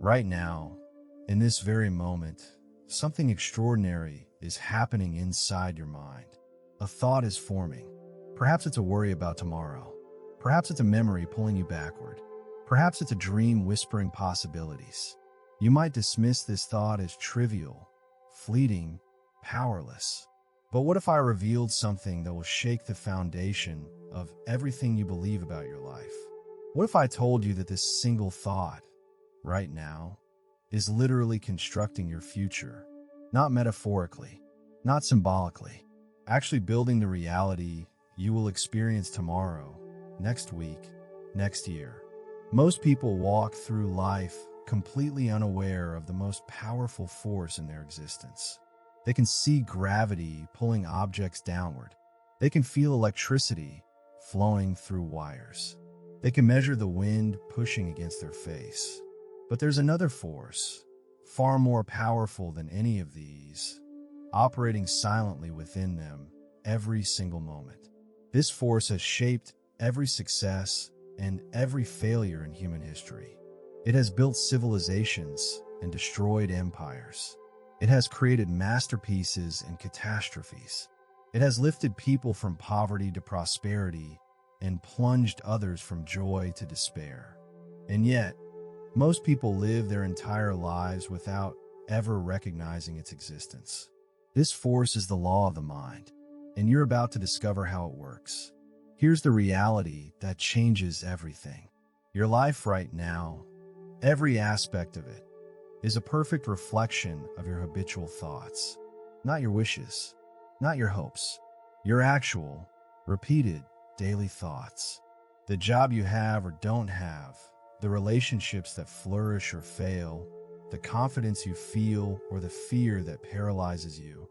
Right now, in this very moment, something extraordinary is happening inside your mind. A thought is forming. Perhaps it's a worry about tomorrow. Perhaps it's a memory pulling you backward. Perhaps it's a dream whispering possibilities. You might dismiss this thought as trivial, fleeting, powerless. But what if I revealed something that will shake the foundation of everything you believe about your life? What if I told you that this single thought, right now, is literally constructing your future? Not metaphorically, not symbolically, actually building the reality you will experience tomorrow, next week, next year. Most people walk through life completely unaware of the most powerful force in their existence. They can see gravity pulling objects downward. They can feel electricity flowing through wires. They can measure the wind pushing against their face. But there's another force, far more powerful than any of these, operating silently within them every single moment. This force has shaped every success and every failure in human history. It has built civilizations and destroyed empires. It has created masterpieces and catastrophes. It has lifted people from poverty to prosperity and plunged others from joy to despair. And yet, most people live their entire lives without ever recognizing its existence. This force is the law of the mind, and you're about to discover how it works. Here's the reality that changes everything. Your life right now, every aspect of it, is a perfect reflection of your habitual thoughts. Not your wishes, not your hopes, your actual, repeated, daily thoughts. The job you have or don't have, the relationships that flourish or fail, the confidence you feel or the fear that paralyzes you,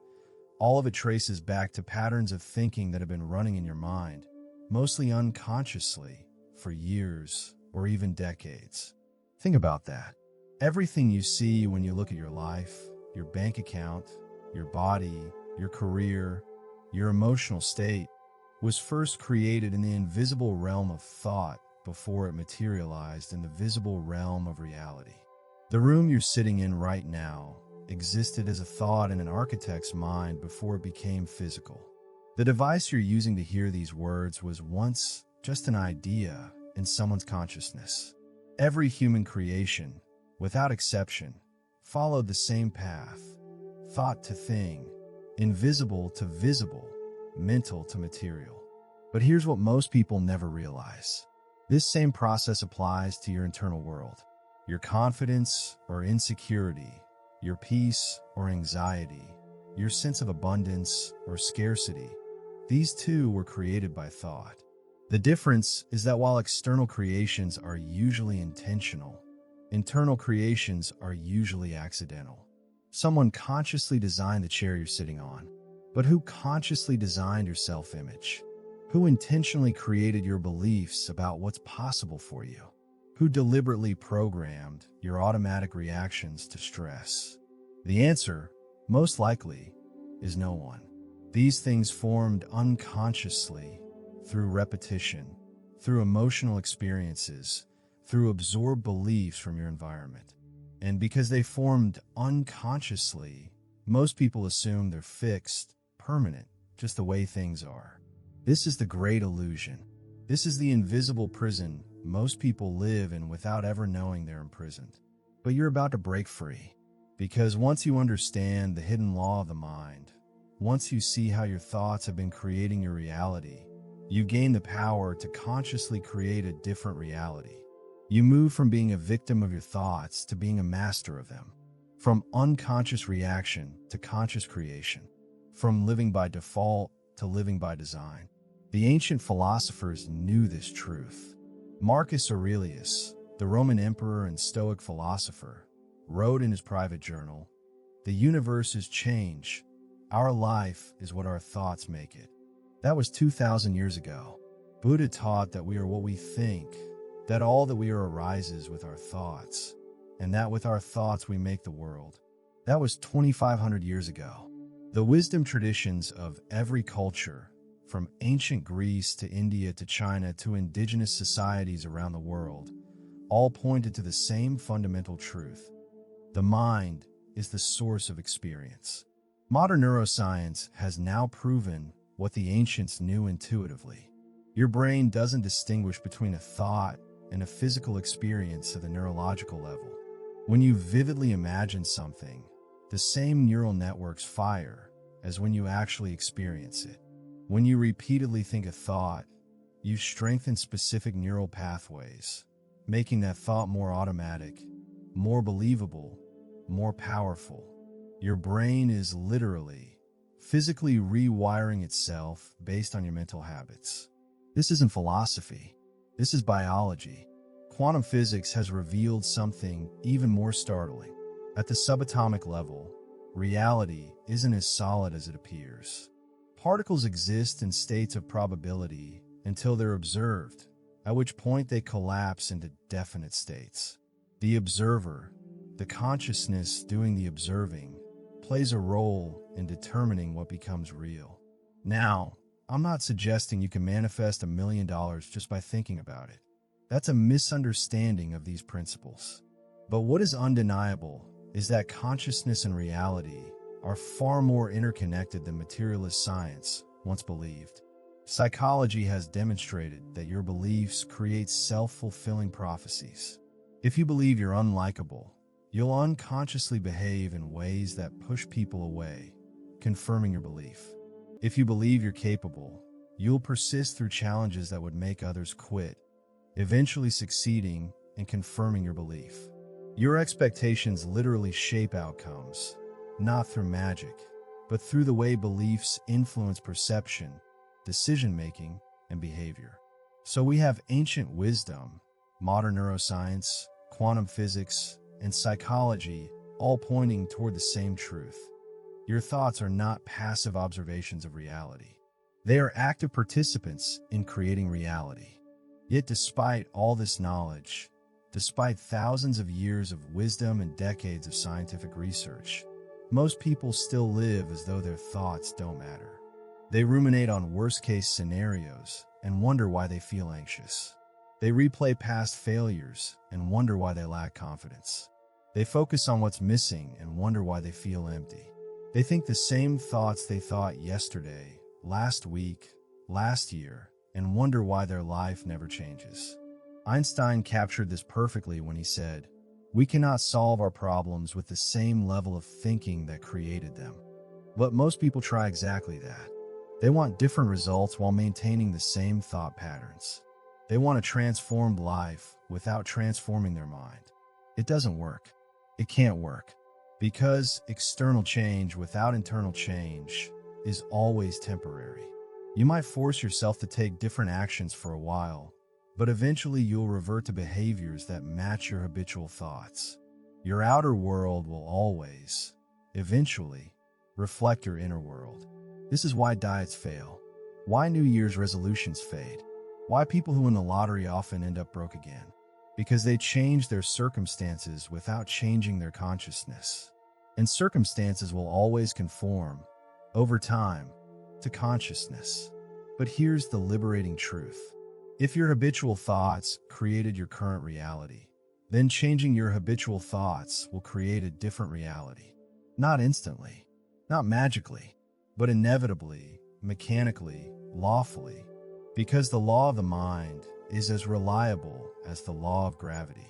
all of it traces back to patterns of thinking that have been running in your mind, mostly unconsciously, for years or even decades. Think about that. Everything you see when you look at your life, your bank account, your body, your career, your emotional state, was first created in the invisible realm of thought before it materialized in the visible realm of reality. The room you're sitting in right now existed as a thought in an architect's mind before it became physical. The device you're using to hear these words was once just an idea in someone's consciousness. Every human creation, without exception, followed the same path: thought to thing, invisible to visible, mental to material. But here's what most people never realize. This same process applies to your internal world. Your confidence or insecurity, your peace or anxiety, your sense of abundance or scarcity. These too were created by thought. The difference is that while external creations are usually intentional, internal creations are usually accidental. Someone consciously designed the chair you're sitting on, but who consciously designed your self-image? Who intentionally created your beliefs about what's possible for you? Who deliberately programmed your automatic reactions to stress? The answer, most likely, is no one. These things formed unconsciously through repetition, through emotional experiences, through absorbed beliefs from your environment. And because they formed unconsciously, most people assume they're fixed, permanent, just the way things are. This is the great illusion. This is the invisible prison most people live in without ever knowing they're imprisoned. But you're about to break free. Because once you understand the hidden law of the mind, once you see how your thoughts have been creating your reality, you gain the power to consciously create a different reality. You move from being a victim of your thoughts to being a master of them. From unconscious reaction to conscious creation. From living by default to living by design. The ancient philosophers knew this truth. Marcus Aurelius, the Roman emperor and Stoic philosopher, wrote in his private journal, "The universe is change. Our life is what our thoughts make it." That was 2,000 years ago. Buddha taught that we are what we think, that all that we are arises with our thoughts, and that with our thoughts we make the world. That was 2,500 years ago. The wisdom traditions of every culture, from ancient Greece to India to China to indigenous societies around the world, all pointed to the same fundamental truth. The mind is the source of experience. Modern neuroscience has now proven what the ancients knew intuitively. Your brain doesn't distinguish between a thought and a physical experience at the neurological level. When you vividly imagine something, the same neural networks fire as when you actually experience it. When you repeatedly think a thought, you strengthen specific neural pathways, making that thought more automatic, more believable, more powerful. Your brain is literally, physically rewiring itself based on your mental habits. This isn't philosophy. This is biology. Quantum physics has revealed something even more startling. At the subatomic level, reality isn't as solid as it appears. Particles exist in states of probability until they're observed, at which point they collapse into definite states. The observer, the consciousness doing the observing, plays a role in determining what becomes real. Now, I'm not suggesting you can manifest $1 million just by thinking about it. That's a misunderstanding of these principles. But what is undeniable is that consciousness and reality are far more interconnected than materialist science once believed. Psychology has demonstrated that your beliefs create self-fulfilling prophecies. If you believe you're unlikable, you'll unconsciously behave in ways that push people away, confirming your belief. If you believe you're capable, you'll persist through challenges that would make others quit, eventually succeeding and confirming your belief. Your expectations literally shape outcomes, not through magic, but through the way beliefs influence perception, decision-making, and behavior. So we have ancient wisdom, modern neuroscience, quantum physics, and psychology all pointing toward the same truth. Your thoughts are not passive observations of reality. They are active participants in creating reality. Yet despite all this knowledge, despite thousands of years of wisdom and decades of scientific research, most people still live as though their thoughts don't matter. They ruminate on worst-case scenarios and wonder why they feel anxious. They replay past failures and wonder why they lack confidence. They focus on what's missing and wonder why they feel empty. They think the same thoughts they thought yesterday, last week, last year, and wonder why their life never changes. Einstein captured this perfectly when he said, "We cannot solve our problems with the same level of thinking that created them." But most people try exactly that. They want different results while maintaining the same thought patterns. They want a transformed life without transforming their mind. It doesn't work. It can't work. Because external change without internal change is always temporary. You might force yourself to take different actions for a while, but eventually you'll revert to behaviors that match your habitual thoughts. Your outer world will always, eventually, reflect your inner world. This is why diets fail, why New Year's resolutions fade, why people who win the lottery often end up broke again. Because they change their circumstances without changing their consciousness. And circumstances will always conform, over time, to consciousness. But here's the liberating truth. If your habitual thoughts created your current reality, then changing your habitual thoughts will create a different reality. Not instantly, not magically, but inevitably, mechanically, lawfully. Because the law of the mind is as reliable as the law of gravity.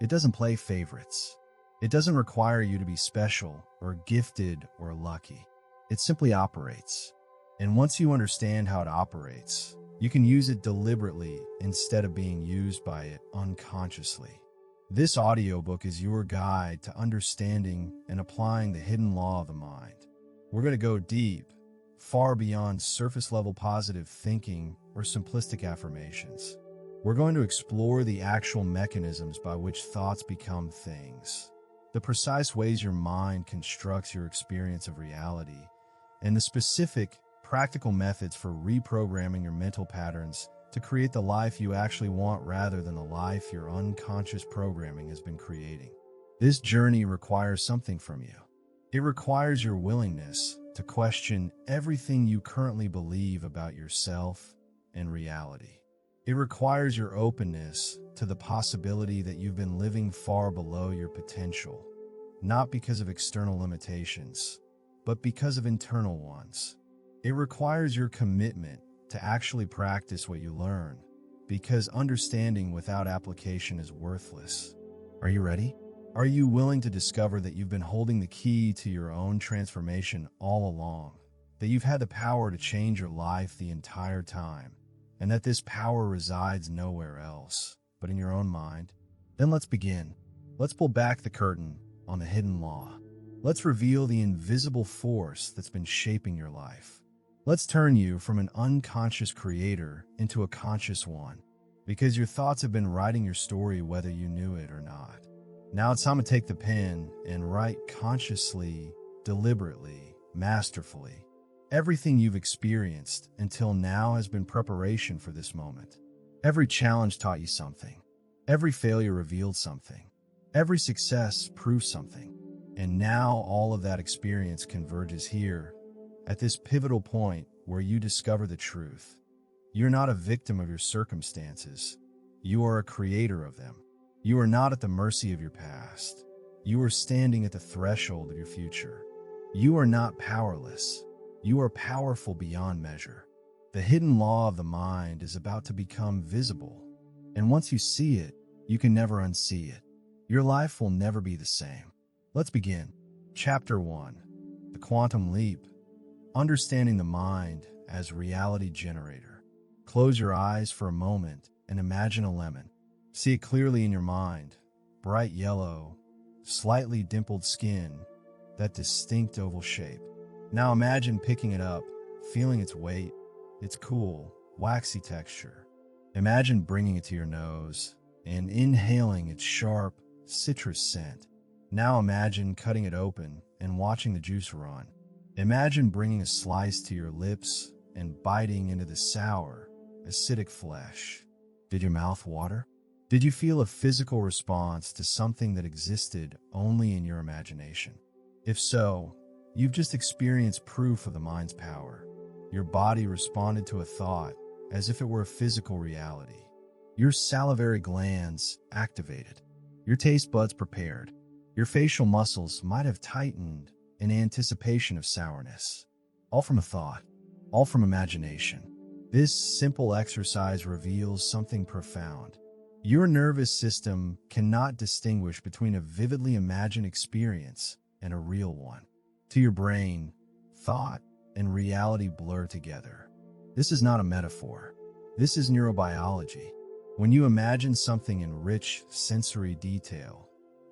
It doesn't play favorites. It doesn't require you to be special or gifted or lucky. It simply operates. And once you understand how it operates, you can use it deliberately instead of being used by it unconsciously. This audiobook is your guide to understanding and applying the hidden law of the mind. We're going to go deep, far beyond surface-level positive thinking or simplistic affirmations. We're going to explore the actual mechanisms by which thoughts become things, the precise ways your mind constructs your experience of reality, and the specific, practical methods for reprogramming your mental patterns to create the life you actually want rather than the life your unconscious programming has been creating. This journey requires something from you. It requires your willingness to question everything you currently believe about yourself and reality. It requires your openness to the possibility that you've been living far below your potential, not because of external limitations, but because of internal ones. It requires your commitment to actually practice what you learn, because understanding without application is worthless. Are you ready? Are you willing to discover that you've been holding the key to your own transformation all along? That you've had the power to change your life the entire time, and that this power resides nowhere else but in your own mind? Then let's begin. Let's pull back the curtain on the hidden law. Let's reveal the invisible force that's been shaping your life. Let's turn you from an unconscious creator into a conscious one, because your thoughts have been writing your story whether you knew it or not. Now it's time to take the pen and write consciously, deliberately, masterfully. Everything you've experienced until now has been preparation for this moment. Every challenge taught you something. Every failure revealed something. Every success proved something. And now all of that experience converges here, at this pivotal point where you discover the truth. You're not a victim of your circumstances. You are a creator of them. You are not at the mercy of your past. You are standing at the threshold of your future. You are not powerless. You are powerful beyond measure. The hidden law of the mind is about to become visible. And once you see it, you can never unsee it. Your life will never be the same. Let's begin. Chapter 1. The Quantum Leap. Understanding the mind as reality generator. Close your eyes for a moment and imagine a lemon. See it clearly in your mind. Bright yellow, slightly dimpled skin, that distinct oval shape. Now imagine picking it up, feeling its weight, its cool, waxy texture. Imagine bringing it to your nose and inhaling its sharp, citrus scent. Now imagine cutting it open and watching the juice run. Imagine bringing a slice to your lips and biting into the sour, acidic flesh. Did your mouth water? Did you feel a physical response to something that existed only in your imagination? If so, you've just experienced proof of the mind's power. Your body responded to a thought as if it were a physical reality. Your salivary glands activated. Your taste buds prepared. Your facial muscles might have tightened in anticipation of sourness. All from a thought, all from imagination. This simple exercise reveals something profound. Your nervous system cannot distinguish between a vividly imagined experience and a real one. To your brain, thought and reality blur together. This is not a metaphor. This is neurobiology. When you imagine something in rich sensory detail,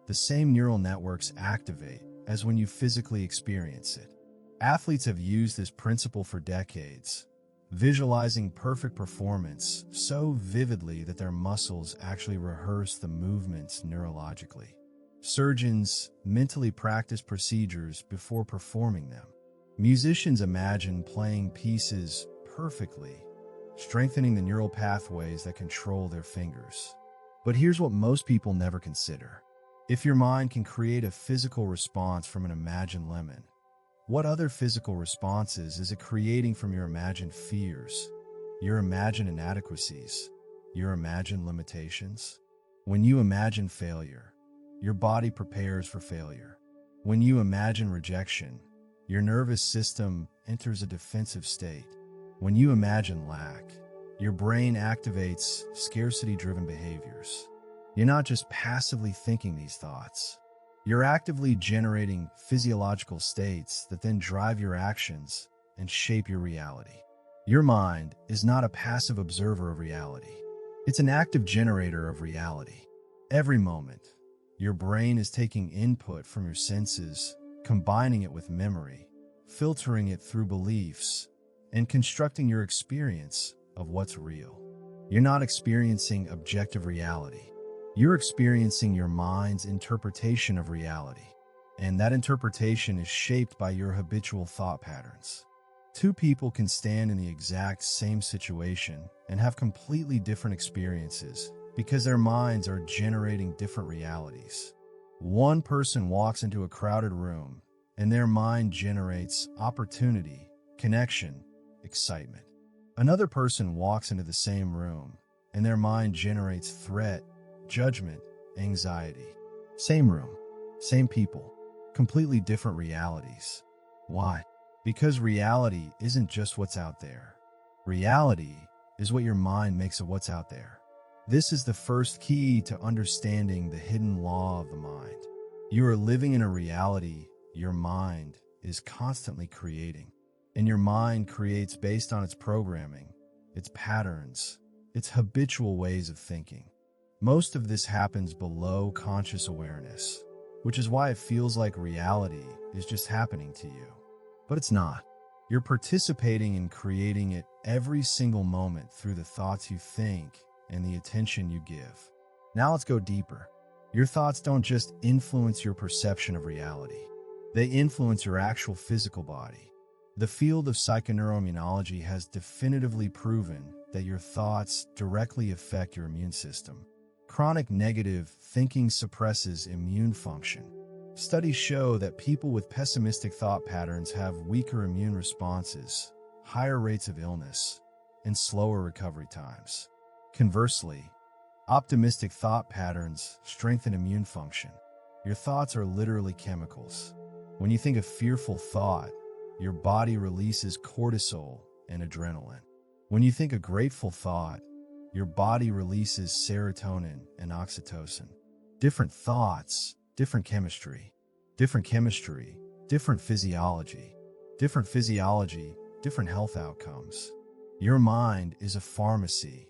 the same neural networks activate as when you physically experience it. Athletes have used this principle for decades, visualizing perfect performance so vividly that their muscles actually rehearse the movements neurologically. Surgeons mentally practice procedures before performing them. Musicians imagine playing pieces perfectly, strengthening the neural pathways that control their fingers. But here's what most people never consider. If your mind can create a physical response from an imagined lemon, what other physical responses is it creating from your imagined fears, your imagined inadequacies, your imagined limitations? When you imagine failure, your body prepares for failure. When you imagine rejection, your nervous system enters a defensive state. When you imagine lack, your brain activates scarcity-driven behaviors. You're not just passively thinking these thoughts. You're actively generating physiological states that then drive your actions and shape your reality. Your mind is not a passive observer of reality. It's an active generator of reality. Every moment, your brain is taking input from your senses, combining it with memory, filtering it through beliefs, and constructing your experience of what's real. You're not experiencing objective reality. You're experiencing your mind's interpretation of reality, and that interpretation is shaped by your habitual thought patterns. Two people can stand in the exact same situation and have completely different experiences because their minds are generating different realities. One person walks into a crowded room, and their mind generates opportunity, connection, excitement. Another person walks into the same room, and their mind generates threat, judgment, anxiety. Same room, same people, completely different realities. Why? Because reality isn't just what's out there. Reality is what your mind makes of what's out there. This is the first key to understanding the hidden law of the mind. You are living in a reality your mind is constantly creating. And your mind creates based on its programming, its patterns, its habitual ways of thinking. Most of this happens below conscious awareness, which is why it feels like reality is just happening to you. But it's not. You're participating in creating it every single moment through the thoughts you think and the attention you give. Now let's go deeper. Your thoughts don't just influence your perception of reality. They influence your actual physical body. The field of psychoneuroimmunology has definitively proven that your thoughts directly affect your immune system. Chronic negative thinking suppresses immune function. Studies show that people with pessimistic thought patterns have weaker immune responses, higher rates of illness, and slower recovery times. Conversely, optimistic thought patterns strengthen immune function. Your thoughts are literally chemicals. When you think a fearful thought, your body releases cortisol and adrenaline. When you think a grateful thought, your body releases serotonin and oxytocin. Different thoughts, different chemistry. Different chemistry, different physiology. Different physiology, different health outcomes. Your mind is a pharmacy,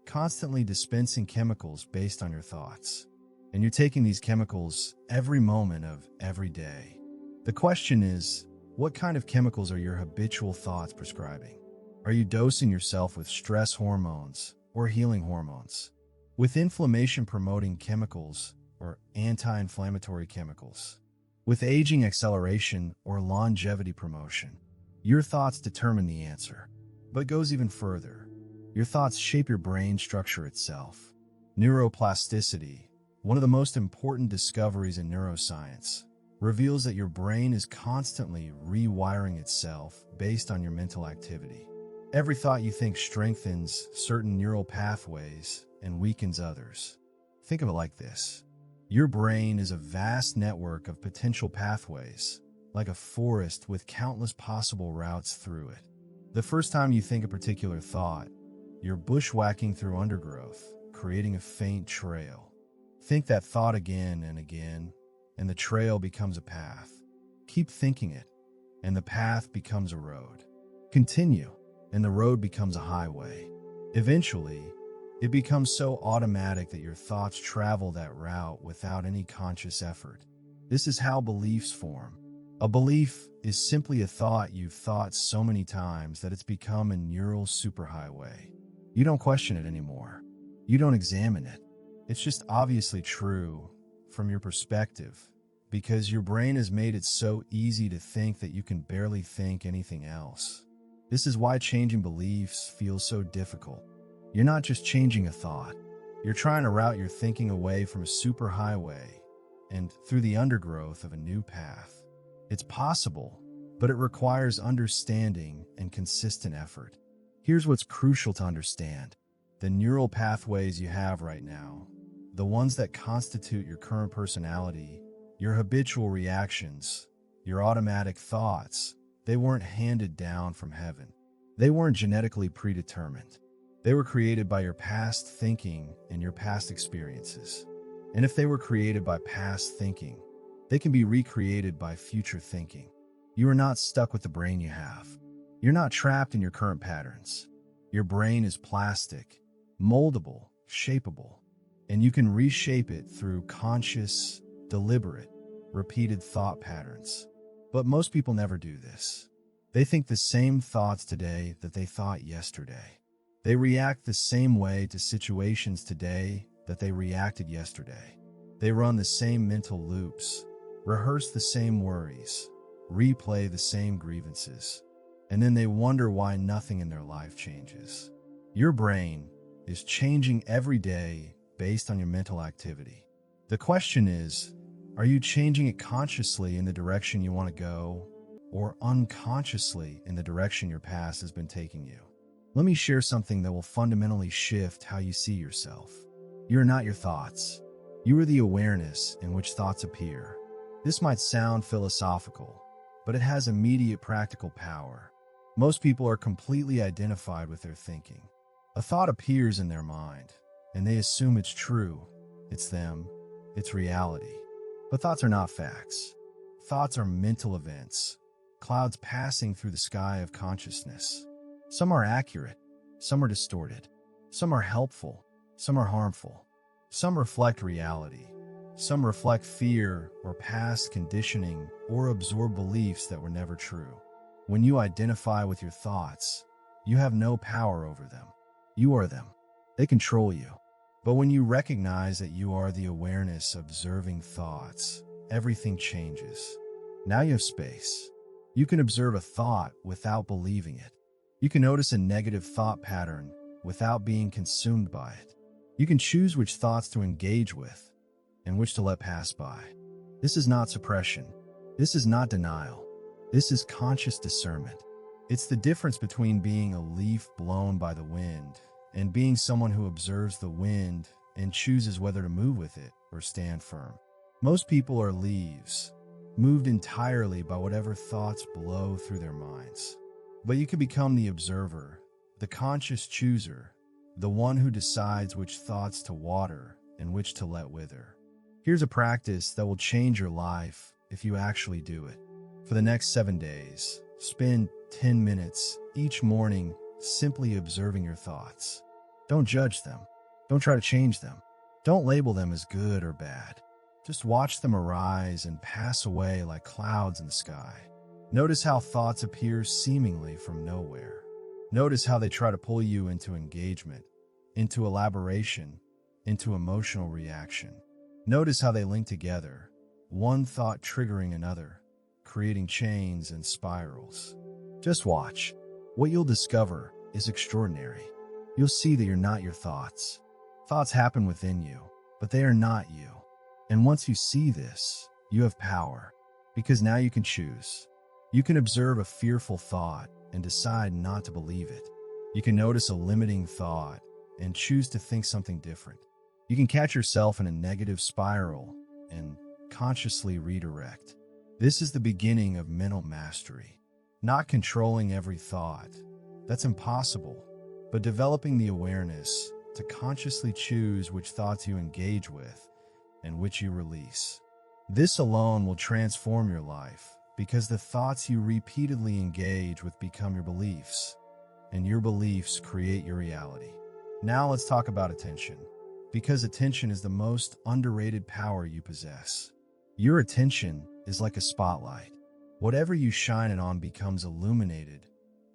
constantly dispensing chemicals based on your thoughts. And you're taking these chemicals every moment of every day. The question is, what kind of chemicals are your habitual thoughts prescribing? Are you dosing yourself with stress hormones or healing hormones? With inflammation-promoting chemicals or anti-inflammatory chemicals? With aging acceleration or longevity promotion? Your thoughts determine the answer. But it goes even further. Your thoughts shape your brain structure itself. Neuroplasticity, one of the most important discoveries in neuroscience, reveals that your brain is constantly rewiring itself based on your mental activity. Every thought you think strengthens certain neural pathways and weakens others. Think of it like this. Your brain is a vast network of potential pathways, like a forest with countless possible routes through it. The first time you think a particular thought, you're bushwhacking through undergrowth, creating a faint trail. Think that thought again and again, and the trail becomes a path. Keep thinking it, and the path becomes a road. Continue, and the road becomes a highway. Eventually, it becomes so automatic that your thoughts travel that route without any conscious effort. This is how beliefs form. A belief is simply a thought you've thought so many times that it's become a neural superhighway. You don't question it anymore. You don't examine it. It's just obviously true from your perspective, because your brain has made it so easy to think that you can barely think anything else. This is why changing beliefs feels so difficult. You're not just changing a thought. You're trying to route your thinking away from a superhighway and through the undergrowth of a new path. It's possible, but it requires understanding and consistent effort. Here's what's crucial to understand. The neural pathways you have right now, the ones that constitute your current personality, your habitual reactions, your automatic thoughts, they weren't handed down from heaven. They weren't genetically predetermined. They were created by your past thinking and your past experiences. And if they were created by past thinking, they can be recreated by future thinking. You are not stuck with the brain you have. You're not trapped in your current patterns. Your brain is plastic, moldable, shapeable, and you can reshape it through conscious, deliberate, repeated thought patterns. But most people never do this. They think the same thoughts today that they thought yesterday. They react the same way to situations today that they reacted yesterday. They run the same mental loops, rehearse the same worries, replay the same grievances, and then they wonder why nothing in their life changes. Your brain is changing every day based on your mental activity. The question is, are you changing it consciously in the direction you want to go, or unconsciously in the direction your past has been taking you? Let me share something that will fundamentally shift how you see yourself. You are not your thoughts. You are the awareness in which thoughts appear. This might sound philosophical, but it has immediate practical power. Most people are completely identified with their thinking. A thought appears in their mind, and they assume it's true, it's them, it's reality. But thoughts are not facts. Thoughts are mental events, clouds passing through the sky of consciousness. Some are accurate, some are distorted, some are helpful, some are harmful. Some reflect reality. Some reflect fear or past conditioning or absorb beliefs that were never true. When you identify with your thoughts, you have no power over them. You are them. They control you. But when you recognize that you are the awareness observing thoughts, everything changes. Now you have space. You can observe a thought without believing it. You can notice a negative thought pattern without being consumed by it. You can choose which thoughts to engage with and which to let pass by. This is not suppression. This is not denial. This is conscious discernment. It's the difference between being a leaf blown by the wind and being someone who observes the wind and chooses whether to move with it or stand firm. Most people are leaves, moved entirely by whatever thoughts blow through their minds. But you can become the observer, the conscious chooser, the one who decides which thoughts to water and which to let wither. Here's a practice that will change your life if you actually do it. For the next 7 days, spend 10 minutes each morning simply observing your thoughts. Don't judge them. Don't try to change them. Don't label them as good or bad. Just watch them arise and pass away like clouds in the sky. Notice how thoughts appear seemingly from nowhere. Notice how they try to pull you into engagement, into elaboration, into emotional reaction. Notice how they link together, one thought triggering another, creating chains and spirals. Just watch. What you'll discover is extraordinary. You'll see that you're not your thoughts. Thoughts happen within you, but they are not you. And once you see this, you have power, because now you can choose. You can observe a fearful thought and decide not to believe it. You can notice a limiting thought and choose to think something different. You can catch yourself in a negative spiral and consciously redirect. This is the beginning of mental mastery. Not controlling every thought. That's impossible. But developing the awareness to consciously choose which thoughts you engage with and which you release. This alone will transform your life, because the thoughts you repeatedly engage with become your beliefs, and your beliefs create your reality. Now let's talk about attention, because attention is the most underrated power you possess. Your attention is like a spotlight. Whatever you shine it on becomes illuminated,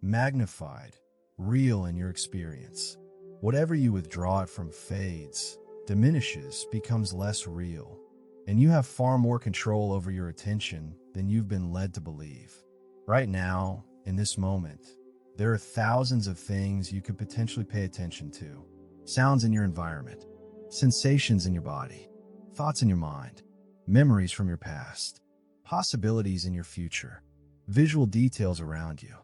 magnified, real in your experience. Whatever you withdraw it from fades, diminishes, becomes less real. And you have far more control over your attention than you've been led to believe. Right now, in this moment, there are thousands of things you could potentially pay attention to. Sounds in your environment, sensations in your body, thoughts in your mind, memories from your past, possibilities in your future, visual details around you.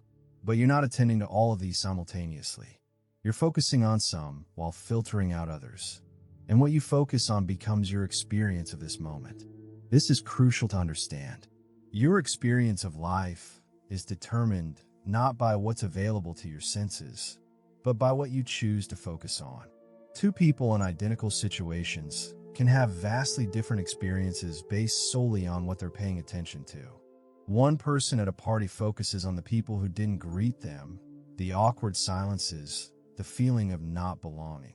But you're not attending to all of these simultaneously. You're focusing on some while filtering out others. And what you focus on becomes your experience of this moment. This is crucial to understand. Your experience of life is determined not by what's available to your senses, but by what you choose to focus on. Two people in identical situations can have vastly different experiences based solely on what they're paying attention to. One person at a party focuses on the people who didn't greet them, the awkward silences, the feeling of not belonging.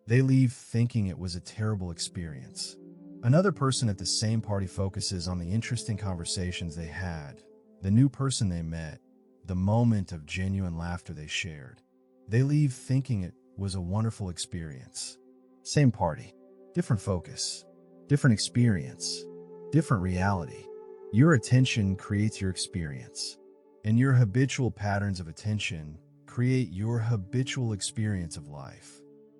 They leave thinking it was a terrible experience. Another person at the same party focuses on the interesting conversations they had, the new person they met, the moment of genuine laughter they shared. They leave thinking it was a wonderful experience. Same party, different focus, different experience, different reality. Your attention creates your experience, and your habitual patterns of attention create your habitual experience of life.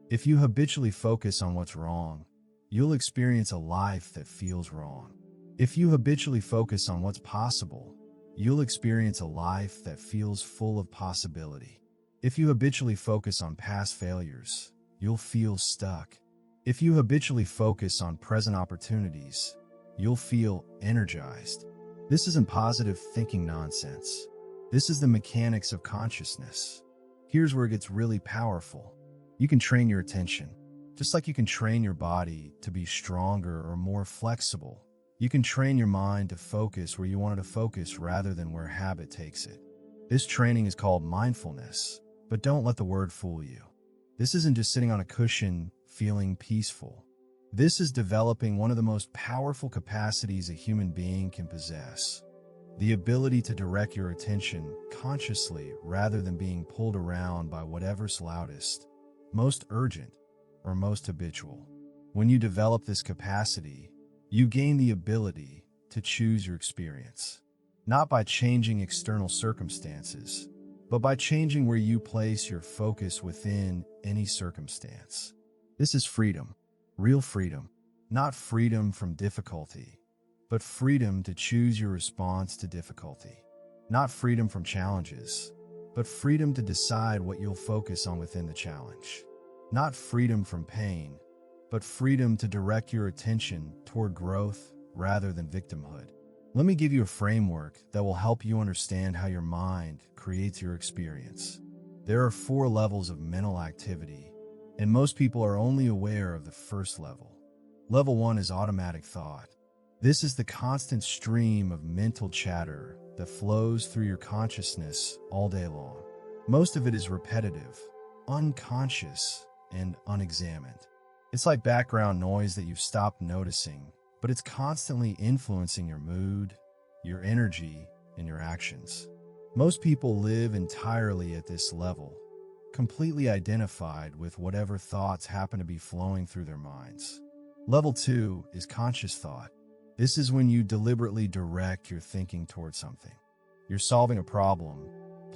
If you habitually focus on what's wrong, you'll experience a life that feels wrong. If you habitually focus on what's possible, you'll experience a life that feels full of possibility. If you habitually focus on past failures, you'll feel stuck. If you habitually focus on present opportunities, you'll feel energized. This isn't positive thinking nonsense. This is the mechanics of consciousness. Here's where it gets really powerful. You can train your attention. Just like you can train your body to be stronger or more flexible, you can train your mind to focus where you want it to focus rather than where habit takes it. This training is called mindfulness, but don't let the word fool you. This isn't just sitting on a cushion feeling peaceful. This is developing one of the most powerful capacities a human being can possess. The ability to direct your attention consciously rather than being pulled around by whatever's loudest, most urgent, or most habitual. When you develop this capacity, you gain the ability to choose your experience, not by changing external circumstances, but by changing where you place your focus within any circumstance. This is freedom, real freedom, not freedom from difficulty, but freedom to choose your response to difficulty. Not freedom from challenges, but freedom to decide what you'll focus on within the challenge. Not freedom from pain, but freedom to direct your attention toward growth rather than victimhood. Let me give you a framework that will help you understand how your mind creates your experience. There are 4 levels of mental activity, and most people are only aware of the first level. Level 1 is automatic thought. This is the constant stream of mental chatter that flows through your consciousness all day long. Most of it is repetitive, unconscious, and unexamined. It's like background noise that you've stopped noticing, but it's constantly influencing your mood, your energy, and your actions. Most people live entirely at this level, completely identified with whatever thoughts happen to be flowing through their minds. Level 2 is conscious thought. This is when you deliberately direct your thinking towards something. You're solving a problem,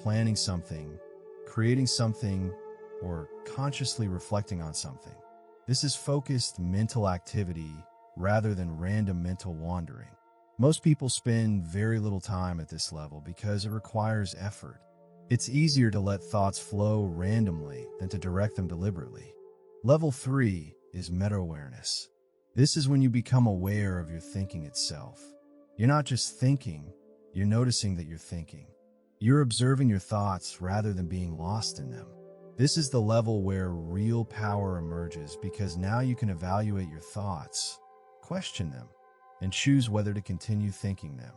planning something, creating something, or consciously reflecting on something. This is focused mental activity rather than random mental wandering. Most people spend very little time at this level because it requires effort. It's easier to let thoughts flow randomly than to direct them deliberately. Level 3 is meta-awareness. This is when you become aware of your thinking itself. You're not just thinking, you're noticing that you're thinking. You're observing your thoughts rather than being lost in them. This is the level where real power emerges because now you can evaluate your thoughts, question them, and choose whether to continue thinking them.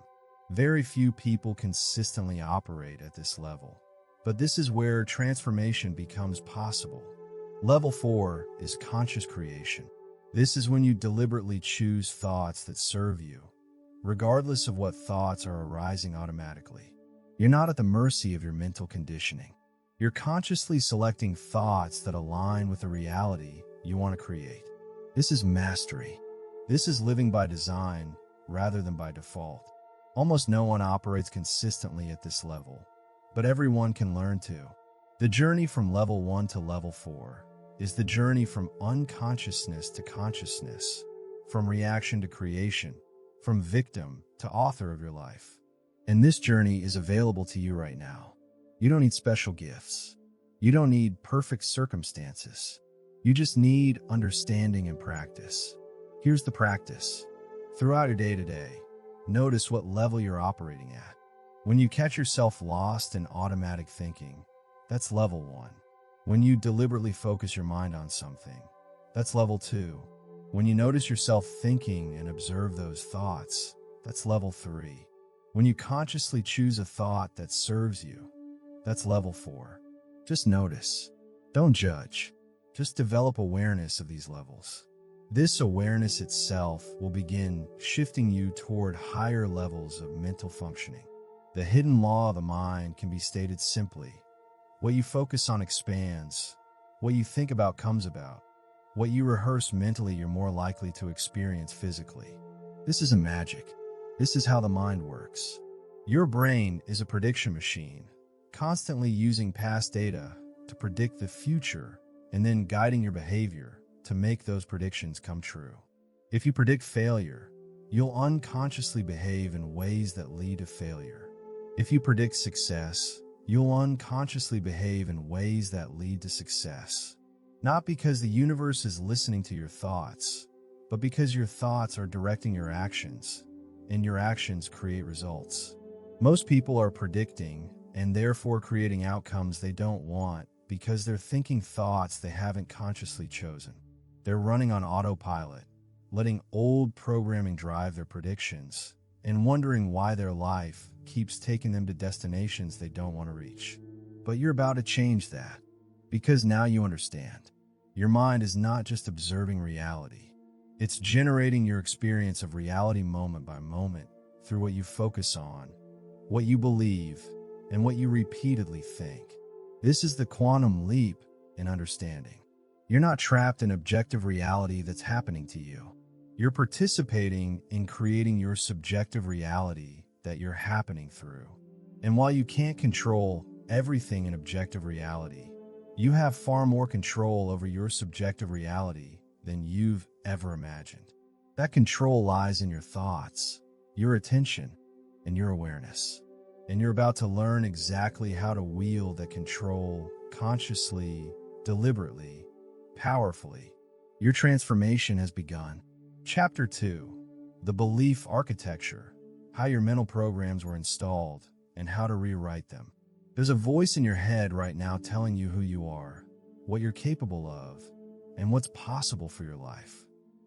Very few people consistently operate at this level, but this is where transformation becomes possible. Level 4 is conscious creation. This is when you deliberately choose thoughts that serve you, regardless of what thoughts are arising automatically. You're not at the mercy of your mental conditioning. You're consciously selecting thoughts that align with the reality you want to create. This is mastery. This is living by design rather than by default. Almost no one operates consistently at this level, but everyone can learn to. The journey from level 1 to level 4 is the journey from unconsciousness to consciousness, from reaction to creation, from victim to author of your life. And this journey is available to you right now. You don't need special gifts. You don't need perfect circumstances. You just need understanding and practice. Here's the practice. Throughout your day-to-day, notice what level you're operating at. When you catch yourself lost in automatic thinking, that's level 1. When you deliberately focus your mind on something, that's level 2. When you notice yourself thinking and observe those thoughts, that's level 3. When you consciously choose a thought that serves you, that's level 4. Just notice. Don't judge. Just develop awareness of these levels. This awareness itself will begin shifting you toward higher levels of mental functioning. The hidden law of the mind can be stated simply. What you focus on expands. What you think about comes about. What you rehearse mentally, you're more likely to experience physically. This isn't magic. This is how the mind works. Your brain is a prediction machine, constantly using past data to predict the future and then guiding your behavior to make those predictions come true. If you predict failure, you'll unconsciously behave in ways that lead to failure. If you predict success, You'll unconsciously behave in ways that lead to success. Not because the universe is listening to your thoughts, but because your thoughts are directing your actions, and your actions create results. Most people are predicting and therefore creating outcomes they don't want because they're thinking thoughts they haven't consciously chosen. They're running on autopilot, letting old programming drive their predictions, and wondering why their life keeps taking them to destinations they don't want to reach. But you're about to change that, because now you understand. Your mind is not just observing reality. It's generating your experience of reality moment by moment through what you focus on, what you believe, and what you repeatedly think. This is the quantum leap in understanding. You're not trapped in objective reality that's happening to you. You're participating in creating your subjective reality that you're happening through. And while you can't control everything in objective reality, you have far more control over your subjective reality than you've ever imagined. That control lies in your thoughts, your attention, and your awareness. And you're about to learn exactly how to wield that control consciously, deliberately, powerfully. Your transformation has begun. Chapter 2. The Belief Architecture. How your mental programs were installed and how to rewrite them. There's a voice in your head right now telling you who you are, what you're capable of, and what's possible for your life.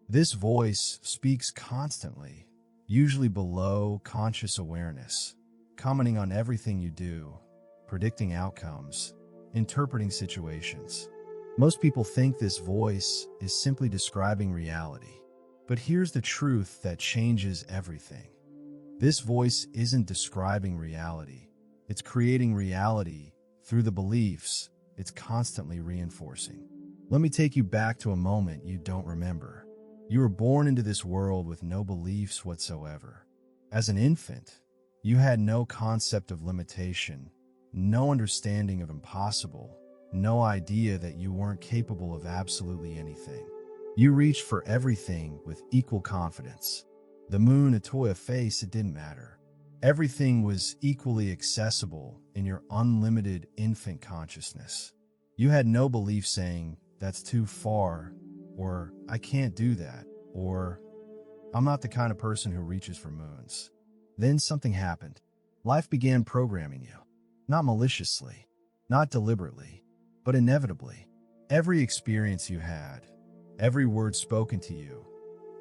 This voice speaks constantly, usually below conscious awareness, commenting on everything you do, predicting outcomes, interpreting situations. Most people think this voice is simply describing reality. But here's the truth that changes everything. This voice isn't describing reality. It's creating reality through the beliefs it's constantly reinforcing. Let me take you back to a moment you don't remember. You were born into this world with no beliefs whatsoever. As an infant, you had no concept of limitation, no understanding of impossible, no idea that you weren't capable of absolutely anything. You reached for everything with equal confidence. The moon, a toy, a face, it didn't matter. Everything was equally accessible in your unlimited infant consciousness. You had no belief saying, "That's too far," or "I can't do that," or "I'm not the kind of person who reaches for moons." Then something happened. Life began programming you. Not maliciously, not deliberately, but inevitably. Every experience you had, every word spoken to you,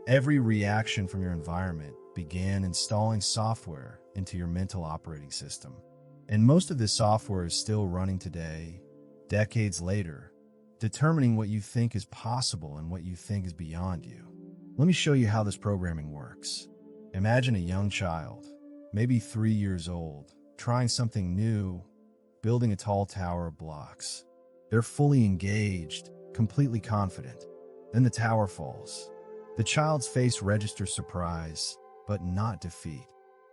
every reaction from your environment began installing software into your mental operating system. And most of this software is still running today, decades later, determining what you think is possible and what you think is beyond you. Let me show you how this programming works. Imagine a young child, maybe 3 years old, trying something new, building a tall tower of blocks. They're fully engaged, completely confident. Then the tower falls. The child's face registers surprise, but not defeat.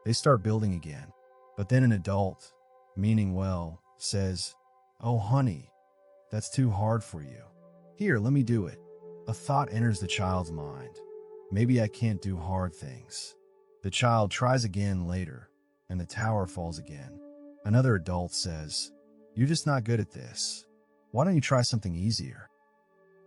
They start building again. But then an adult, meaning well, says, "Oh, honey, that's too hard for you. Here, let me do it." A thought enters the child's mind. Maybe I can't do hard things. The child tries again later, and the tower falls again. Another adult says, "You're just not good at this. Why don't you try something easier?"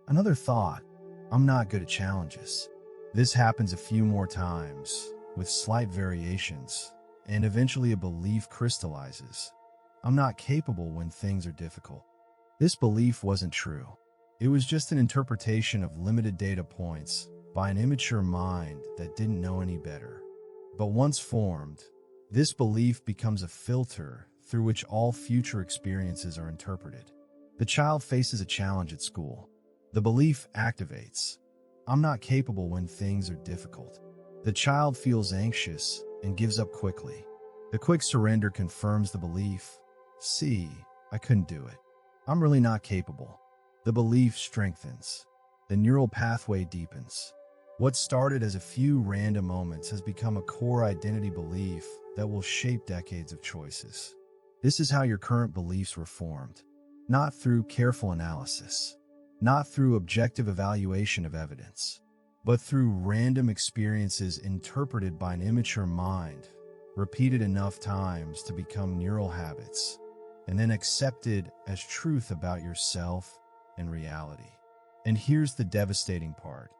Another thought, "I'm not good at challenges." This happens a few more times, with slight variations, and eventually a belief crystallizes. "I'm not capable when things are difficult." This belief wasn't true. It was just an interpretation of limited data points by an immature mind that didn't know any better. But once formed, this belief becomes a filter through which all future experiences are interpreted. The child faces a challenge at school. The belief activates. "I'm not capable when things are difficult." The child feels anxious and gives up quickly. The quick surrender confirms the belief. "See, I couldn't do it. I'm really not capable." The belief strengthens. The neural pathway deepens. What started as a few random moments has become a core identity belief that will shape decades of choices. This is how your current beliefs were formed. Not through careful analysis, not through objective evaluation of evidence, but through random experiences interpreted by an immature mind, repeated enough times to become neural habits. and then accepted as truth about yourself and reality. And here's the devastating part.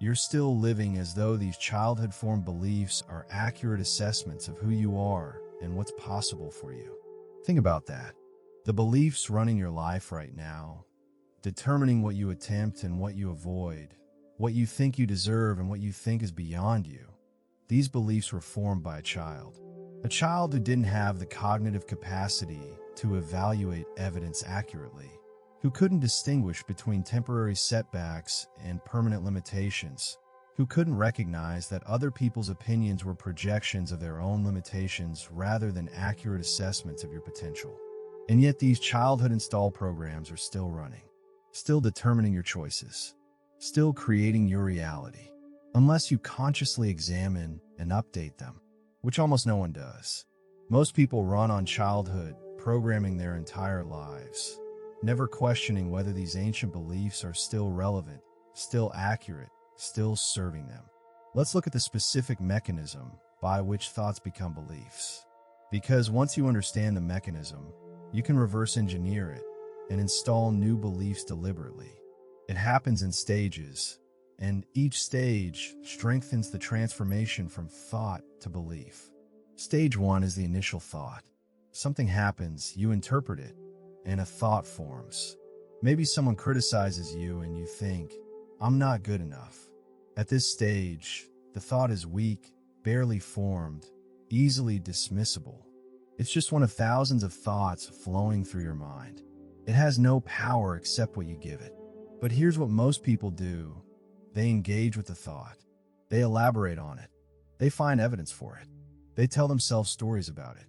You're still living as though these childhood-formed beliefs are accurate assessments of who you are and what's possible for you. Think about that. The beliefs running your life right now, determining what you attempt and what you avoid, what you think you deserve and what you think is beyond you. These beliefs were formed by a child who didn't have the cognitive capacity to evaluate evidence accurately, who couldn't distinguish between temporary setbacks and permanent limitations, who couldn't recognize that other people's opinions were projections of their own limitations rather than accurate assessments of your potential. And yet these childhood-installed programs are still running, still determining your choices, still creating your reality, unless you consciously examine and update them, which almost no one does. Most people run on childhood programming their entire lives, never questioning whether these ancient beliefs are still relevant, still accurate, still serving them. Let's look at the specific mechanism by which thoughts become beliefs. Because once you understand the mechanism, you can reverse engineer it and install new beliefs deliberately. It happens in stages, and each stage strengthens the transformation from thought to belief. Stage 1 is the initial thought. Something happens, you interpret it, and a thought forms. Maybe someone criticizes you and you think, I'm not good enough. At this stage, the thought is weak, barely formed, easily dismissible. It's just one of thousands of thoughts flowing through your mind. It has no power except what you give it. But here's what most people do. They engage with the thought. They elaborate on it. They find evidence for it. They tell themselves stories about it.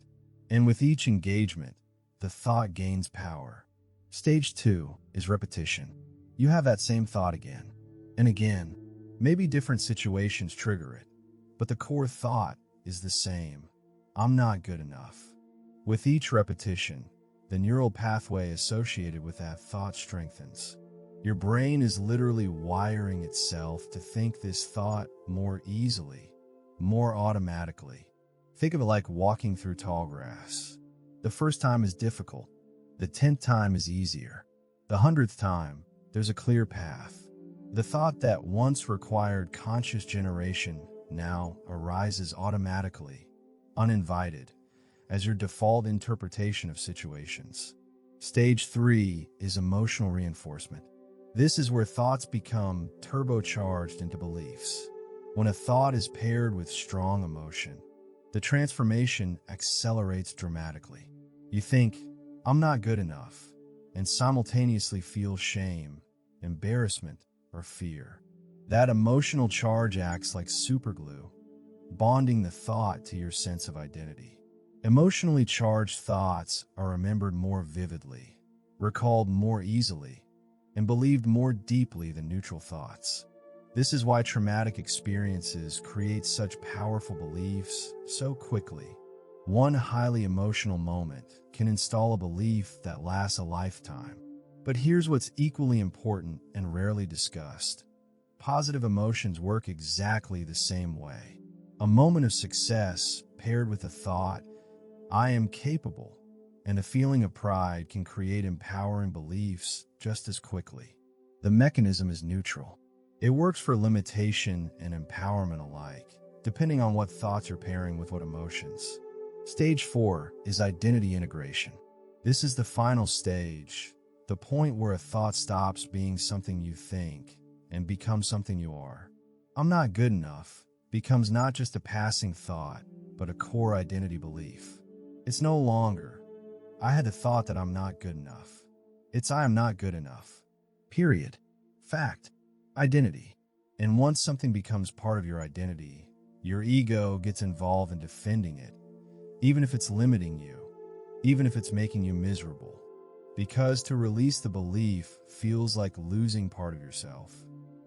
And with each engagement, the thought gains power. Stage 2 is repetition. You have that same thought again and again. Maybe different situations trigger it, but the core thought is the same. I'm not good enough. With each repetition, the neural pathway associated with that thought strengthens. Your brain is literally wiring itself to think this thought more easily, more automatically. Think of it like walking through tall grass. The first time is difficult. The 10th time is easier. The 100th time, there's a clear path. The thought that once required conscious generation now arises automatically, uninvited, as your default interpretation of situations. Stage 3 is emotional reinforcement. This is where thoughts become turbocharged into beliefs. When a thought is paired with strong emotion, the transformation accelerates dramatically. You think, I'm not good enough, and simultaneously feel shame, embarrassment, or fear. That emotional charge acts like superglue, bonding the thought to your sense of identity. Emotionally charged thoughts are remembered more vividly, recalled more easily, and believed more deeply than neutral thoughts. This is why traumatic experiences create such powerful beliefs so quickly. One highly emotional moment can install a belief that lasts a lifetime. But here's what's equally important and rarely discussed. Positive emotions work exactly the same way. A moment of success paired with a thought, I am capable, and a feeling of pride can create empowering beliefs just as quickly. The mechanism is neutral. It works for limitation and empowerment alike, depending on what thoughts you're pairing with what emotions. Stage 4 is identity integration. This is the final stage, the point where a thought stops being something you think and becomes something you are. I'm not good enough becomes not just a passing thought, but a core identity belief. It's no longer, I had the thought that I'm not good enough. It's I am not good enough. Period. Fact. Identity. And once something becomes part of your identity, your ego gets involved in defending it, even if it's limiting you, even if it's making you miserable. Because to release the belief feels like losing part of yourself.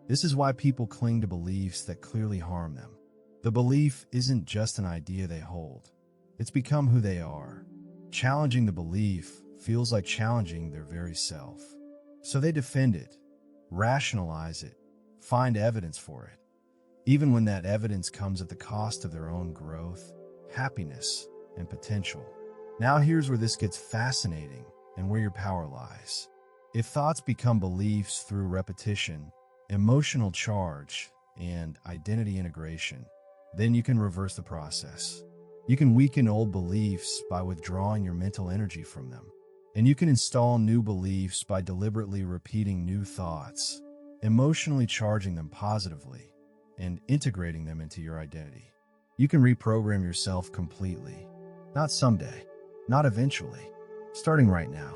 This is why people cling to beliefs that clearly harm them. The belief isn't just an idea they hold. It's become who they are. Challenging the belief feels like challenging their very self. So they defend it, rationalize it, find evidence for it, even when that evidence comes at the cost of their own growth, happiness, and potential. Now here's where this gets fascinating and where your power lies. If thoughts become beliefs through repetition, emotional charge, and identity integration, then you can reverse the process. You can weaken old beliefs by withdrawing your mental energy from them. And you can install new beliefs by deliberately repeating new thoughts, emotionally charging them positively, and integrating them into your identity. You can reprogram yourself completely. Not someday, not eventually, starting right now.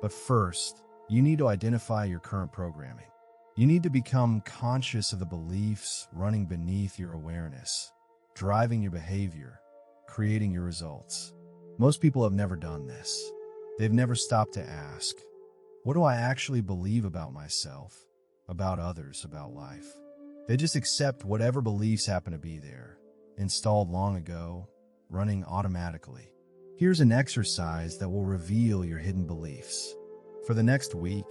But first, you need to identify your current programming. You need to become conscious of the beliefs running beneath your awareness, driving your behavior, creating your results. Most people have never done this. They've never stopped to ask, what do I actually believe about myself, about others, about life? They just accept whatever beliefs happen to be there, installed long ago, running automatically. Here's an exercise that will reveal your hidden beliefs. For the next week,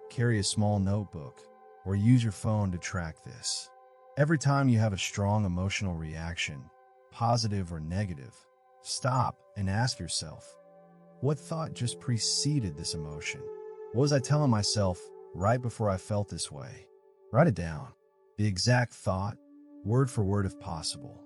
carry a small notebook or use your phone to track this. Every time you have a strong emotional reaction, positive or negative, stop and ask yourself, what thought just preceded this emotion? What was I telling myself right before I felt this way? Write it down. The exact thought, word for word if possible.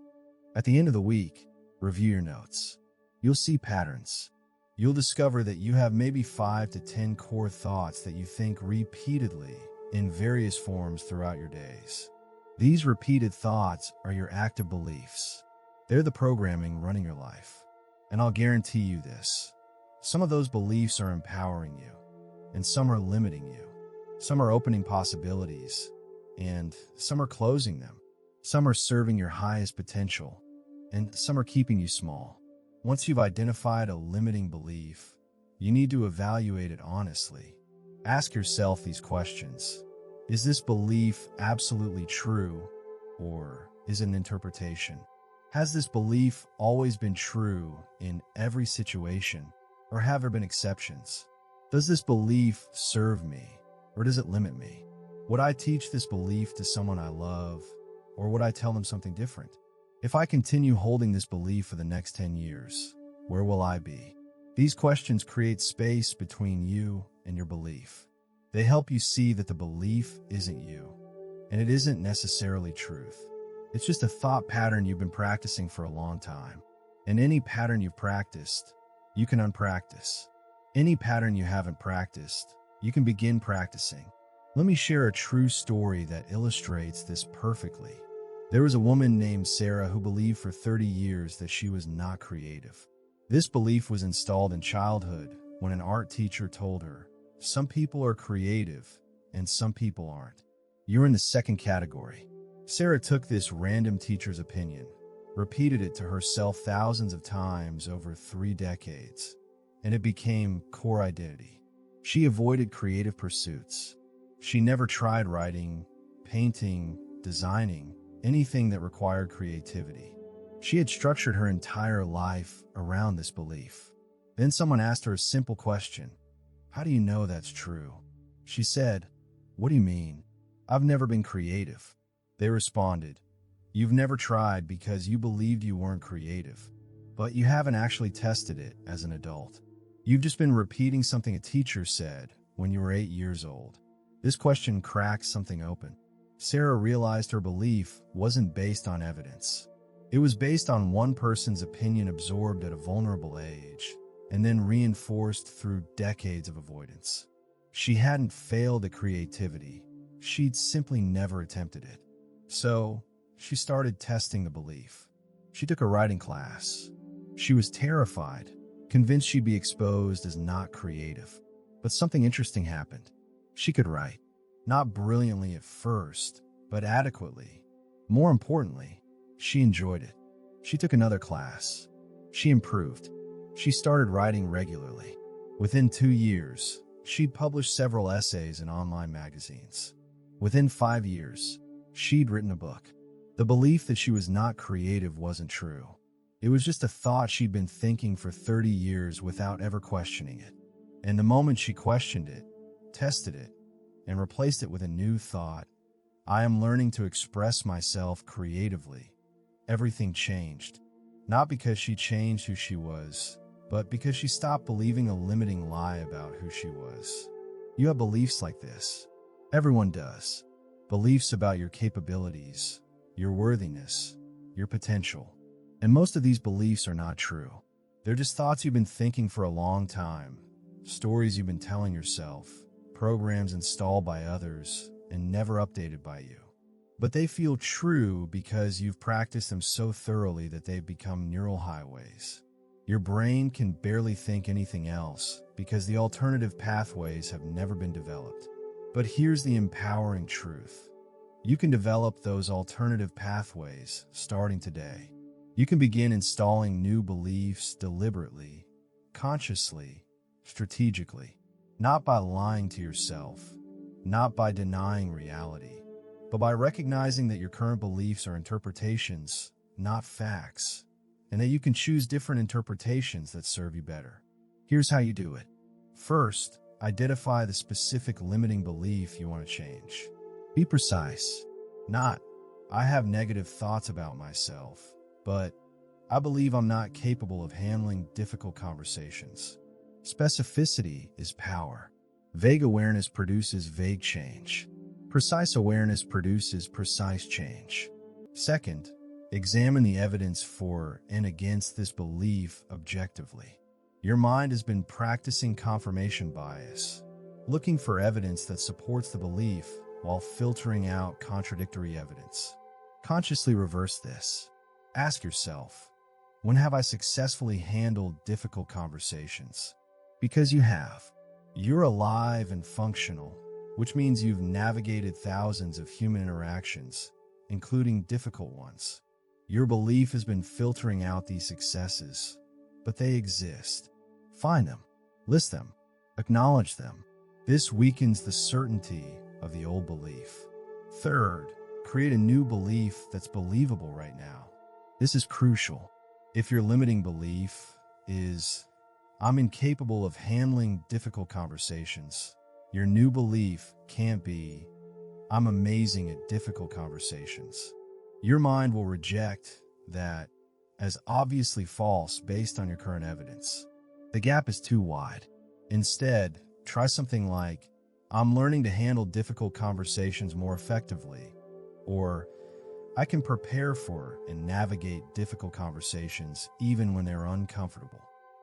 At the end of the week, review your notes. You'll see patterns. You'll discover that you have maybe 5 to 10 core thoughts that you think repeatedly in various forms throughout your days. These repeated thoughts are your active beliefs. They're the programming running your life. And I'll guarantee you this. Some of those beliefs are empowering you, and some are limiting you. Some are opening possibilities, and some are closing them. Some are serving your highest potential, and some are keeping you small. Once you've identified a limiting belief, you need to evaluate it honestly. Ask yourself these questions. Is this belief absolutely true, or is it an interpretation? Has this belief always been true in every situation, or have there been exceptions? Does this belief serve me, or does it limit me? Would I teach this belief to someone I love, or would I tell them something different? If I continue holding this belief for the next 10 years, where will I be? These questions create space between you and your belief. They help you see that the belief isn't you, and it isn't necessarily truth. It's just a thought pattern you've been practicing for a long time. And any pattern you've practiced, you can unpractice. Any pattern you haven't practiced, you can begin practicing. Let me share a true story that illustrates this perfectly. There was a woman named Sarah who believed for 30 years that she was not creative. This belief was installed in childhood when an art teacher told her, some people are creative and some people aren't. You're in the second category. Sarah took this random teacher's opinion, repeated it to herself thousands of times over 3 decades, and it became core identity. She avoided creative pursuits. She never tried writing, painting, designing, anything that required creativity. She had structured her entire life around this belief. Then someone asked her a simple question. How do you know that's true? She said, what do you mean? I've never been creative. They responded, you've never tried because you believed you weren't creative, but you haven't actually tested it as an adult. You've just been repeating something a teacher said when you were 8 years old. This question cracked something open. Sarah realized her belief wasn't based on evidence. It was based on one person's opinion absorbed at a vulnerable age, and then reinforced through decades of avoidance. She hadn't failed at creativity. She'd simply never attempted it. So, she started testing the belief. She took a writing class. She was terrified, convinced she'd be exposed as not creative. But something interesting happened. She could write. Not brilliantly at first, but adequately. More importantly, she enjoyed it. She took another class. She improved. She started writing regularly. Within 2 years, she'd published several essays in online magazines. Within 5 years, she'd written a book. The belief that she was not creative wasn't true. It was just a thought she'd been thinking for 30 years without ever questioning it. And the moment she questioned it, tested it, and replaced it with a new thought, I am learning to express myself creatively, everything changed. Not because she changed who she was, but because she stopped believing a limiting lie about who she was. You have beliefs like this. Everyone does. Beliefs about your capabilities, your worthiness, your potential. And most of these beliefs are not true. They're just thoughts you've been thinking for a long time, stories you've been telling yourself, programs installed by others and never updated by you. But they feel true because you've practiced them so thoroughly that they've become neural highways. Your brain can barely think anything else because the alternative pathways have never been developed. But here's the empowering truth. You can develop those alternative pathways starting today. You can begin installing new beliefs deliberately, consciously, strategically, not by lying to yourself, not by denying reality, but by recognizing that your current beliefs are interpretations, not facts, and that you can choose different interpretations that serve you better. Here's how you do it. First, identify the specific limiting belief you want to change. Be precise. Not, I have negative thoughts about myself, but I believe I'm not capable of handling difficult conversations. Specificity is power. Vague awareness produces vague change. Precise awareness produces precise change. Second, examine the evidence for and against this belief objectively. Your mind has been practicing confirmation bias, looking for evidence that supports the belief while filtering out contradictory evidence. Consciously reverse this. Ask yourself, when have I successfully handled difficult conversations? Because you have. You're alive and functional, which means you've navigated thousands of human interactions, including difficult ones. Your belief has been filtering out these successes, but they exist. Find them, list them, acknowledge them. This weakens the certainty of the old belief. Third, create a new belief that's believable right now. This is crucial. If your limiting belief is, I'm incapable of handling difficult conversations, your new belief can't be, I'm amazing at difficult conversations. Your mind will reject that as obviously false based on your current evidence. The gap is too wide. Instead, try something like, I'm learning to handle difficult conversations more effectively, or I can prepare for and navigate difficult conversations even when they're uncomfortable.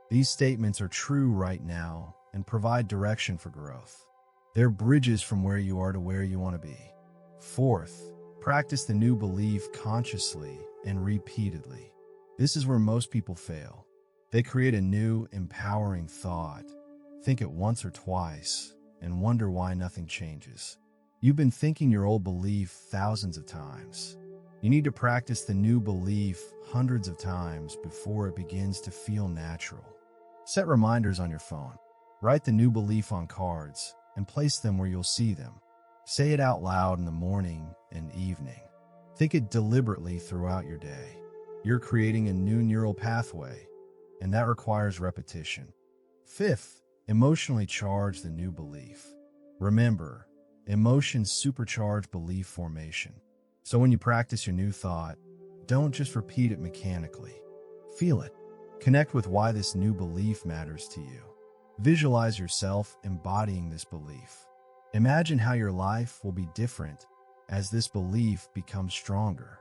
These statements are true right now and provide direction for growth. They're bridges from where you are to where you want to be. Fourth, practice the new belief consciously and repeatedly. This is where most people fail. They create a new, empowering thought, think it once or twice, and wonder why nothing changes. You've been thinking your old belief thousands of times. You need to practice the new belief hundreds of times before it begins to feel natural. Set reminders on your phone. Write the new belief on cards and place them where you'll see them. Say it out loud in the morning and evening. Think it deliberately throughout your day. You're creating a new neural pathway, and that requires repetition. Fifth, emotionally charge the new belief. Remember, emotions supercharge belief formation. So when you practice your new thought, don't just repeat it mechanically. Feel it. Connect with why this new belief matters to you. Visualize yourself embodying this belief. Imagine how your life will be different as this belief becomes stronger.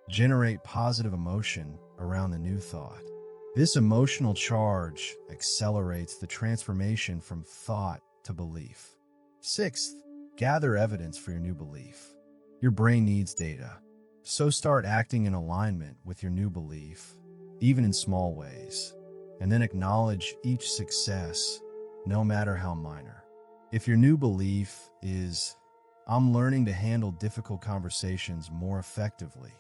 Generate positive emotion around the new thought. This emotional charge accelerates the transformation from thought to belief. Sixth, gather evidence for your new belief. Your brain needs data, so start acting in alignment with your new belief, even in small ways, and then acknowledge each success, no matter how minor. If your new belief is, I'm learning to handle difficult conversations more effectively,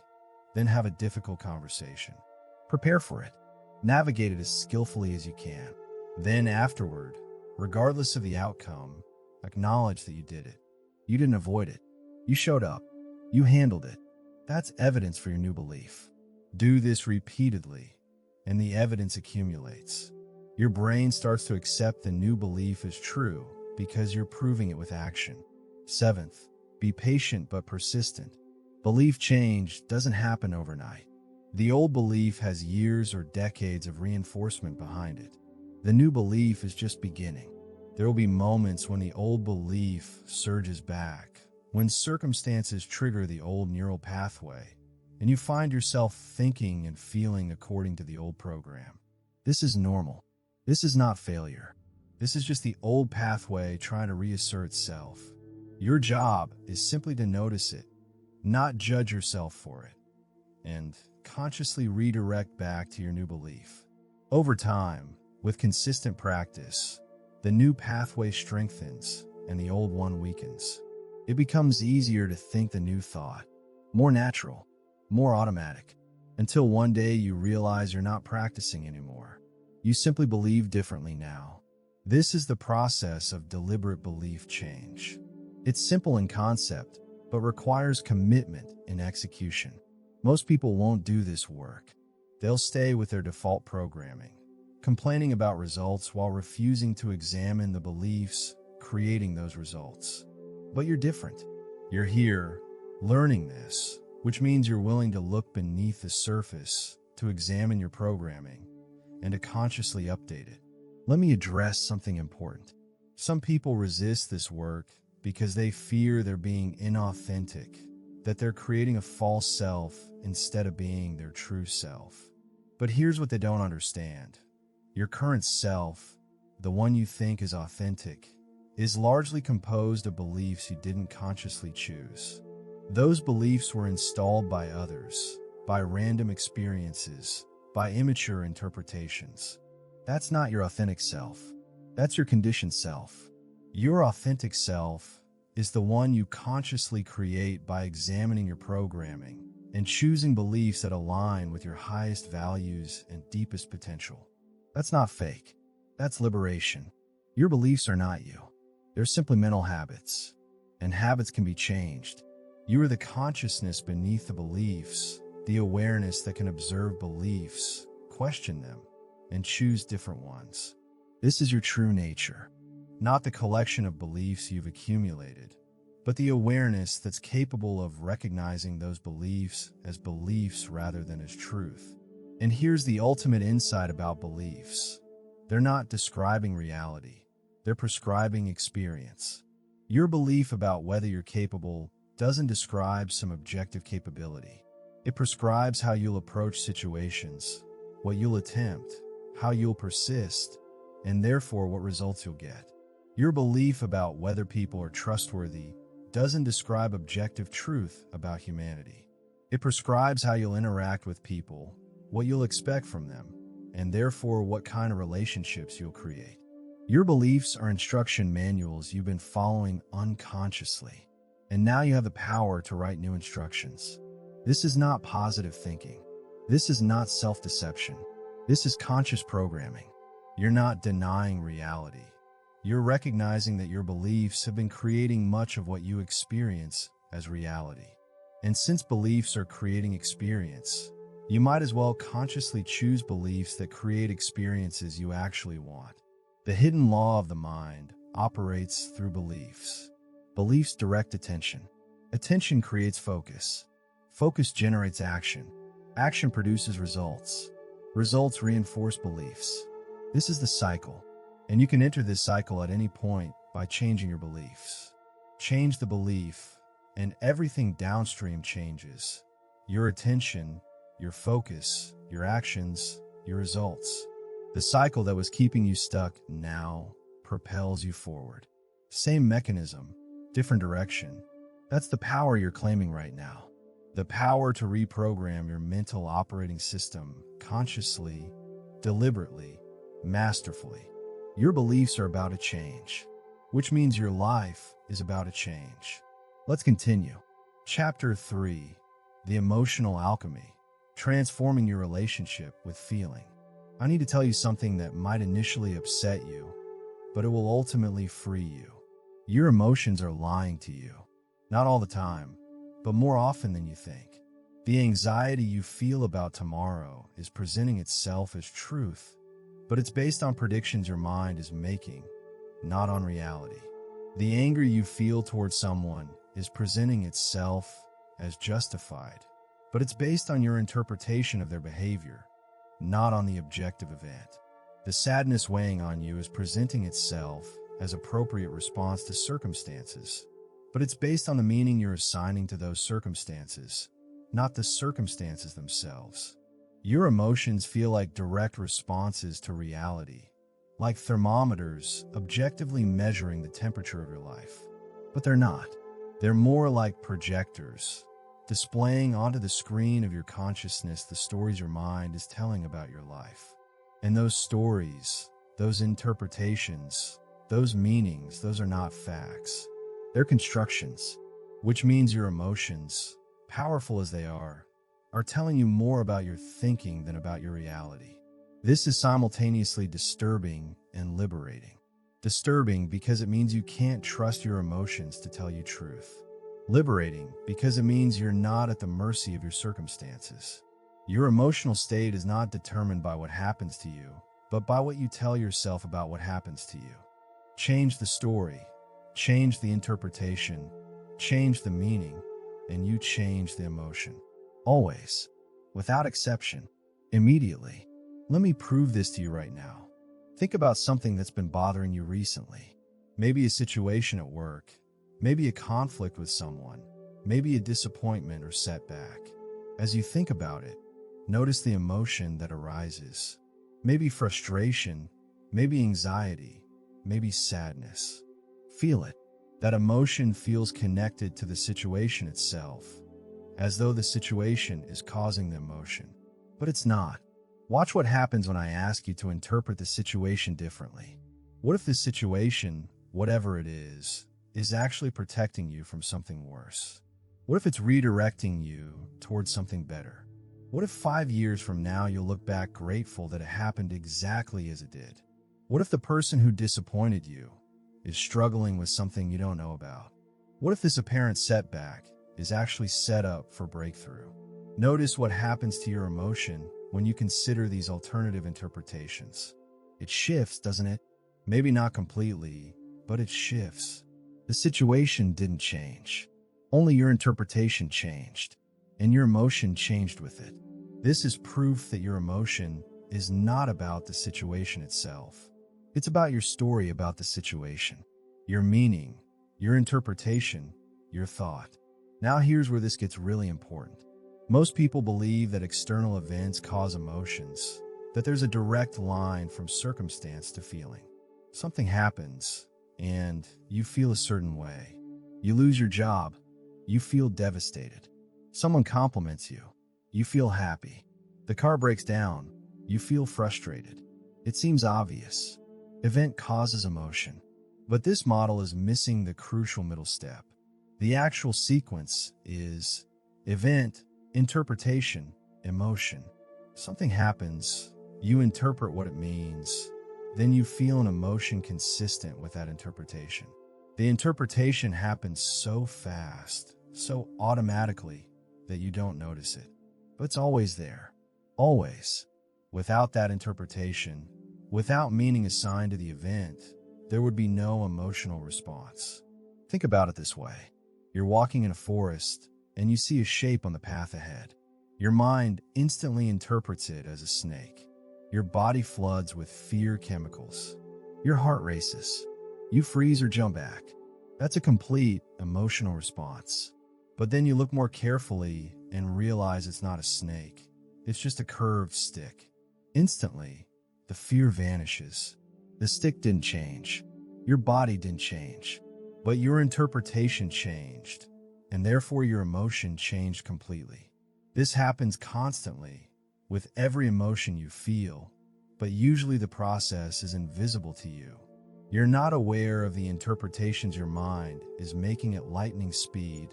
then have a difficult conversation. Prepare for it. Navigate it as skillfully as you can. Then afterward, regardless of the outcome, acknowledge that you did it. You didn't avoid it. You showed up. You handled it. That's evidence for your new belief. Do this repeatedly, and the evidence accumulates. Your brain starts to accept the new belief as true because you're proving it with action. Seventh, be patient but persistent. Belief change doesn't happen overnight. The old belief has years or decades of reinforcement behind it. The new belief is just beginning. There will be moments when the old belief surges back, when circumstances trigger the old neural pathway, and you find yourself thinking and feeling according to the old program. This is normal. This is not failure. This is just the old pathway trying to reassert itself. Your job is simply to notice it, not judge yourself for it, and consciously redirect back to your new belief. Over time, with consistent practice, the new pathway strengthens and the old one weakens. It becomes easier to think the new thought, more natural, more automatic, until one day you realize you're not practicing anymore. You simply believe differently now. This is the process of deliberate belief change. It's simple in concept, but requires commitment in execution. Most people won't do this work. They'll stay with their default programming, complaining about results while refusing to examine the beliefs creating those results. But you're different. You're here, learning this, which means you're willing to look beneath the surface to examine your programming and to consciously update it. Let me address something important. Some people resist this work because they fear they're being inauthentic, that they're creating a false self instead of being their true self. But here's what they don't understand. Your current self, the one you think is authentic, is largely composed of beliefs you didn't consciously choose. Those beliefs were installed by others, by random experiences, by immature interpretations. That's not your authentic self. That's your conditioned self. Your authentic self is the one you consciously create by examining your programming and choosing beliefs that align with your highest values and deepest potential. That's not fake. That's liberation. Your beliefs are not you. They're simply mental habits, and habits can be changed. You are the consciousness beneath the beliefs, the awareness that can observe beliefs, question them, and choose different ones. This is your true nature, not the collection of beliefs you've accumulated, but the awareness that's capable of recognizing those beliefs as beliefs rather than as truth. And here's the ultimate insight about beliefs. They're not describing reality. They're prescribing experience. Your belief about whether you're capable doesn't describe some objective capability. It prescribes how you'll approach situations, what you'll attempt, how you'll persist, and therefore what results you'll get. Your belief about whether people are trustworthy doesn't describe objective truth about humanity. It prescribes how you'll interact with people, what you'll expect from them, and therefore what kind of relationships you'll create. Your beliefs are instruction manuals you've been following unconsciously, and now you have the power to write new instructions. This is not positive thinking. This is not self-deception. This is conscious programming. You're not denying reality. You're recognizing that your beliefs have been creating much of what you experience as reality. And since beliefs are creating experience, you might as well consciously choose beliefs that create experiences you actually want. The hidden law of the mind operates through beliefs. Beliefs direct attention. Attention creates focus. Focus generates action. Action produces results. Results reinforce beliefs. This is the cycle, and you can enter this cycle at any point by changing your beliefs. Change the belief, and everything downstream changes. Your attention, your focus, your actions, your results. The cycle that was keeping you stuck now propels you forward. Same mechanism, different direction. That's the power you're claiming right now. The power to reprogram your mental operating system consciously, deliberately, masterfully. Your beliefs are about to change, which means your life is about to change. Let's continue. Chapter 3, The Emotional Alchemy, Transforming Your Relationship with Feeling. I need to tell you something that might initially upset you, but it will ultimately free you. Your emotions are lying to you. Not all the time, but more often than you think. The anxiety you feel about tomorrow is presenting itself as truth, but it's based on predictions your mind is making, not on reality. The anger you feel towards someone is presenting itself as justified, but it's based on your interpretation of their behavior, not on the objective event. The sadness weighing on you is presenting itself as appropriate response to circumstances, but it's based on the meaning you're assigning to those circumstances, not the circumstances themselves. Your emotions feel like direct responses to reality, like thermometers objectively measuring the temperature of your life. But they're not. They're more like projectors, displaying onto the screen of your consciousness the stories your mind is telling about your life. And those stories, those interpretations, those meanings, those are not facts. They're constructions, which means your emotions, powerful as they are telling you more about your thinking than about your reality. This is simultaneously disturbing and liberating. Disturbing because it means you can't trust your emotions to tell you truth. Liberating because it means you're not at the mercy of your circumstances. Your emotional state is not determined by what happens to you, but by what you tell yourself about what happens to you. Change the story, change the interpretation, change the meaning, and you change the emotion. Always, without exception, immediately. Let me prove this to you right now. Think about something that's been bothering you recently. Maybe a situation at work, maybe a conflict with someone, maybe a disappointment or setback. As you think about it, notice the emotion that arises. Maybe frustration, maybe anxiety, maybe sadness. Feel it. That emotion feels connected to the situation itself, as though the situation is causing the emotion. But it's not. Watch what happens when I ask you to interpret the situation differently. What if this situation, whatever it is actually protecting you from something worse? What if it's redirecting you towards something better? What if 5 years from now you'll look back grateful that it happened exactly as it did? What if the person who disappointed you is struggling with something you don't know about? What if this apparent setback is actually set up for breakthrough? Notice what happens to your emotion when you consider these alternative interpretations. It shifts, doesn't it? Maybe not completely, but it shifts. The situation didn't change. Only your interpretation changed, and your emotion changed with it. This is proof that your emotion is not about the situation itself. It's about your story about the situation, your meaning, your interpretation, your thought. Now here's where this gets really important. Most people believe that external events cause emotions, that there's a direct line from circumstance to feeling. Something happens, and you feel a certain way. You lose your job, you feel devastated. Someone compliments you, you feel happy. The car breaks down, you feel frustrated. It seems obvious. Event causes emotion. But this model is missing the crucial middle step. The actual sequence is event, interpretation, emotion. Something happens, you interpret what it means, then you feel an emotion consistent with that interpretation. The interpretation happens so fast, so automatically, that you don't notice it. But it's always there. Always. Without that interpretation, without meaning assigned to the event, there would be no emotional response. Think about it this way. You're walking in a forest, and you see a shape on the path ahead. Your mind instantly interprets it as a snake. Your body floods with fear chemicals. Your heart races. You freeze or jump back. That's a complete emotional response. But then you look more carefully and realize it's not a snake. It's just a curved stick. Instantly, the fear vanishes. The stick didn't change. Your body didn't change. But your interpretation changed, and therefore your emotion changed completely. This happens constantly, with every emotion you feel, but usually the process is invisible to you. You're not aware of the interpretations your mind is making at lightning speed,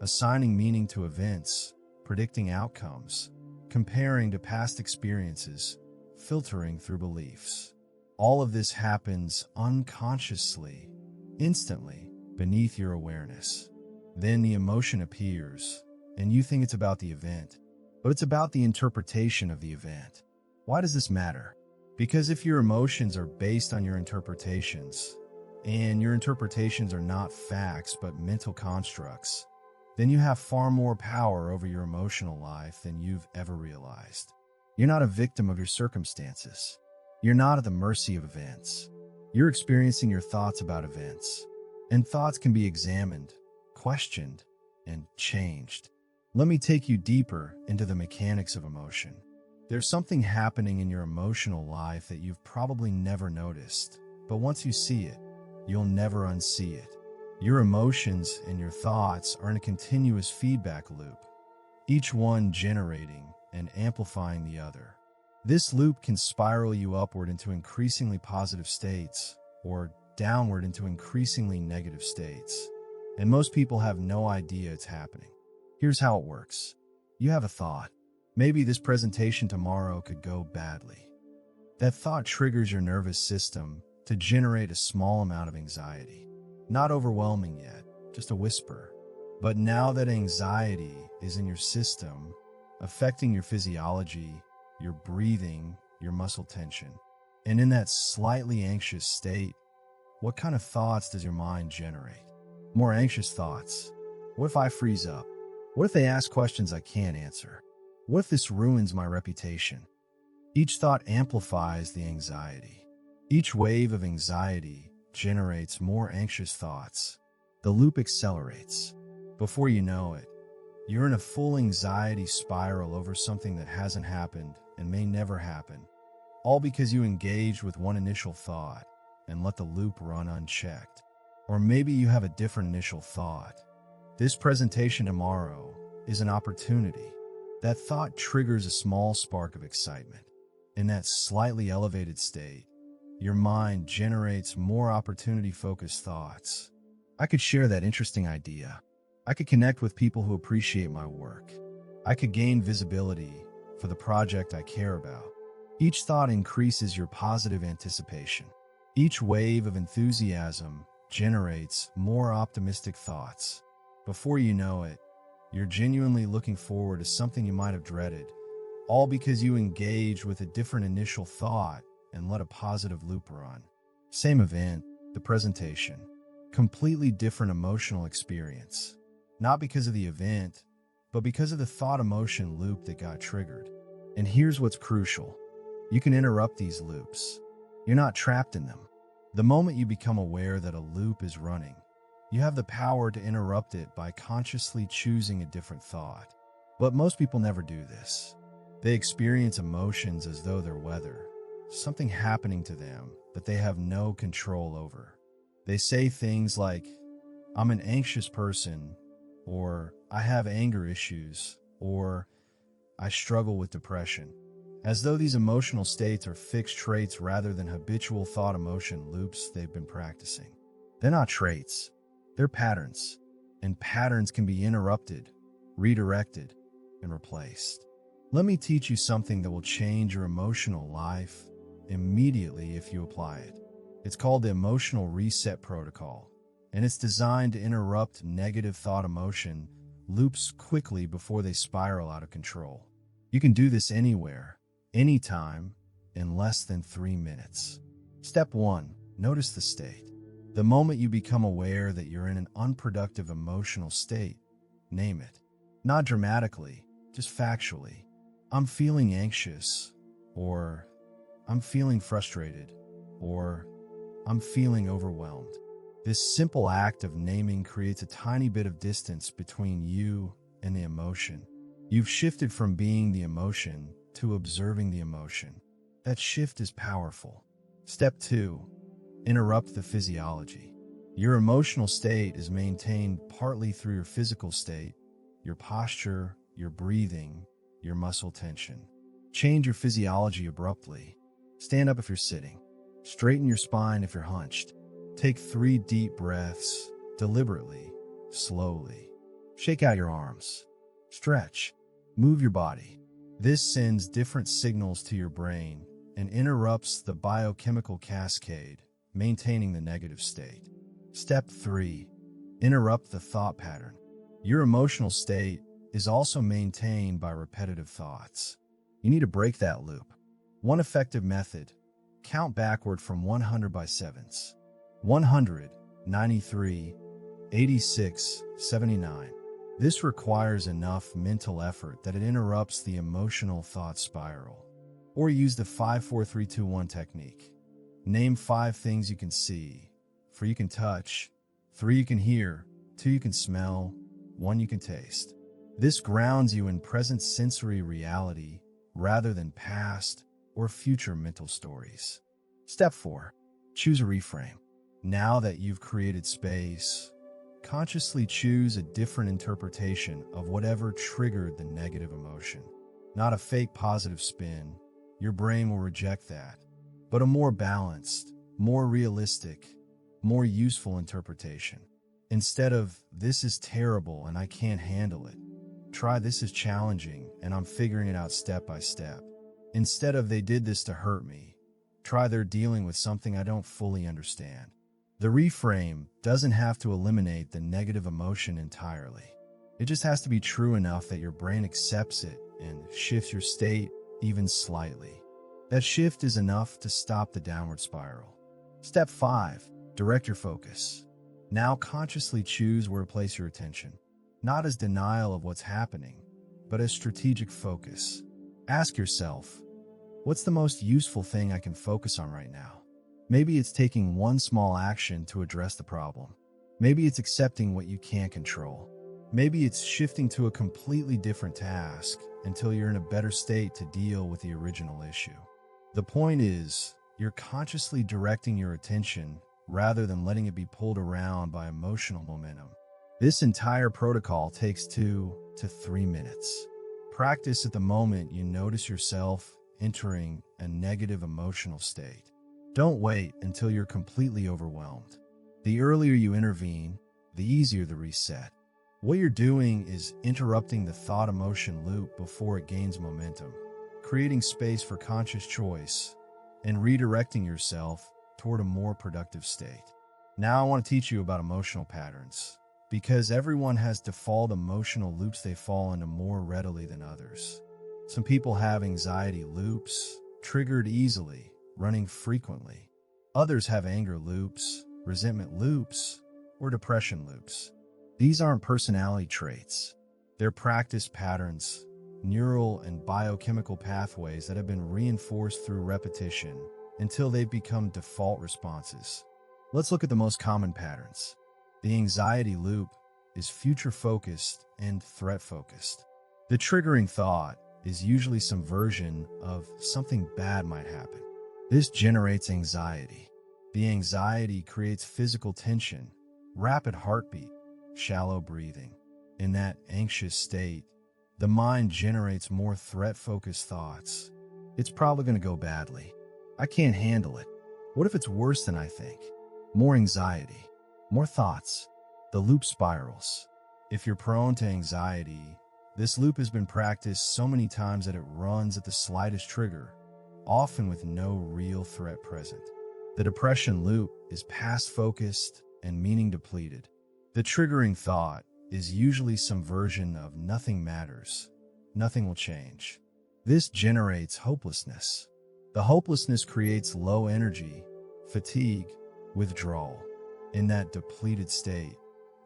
assigning meaning to events, predicting outcomes, comparing to past experiences, filtering through beliefs. All of this happens unconsciously, instantly, beneath your awareness. Then the emotion appears, and you think it's about the event, but it's about the interpretation of the event. Why does this matter? Because if your emotions are based on your interpretations, and your interpretations are not facts but mental constructs, then you have far more power over your emotional life than you've ever realized. You're not a victim of your circumstances. You're not at the mercy of events. You're experiencing your thoughts about events. And thoughts can be examined, questioned, and changed. Let me take you deeper into the mechanics of emotion. There's something happening in your emotional life that you've probably never noticed, but once you see it, you'll never unsee it. Your emotions and your thoughts are in a continuous feedback loop, each one generating and amplifying the other. This loop can spiral you upward into increasingly positive states or downward into increasingly negative states. And most people have no idea it's happening. Here's how it works. You have a thought. Maybe this presentation tomorrow could go badly. That thought triggers your nervous system to generate a small amount of anxiety. Not overwhelming yet, just a whisper. But now that anxiety is in your system, affecting your physiology, your breathing, your muscle tension, and in that slightly anxious state, what kind of thoughts does your mind generate? More anxious thoughts. What if I freeze up? What if they ask questions I can't answer? What if this ruins my reputation? Each thought amplifies the anxiety. Each wave of anxiety generates more anxious thoughts. The loop accelerates. Before you know it, you're in a full anxiety spiral over something that hasn't happened and may never happen, all because you engaged with one initial thought and let the loop run unchecked. Or maybe you have a different initial thought. This presentation tomorrow is an opportunity. That thought triggers a small spark of excitement. In that slightly elevated state, your mind generates more opportunity-focused thoughts. I could share that interesting idea. I could connect with people who appreciate my work. I could gain visibility for the project I care about. Each thought increases your positive anticipation. Each wave of enthusiasm generates more optimistic thoughts. Before you know it, you're genuinely looking forward to something you might have dreaded, all because you engaged with a different initial thought and let a positive loop run. Same event, the presentation. Completely different emotional experience. Not because of the event, but because of the thought-emotion loop that got triggered. And here's what's crucial. You can interrupt these loops. You're not trapped in them. The moment you become aware that a loop is running, you have the power to interrupt it by consciously choosing a different thought. But most people never do this. They experience emotions as though they're weather, something happening to them that they have no control over. They say things like, "I'm an anxious person," or "I have anger issues," or "I struggle with depression," as though these emotional states are fixed traits rather than habitual thought-emotion loops they've been practicing. They're not traits. They're patterns, and patterns can be interrupted, redirected, and replaced. Let me teach you something that will change your emotional life immediately if you apply it. It's called the Emotional Reset Protocol, and it's designed to interrupt negative thought-emotion loops quickly before they spiral out of control. You can do this anywhere, anytime, in less than 3 minutes. Step 1. Notice the state. The moment you become aware that you're in an unproductive emotional state, name it. Not dramatically, just factually. "I'm feeling anxious," or "I'm feeling frustrated," or "I'm feeling overwhelmed." This simple act of naming creates a tiny bit of distance between you and the emotion. You've shifted from being the emotion to observing the emotion. That shift is powerful. Step 2. Interrupt the physiology. Your emotional state is maintained partly through your physical state, your posture, your breathing, your muscle tension. Change your physiology abruptly. Stand up if you're sitting. Straighten your spine if you're hunched. Take 3 deep breaths, deliberately, slowly. Shake out your arms. Stretch. Move your body. This sends different signals to your brain and interrupts the biochemical cascade, maintaining the negative state. Step 3. Interrupt the thought pattern. Your emotional state is also maintained by repetitive thoughts. You need to break that loop. One effective method: count backward from 100 by sevens. 100, 93, 86, 79. This requires enough mental effort that it interrupts the emotional thought spiral. Or use the 5-4-3-2-1 technique. Name 5 things you can see, 4 you can touch, 3 you can hear, 2 you can smell, 1 you can taste. This grounds you in present sensory reality rather than past or future mental stories. Step 4. Choose a reframe. Now that you've created space, consciously choose a different interpretation of whatever triggered the negative emotion. Not a fake positive spin. Your brain will reject that. But a more balanced, more realistic, more useful interpretation. Instead of, "This is terrible and I can't handle it," try, "This is challenging and I'm figuring it out step by step." Instead of, "They did this to hurt me," try, "They're dealing with something I don't fully understand." The reframe doesn't have to eliminate the negative emotion entirely. It just has to be true enough that your brain accepts it and shifts your state even slightly. That shift is enough to stop the downward spiral. Step 5. Direct your focus. Now consciously choose where to place your attention. Not as denial of what's happening, but as strategic focus. Ask yourself, what's the most useful thing I can focus on right now? Maybe it's taking one small action to address the problem. Maybe it's accepting what you can't control. Maybe it's shifting to a completely different task until you're in a better state to deal with the original issue. The point is, you're consciously directing your attention rather than letting it be pulled around by emotional momentum. This entire protocol takes 2 to 3 minutes. Practice at the moment you notice yourself entering a negative emotional state. Don't wait until you're completely overwhelmed. The earlier you intervene, the easier the reset. What you're doing is interrupting the thought-emotion loop before it gains momentum, creating space for conscious choice, and redirecting yourself toward a more productive state. Now I want to teach you about emotional patterns, because everyone has default emotional loops they fall into more readily than others. Some people have anxiety loops, triggered easily, running frequently. Others have anger loops, resentment loops, or depression loops. These aren't personality traits. They're practice patterns, neural and biochemical pathways that have been reinforced through repetition until they've become default responses. Let's look at the most common patterns. The anxiety loop is future-focused and threat-focused. The triggering thought is usually some version of something bad might happen. This generates anxiety. The anxiety creates physical tension, rapid heartbeat, shallow breathing. In that anxious state, the mind generates more threat-focused thoughts. It's probably going to go badly. I can't handle it. What if it's worse than I think? More anxiety, more thoughts. The loop spirals. If you're prone to anxiety, this loop has been practiced so many times that it runs at the slightest trigger, often with no real threat present. The depression loop is past-focused and meaning-depleted. The triggering thought is usually some version of "nothing matters, nothing will change." This generates hopelessness. The hopelessness creates low energy, fatigue, withdrawal. In that depleted state,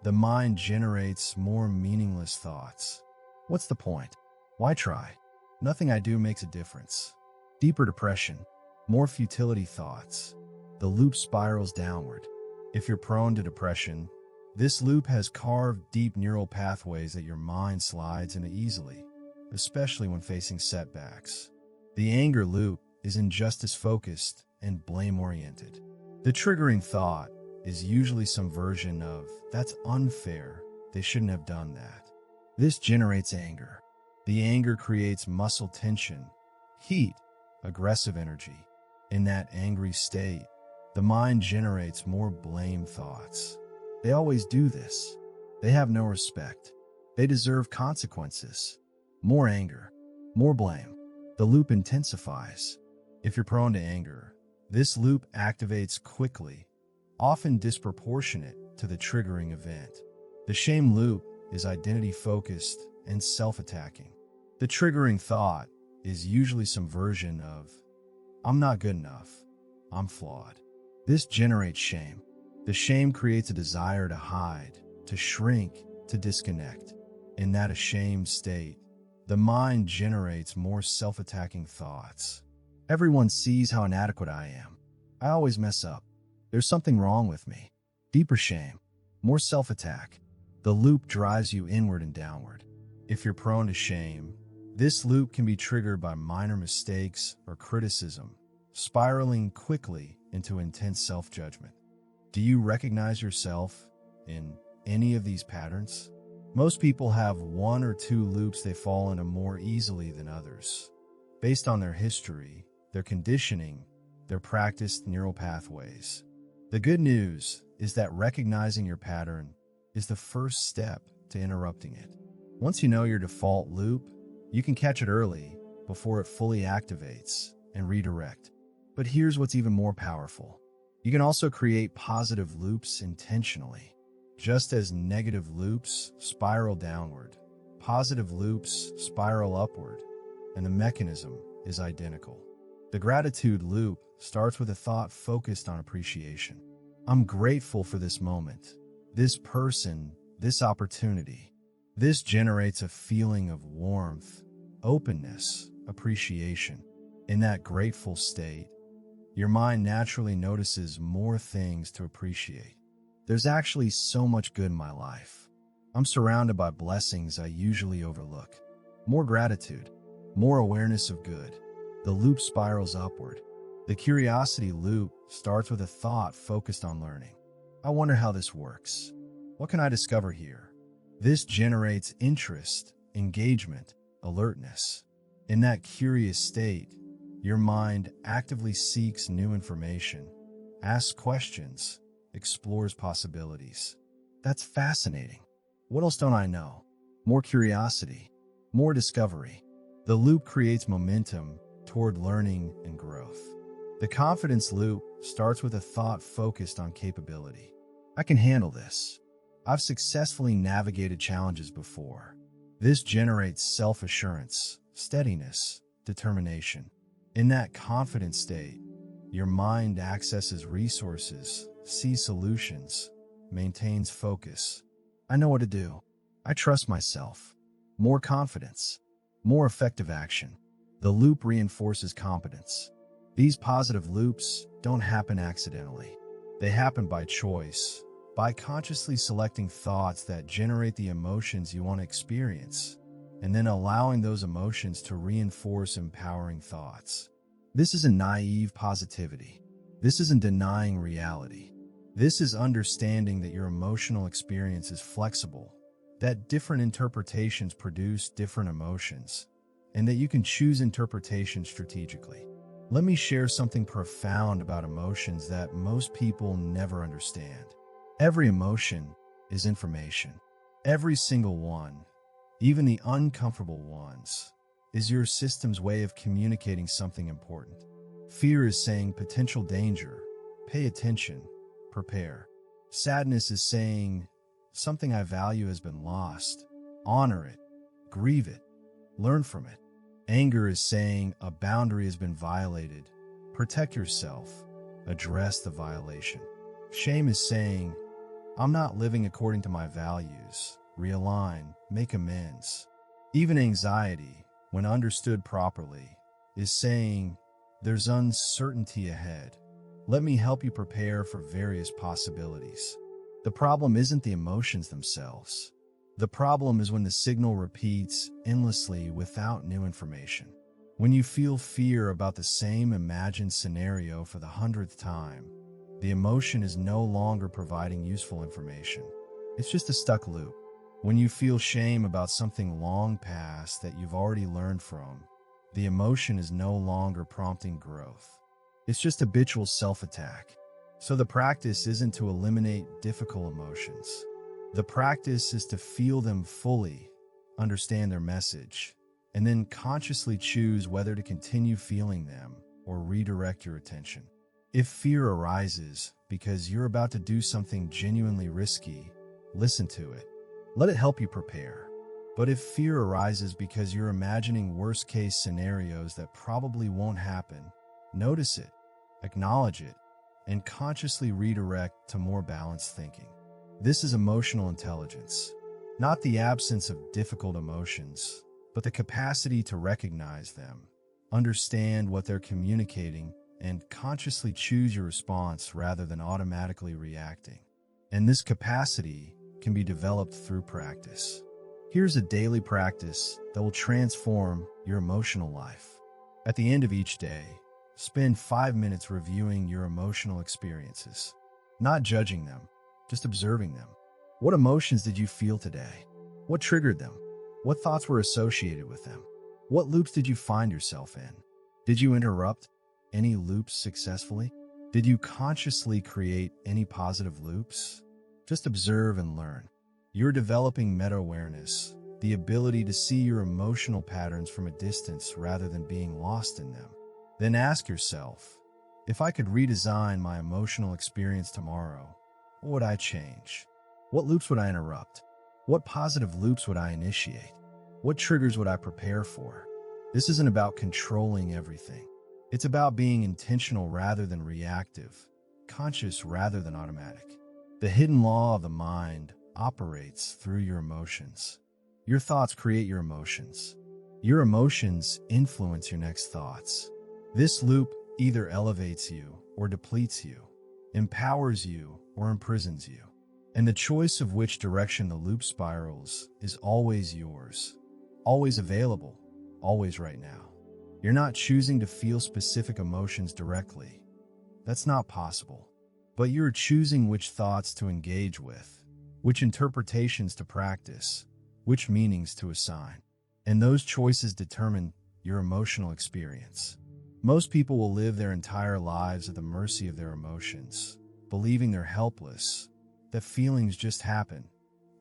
the mind generates more meaningless thoughts. What's the point? Why try? Nothing I do makes a difference. Deeper depression, more futility thoughts. The loop spirals downward. If you're prone to depression, this loop has carved deep neural pathways that your mind slides into easily, especially when facing setbacks. The anger loop is injustice-focused and blame-oriented. The triggering thought is usually some version of, "That's unfair, they shouldn't have done that." This generates anger. The anger creates muscle tension, heat, aggressive energy. In that angry state, the mind generates more blame thoughts. They always do this. They have no respect. They deserve consequences. More anger, more blame. The loop intensifies. If you're prone to anger, this loop activates quickly, often disproportionate to the triggering event. The shame loop is identity-focused and self-attacking. The triggering thought is usually some version of, "I'm not good enough, I'm flawed." This generates shame. The shame creates a desire to hide, to shrink, to disconnect. In that ashamed state, the mind generates more self-attacking thoughts. Everyone sees how inadequate I am. I always mess up. There's something wrong with me. Deeper shame. More self-attack. The loop drives you inward and downward. If you're prone to shame, this loop can be triggered by minor mistakes or criticism, spiraling quickly into intense self-judgment. Do you recognize yourself in any of these patterns? Most people have one or two loops they fall into more easily than others, based on their history, their conditioning, their practiced neural pathways. The good news is that recognizing your pattern is the first step to interrupting it. Once you know your default loop, you can catch it early before it fully activates and redirect. But here's what's even more powerful. You can also create positive loops intentionally. Just as negative loops spiral downward, positive loops spiral upward, and the mechanism is identical. The gratitude loop starts with a thought focused on appreciation. I'm grateful for this moment, this person, this opportunity. This generates a feeling of warmth, openness, appreciation. In that grateful state, your mind naturally notices more things to appreciate. There's actually so much good in my life. I'm surrounded by blessings I usually overlook. More gratitude, more awareness of good. The loop spirals upward. The curiosity loop starts with a thought focused on learning. I wonder how this works. What can I discover here? This generates interest, engagement, alertness. In that curious state, your mind actively seeks new information, asks questions, explores possibilities. That's fascinating. What else don't I know? More curiosity, more discovery. The loop creates momentum toward learning and growth. The confidence loop starts with a thought focused on capability. I can handle this. I've successfully navigated challenges before. This generates self-assurance, steadiness, determination. In that confident state, your mind accesses resources, sees solutions, maintains focus. I know what to do. I trust myself. More confidence, more effective action. The loop reinforces competence. These positive loops don't happen accidentally. They happen by choice, by consciously selecting thoughts that generate the emotions you want to experience, and then allowing those emotions to reinforce empowering thoughts. This isn't naive positivity. This isn't denying reality. This is understanding that your emotional experience is flexible, that different interpretations produce different emotions, and that you can choose interpretation strategically. Let me share something profound about emotions that most people never understand. Every emotion is information. Every single one, even the uncomfortable ones, is your system's way of communicating something important. Fear is saying potential danger, pay attention, prepare. Sadness is saying something I value has been lost, honor it, grieve it, learn from it. Anger is saying a boundary has been violated, protect yourself, address the violation. Shame is saying, I'm not living according to my values, realign, make amends. Even anxiety, when understood properly, is saying, there's uncertainty ahead. Let me help you prepare for various possibilities. The problem isn't the emotions themselves. The problem is when the signal repeats endlessly without new information. When you feel fear about the same imagined scenario for the 100th time, the emotion is no longer providing useful information. It's just a stuck loop. When you feel shame about something long past that you've already learned from, the emotion is no longer prompting growth. It's just habitual self-attack. So the practice isn't to eliminate difficult emotions. The practice is to feel them fully, understand their message, and then consciously choose whether to continue feeling them or redirect your attention. If fear arises because you're about to do something genuinely risky, listen to it. Let it help you prepare. But if fear arises because you're imagining worst-case scenarios that probably won't happen, notice it, acknowledge it, and consciously redirect to more balanced thinking. This is emotional intelligence, not the absence of difficult emotions, but the capacity to recognize them, understand what they're communicating, and consciously choose your response rather than automatically reacting. And this capacity can be developed through practice. Here's a daily practice that will transform your emotional life. At the end of each day, spend 5 minutes reviewing your emotional experiences, not judging them, just observing them. What emotions did you feel today? What triggered them? What thoughts were associated with them? What loops did you find yourself in? Did you interrupt any loops successfully? Did you consciously create any positive loops? Just observe and learn. You're developing meta-awareness, the ability to see your emotional patterns from a distance rather than being lost in them. Then ask yourself, if I could redesign my emotional experience tomorrow, what would I change? What loops would I interrupt? What positive loops would I initiate? What triggers would I prepare for? This isn't about controlling everything. It's about being intentional rather than reactive, conscious rather than automatic. The hidden law of the mind operates through your emotions. Your thoughts create your emotions. Your emotions influence your next thoughts. This loop either elevates you or depletes you, empowers you or imprisons you. And the choice of which direction the loop spirals is always yours, always available, always right now. You're not choosing to feel specific emotions directly. That's not possible. But you're choosing which thoughts to engage with, which interpretations to practice, which meanings to assign. And those choices determine your emotional experience. Most people will live their entire lives at the mercy of their emotions, believing they're helpless, that feelings just happen,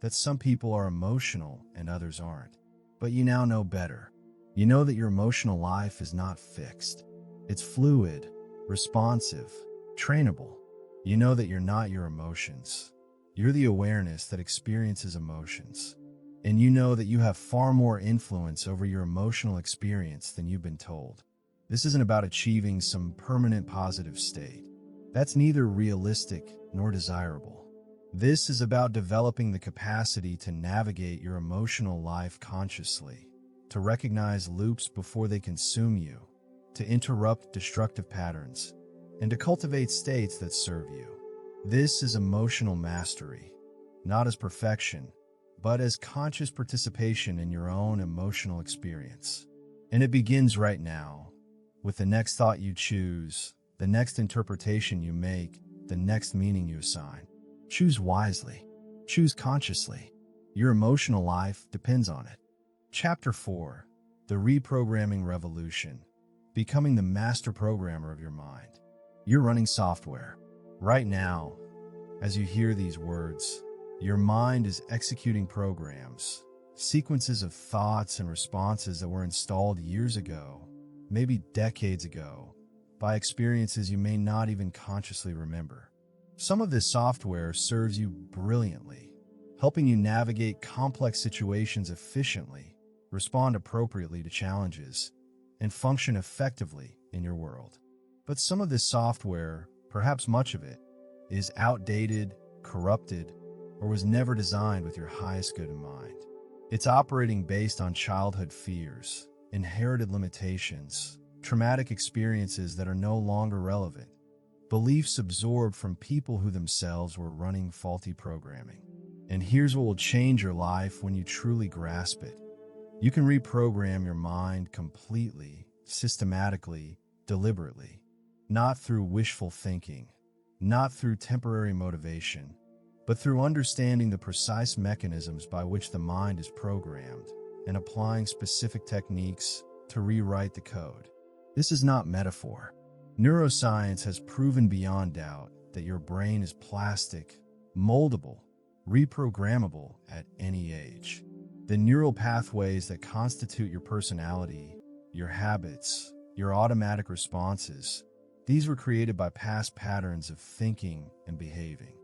that some people are emotional and others aren't. But you now know better. You know that your emotional life is not fixed. It's fluid, responsive, trainable. You know that you're not your emotions. You're the awareness that experiences emotions. And you know that you have far more influence over your emotional experience than you've been told. This isn't about achieving some permanent positive state. That's neither realistic nor desirable. This is about developing the capacity to navigate your emotional life consciously, to recognize loops before they consume you, to interrupt destructive patterns, and to cultivate states that serve you. This is emotional mastery, not as perfection, but as conscious participation in your own emotional experience. And it begins right now, with the next thought you choose, the next interpretation you make, the next meaning you assign. Choose wisely. Choose consciously. Your emotional life depends on it. Chapter 4. The Reprogramming Revolution. Becoming the master programmer of your mind. You're running software. Right now, as you hear these words, your mind is executing programs, sequences of thoughts and responses that were installed years ago, maybe decades ago, by experiences you may not even consciously remember. Some of this software serves you brilliantly, helping you navigate complex situations efficiently, respond appropriately to challenges, and function effectively in your world. But some of this software, perhaps much of it, is outdated, corrupted, or was never designed with your highest good in mind. It's operating based on childhood fears, inherited limitations, traumatic experiences that are no longer relevant, beliefs absorbed from people who themselves were running faulty programming. And here's what will change your life when you truly grasp it. You can reprogram your mind completely, systematically, deliberately, not through wishful thinking, not through temporary motivation, but through understanding the precise mechanisms by which the mind is programmed and applying specific techniques to rewrite the code. This is not metaphor. Neuroscience has proven beyond doubt that your brain is plastic, moldable, reprogrammable at any age. The neural pathways that constitute your personality, your habits, your automatic responses, these were created by past patterns of thinking and behaving.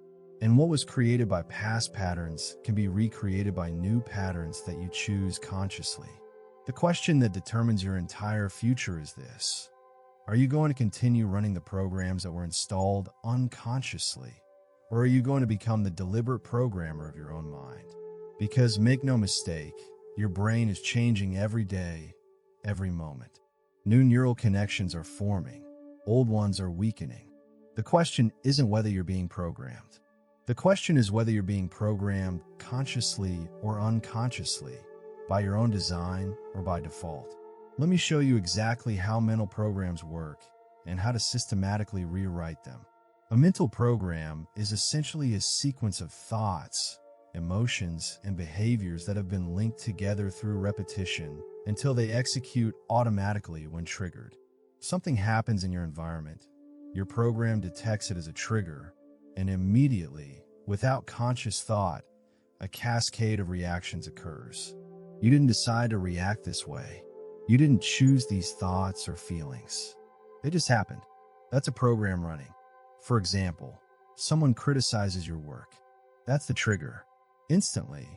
And what was created by past patterns can be recreated by new patterns that you choose consciously. The question that determines your entire future is this: are you going to continue running the programs that were installed unconsciously? Or are you going to become the deliberate programmer of your own mind? Because make no mistake, your brain is changing every day, every moment. New neural connections are forming. Old ones are weakening. The question isn't whether you're being programmed. The question is whether you're being programmed consciously or unconsciously, by your own design or by default. Let me show you exactly how mental programs work and how to systematically rewrite them. A mental program is essentially a sequence of thoughts, emotions, and behaviors that have been linked together through repetition until they execute automatically when triggered. Something happens in your environment. Your program detects it as a trigger, and immediately, without conscious thought, a cascade of reactions occurs. You didn't decide to react this way. You didn't choose these thoughts or feelings. They just happened. That's a program running. For example, someone criticizes your work. That's the trigger. Instantly,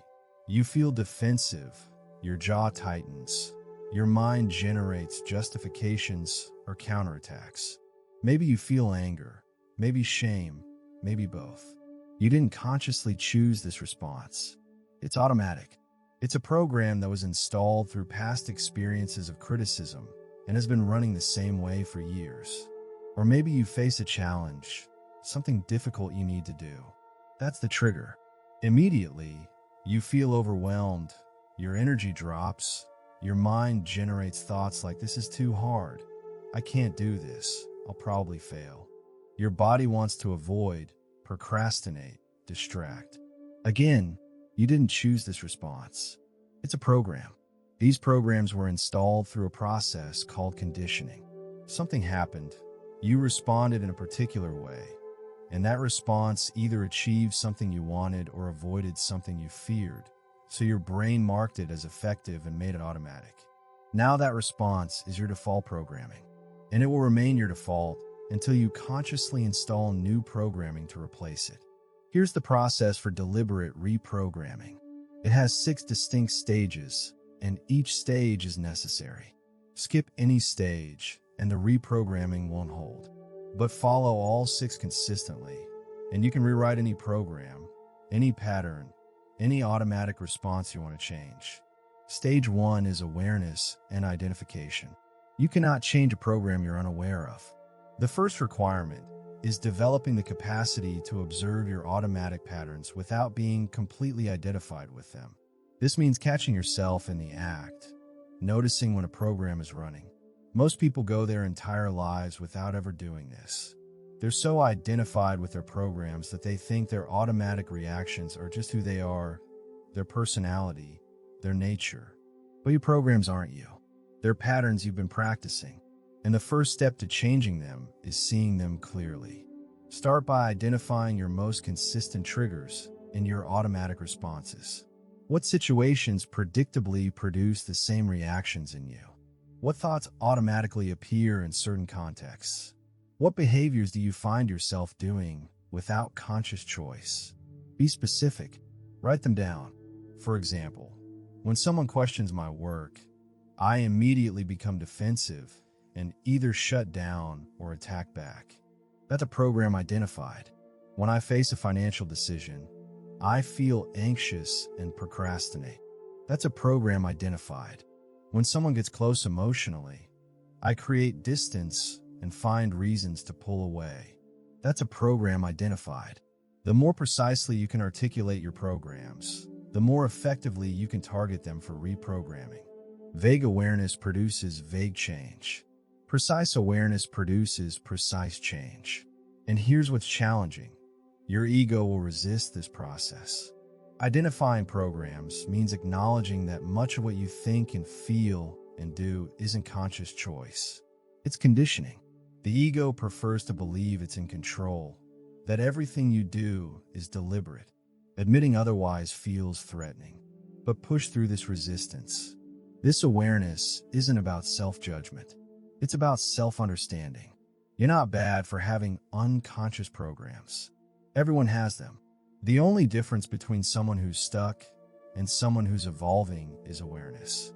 you feel defensive, your jaw tightens, your mind generates justifications or counterattacks. Maybe you feel anger, maybe shame, maybe both. You didn't consciously choose this response. It's automatic. It's a program that was installed through past experiences of criticism and has been running the same way for years. Or maybe you face a challenge, something difficult you need to do. That's the trigger. Immediately, you feel overwhelmed, your energy drops, your mind generates thoughts like, this is too hard, I can't do this, I'll probably fail. Your body wants to avoid, procrastinate, distract. Again, you didn't choose this response. It's a program. These programs were installed through a process called conditioning. Something happened. You responded in a particular way, and that response either achieved something you wanted or avoided something you feared, so your brain marked it as effective and made it automatic. Now that response is your default programming, and it will remain your default until you consciously install new programming to replace it. Here's the process for deliberate reprogramming. It has 6 distinct stages, and each stage is necessary. Skip any stage, and the reprogramming won't hold. But follow all 6 consistently, and you can rewrite any program, any pattern, any automatic response you want to change. Stage 1 is awareness and identification. You cannot change a program you're unaware of. The first requirement is developing the capacity to observe your automatic patterns without being completely identified with them. This means catching yourself in the act, noticing when a program is running. Most people go their entire lives without ever doing this. They're so identified with their programs that they think their automatic reactions are just who they are, their personality, their nature. But your programs aren't you. They're patterns you've been practicing. And the first step to changing them is seeing them clearly. Start by identifying your most consistent triggers and your automatic responses. What situations predictably produce the same reactions in you? What thoughts automatically appear in certain contexts? What behaviors do you find yourself doing without conscious choice? Be specific. Write them down. For example, when someone questions my work, I immediately become defensive and either shut down or attack back. That's a program identified. When I face a financial decision, I feel anxious and procrastinate. That's a program identified. When someone gets close emotionally, I create distance and find reasons to pull away. That's a program identified. The more precisely you can articulate your programs, the more effectively you can target them for reprogramming. Vague awareness produces vague change. Precise awareness produces precise change. And here's what's challenging. Your ego will resist this process. Identifying programs means acknowledging that much of what you think and feel and do isn't conscious choice. It's conditioning. The ego prefers to believe it's in control, that everything you do is deliberate. Admitting otherwise feels threatening. But push through this resistance. This awareness isn't about self-judgment. It's about self-understanding. You're not bad for having unconscious programs. Everyone has them. The only difference between someone who's stuck and someone who's evolving is awareness.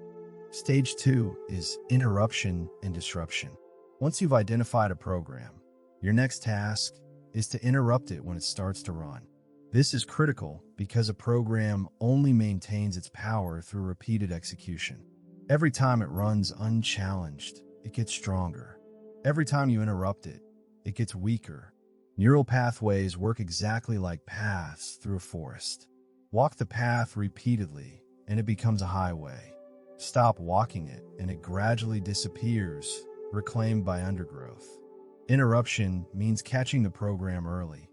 Stage 2 is interruption and disruption. Once you've identified a program, your next task is to interrupt it when it starts to run. This is critical because a program only maintains its power through repeated execution. Every time it runs unchallenged, it gets stronger. Every time you interrupt it, it gets weaker. Neural pathways work exactly like paths through a forest. Walk the path repeatedly, and it becomes a highway. Stop walking it, and it gradually disappears, reclaimed by undergrowth. Interruption means catching the program early,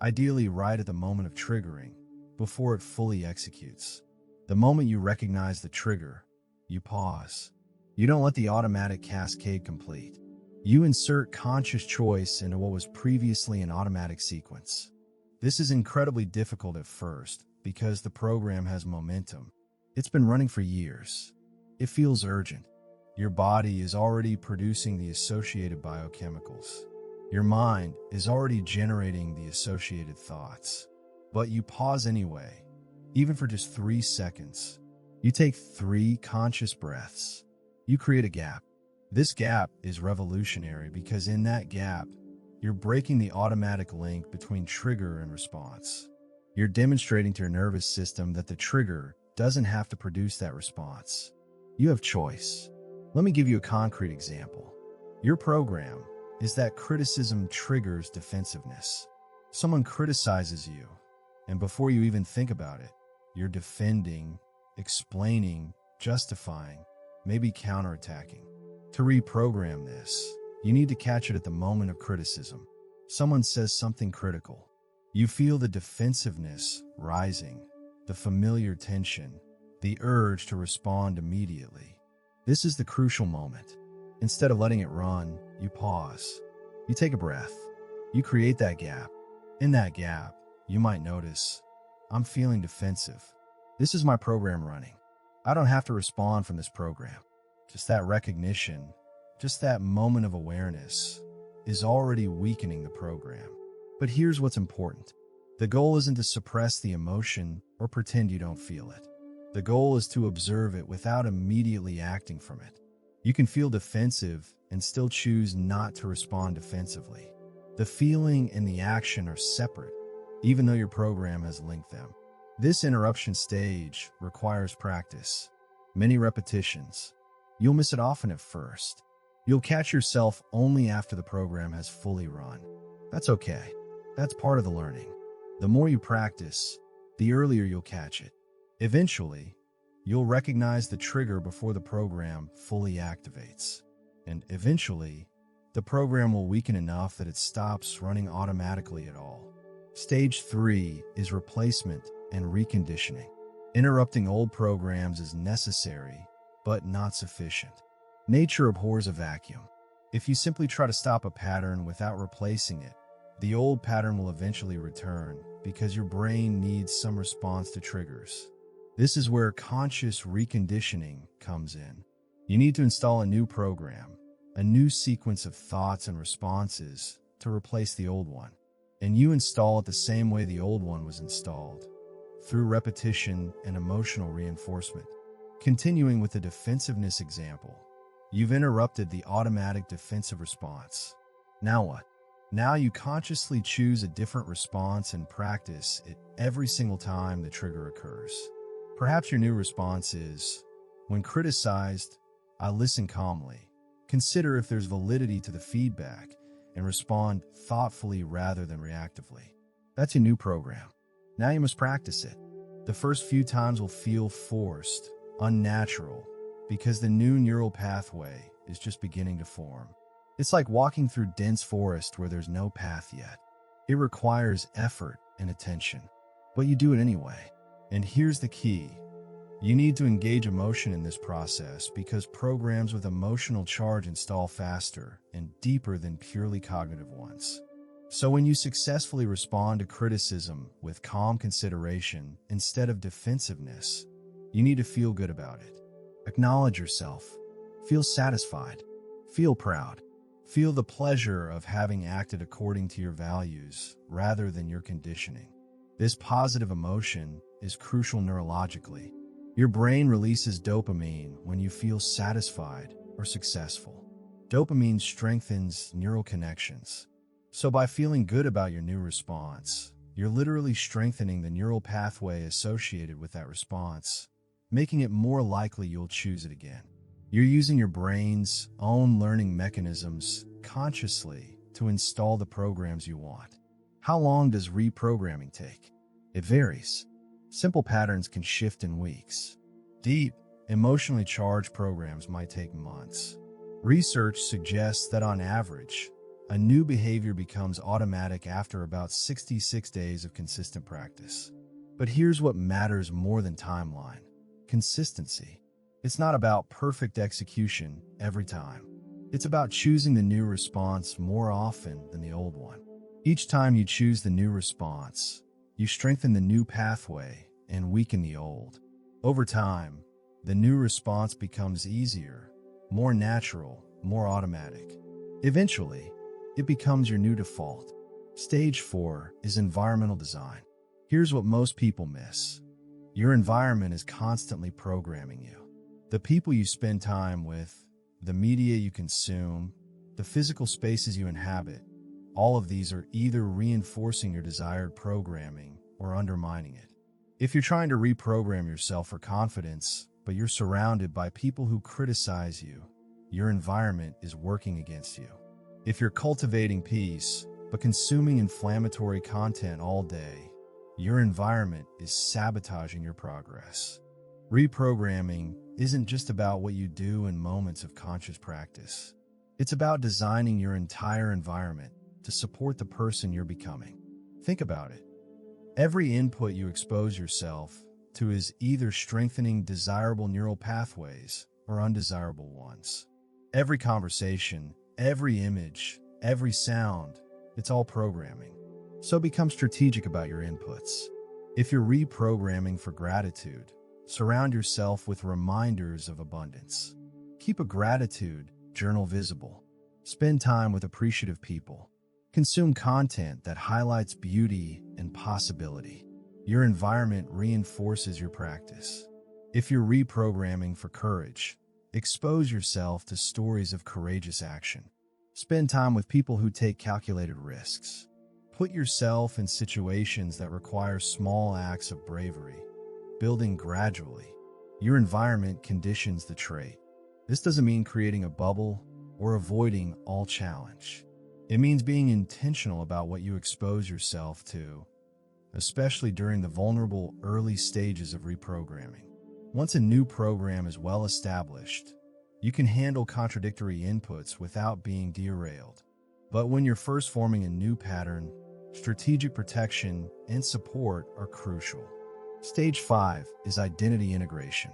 ideally right at the moment of triggering, before it fully executes. The moment you recognize the trigger, you pause. You don't let the automatic cascade complete. You insert conscious choice into what was previously an automatic sequence. This is incredibly difficult at first because the program has momentum. It's been running for years. It feels urgent. Your body is already producing the associated biochemicals. Your mind is already generating the associated thoughts. But you pause anyway, even for just 3 seconds. You take 3 conscious breaths. You create a gap. This gap is revolutionary because in that gap, you're breaking the automatic link between trigger and response. You're demonstrating to your nervous system that the trigger doesn't have to produce that response. You have choice. Let me give you a concrete example. Your program is that criticism triggers defensiveness. Someone criticizes you, and before you even think about it, you're defending, explaining, justifying, maybe counterattacking. To reprogram this, you need to catch it at the moment of criticism. Someone says something critical. You feel the defensiveness rising, the familiar tension, the urge to respond immediately. This is the crucial moment. Instead of letting it run, you pause. You take a breath. You create that gap. In that gap, you might notice, I'm feeling defensive. This is my program running. I don't have to respond from this program. Just that recognition, just that moment of awareness, is already weakening the program. But here's what's important. The goal isn't to suppress the emotion or pretend you don't feel it. The goal is to observe it without immediately acting from it. You can feel defensive and still choose not to respond defensively. The feeling and the action are separate, even though your program has linked them. This interruption stage requires practice, many repetitions. You'll miss it often at first. You'll catch yourself only after the program has fully run. That's okay. That's part of the learning. The more you practice, the earlier you'll catch it. Eventually, you'll recognize the trigger before the program fully activates. And eventually, the program will weaken enough that it stops running automatically at all. Stage 3 is replacement and reconditioning. Interrupting old programs is necessary, but not sufficient. Nature abhors a vacuum. If you simply try to stop a pattern without replacing it, the old pattern will eventually return because your brain needs some response to triggers. This is where conscious reconditioning comes in. You need to install a new program, a new sequence of thoughts and responses to replace the old one. And you install it the same way the old one was installed, through repetition and emotional reinforcement. Continuing with the defensiveness example, you've interrupted the automatic defensive response. Now what? Now you consciously choose a different response and practice it every single time the trigger occurs. Perhaps your new response is, when criticized, I listen calmly, consider if there's validity to the feedback, and respond thoughtfully rather than reactively. That's your new program. Now you must practice it. The first few times will feel forced, unnatural, because the new neural pathway is just beginning to form. It's like walking through dense forest where there's no path yet. It requires effort and attention, but you do it anyway. And here's the key. You need to engage emotion in this process because programs with emotional charge install faster and deeper than purely cognitive ones. So when you successfully respond to criticism with calm consideration instead of defensiveness, you need to feel good about it. Acknowledge yourself. Feel satisfied. Feel proud. Feel the pleasure of having acted according to your values rather than your conditioning. This positive emotion is crucial neurologically. Your brain releases dopamine when you feel satisfied or successful. Dopamine strengthens neural connections. So by feeling good about your new response, you're literally strengthening the neural pathway associated with that response, making it more likely you'll choose it again. You're using your brain's own learning mechanisms consciously to install the programs you want. How long does reprogramming take? It varies. Simple patterns can shift in weeks. Deep, emotionally charged programs might take months. Research suggests that on average, a new behavior becomes automatic after about 66 days of consistent practice. But here's what matters more than timeline: consistency. It's not about perfect execution every time. It's about choosing the new response more often than the old one. Each time you choose the new response, you strengthen the new pathway and weaken the old. Over time, the new response becomes easier, more natural, more automatic. Eventually, it becomes your new default. Stage 4 is environmental design. Here's what most people miss. Your environment is constantly programming you. The people you spend time with, the media you consume, the physical spaces you inhabit, all of these are either reinforcing your desired programming or undermining it. If you're trying to reprogram yourself for confidence, but you're surrounded by people who criticize you, your environment is working against you. If you're cultivating peace, but consuming inflammatory content all day, your environment is sabotaging your progress. Reprogramming isn't just about what you do in moments of conscious practice. It's about designing your entire environment to support the person you're becoming. Think about it. Every input you expose yourself to is either strengthening desirable neural pathways or undesirable ones. Every conversation, every image, every sound, it's all programming. So become strategic about your inputs. If you're reprogramming for gratitude, surround yourself with reminders of abundance. Keep a gratitude journal visible. Spend time with appreciative people. Consume content that highlights beauty and possibility. Your environment reinforces your practice. If you're reprogramming for courage, expose yourself to stories of courageous action. Spend time with people who take calculated risks. Put yourself in situations that require small acts of bravery, building gradually. Your environment conditions the trait. This doesn't mean creating a bubble or avoiding all challenge. It means being intentional about what you expose yourself to, especially during the vulnerable early stages of reprogramming. Once a new program is well established, you can handle contradictory inputs without being derailed. But when you're first forming a new pattern, strategic protection and support are crucial. Stage 5 is identity integration.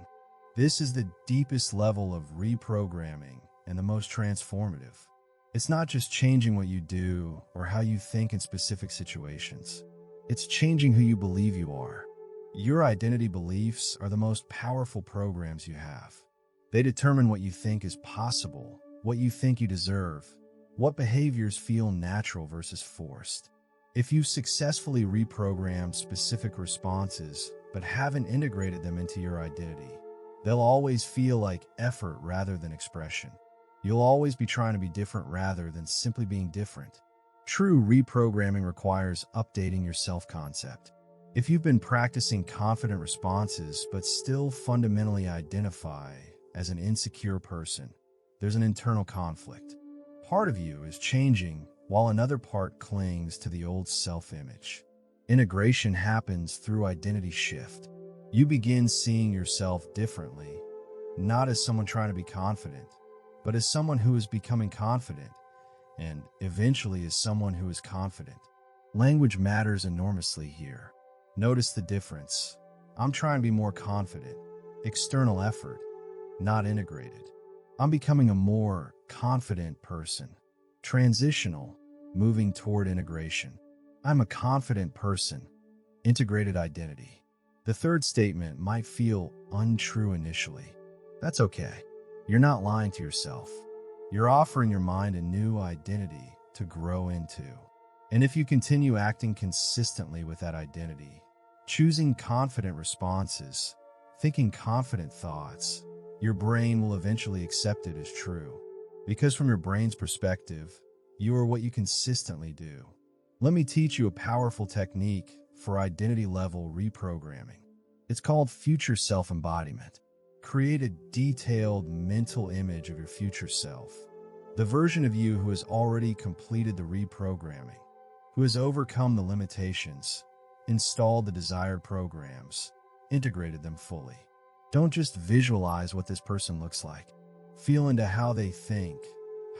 This is the deepest level of reprogramming and the most transformative. It's not just changing what you do or how you think in specific situations. It's changing who you believe you are. Your identity beliefs are the most powerful programs you have. They determine what you think is possible, what you think you deserve, what behaviors feel natural versus forced. If you've successfully reprogrammed specific responses but haven't integrated them into your identity, they'll always feel like effort rather than expression. You'll always be trying to be different rather than simply being different. True reprogramming requires updating your self-concept. If you've been practicing confident responses but still fundamentally identify as an insecure person, there's an internal conflict. Part of you is changing while another part clings to the old self-image. Integration happens through identity shift. You begin seeing yourself differently, not as someone trying to be confident, but as someone who is becoming confident, and eventually as someone who is confident. Language matters enormously here. Notice the difference. I'm trying to be more confident. External effort, not integrated. I'm becoming a more confident person. Transitional, moving toward integration. I'm a confident person. Integrated identity. The third statement might feel untrue initially. That's okay. You're not lying to yourself. You're offering your mind a new identity to grow into. And if you continue acting consistently with that identity, choosing confident responses, thinking confident thoughts, your brain will eventually accept it as true. Because from your brain's perspective, you are what you consistently do. Let me teach you a powerful technique for identity-level reprogramming. It's called future self-embodiment. Create a detailed mental image of your future self, the version of you who has already completed the reprogramming, who has overcome the limitations, installed the desired programs, integrated them fully. Don't just visualize what this person looks like. Feel into how they think,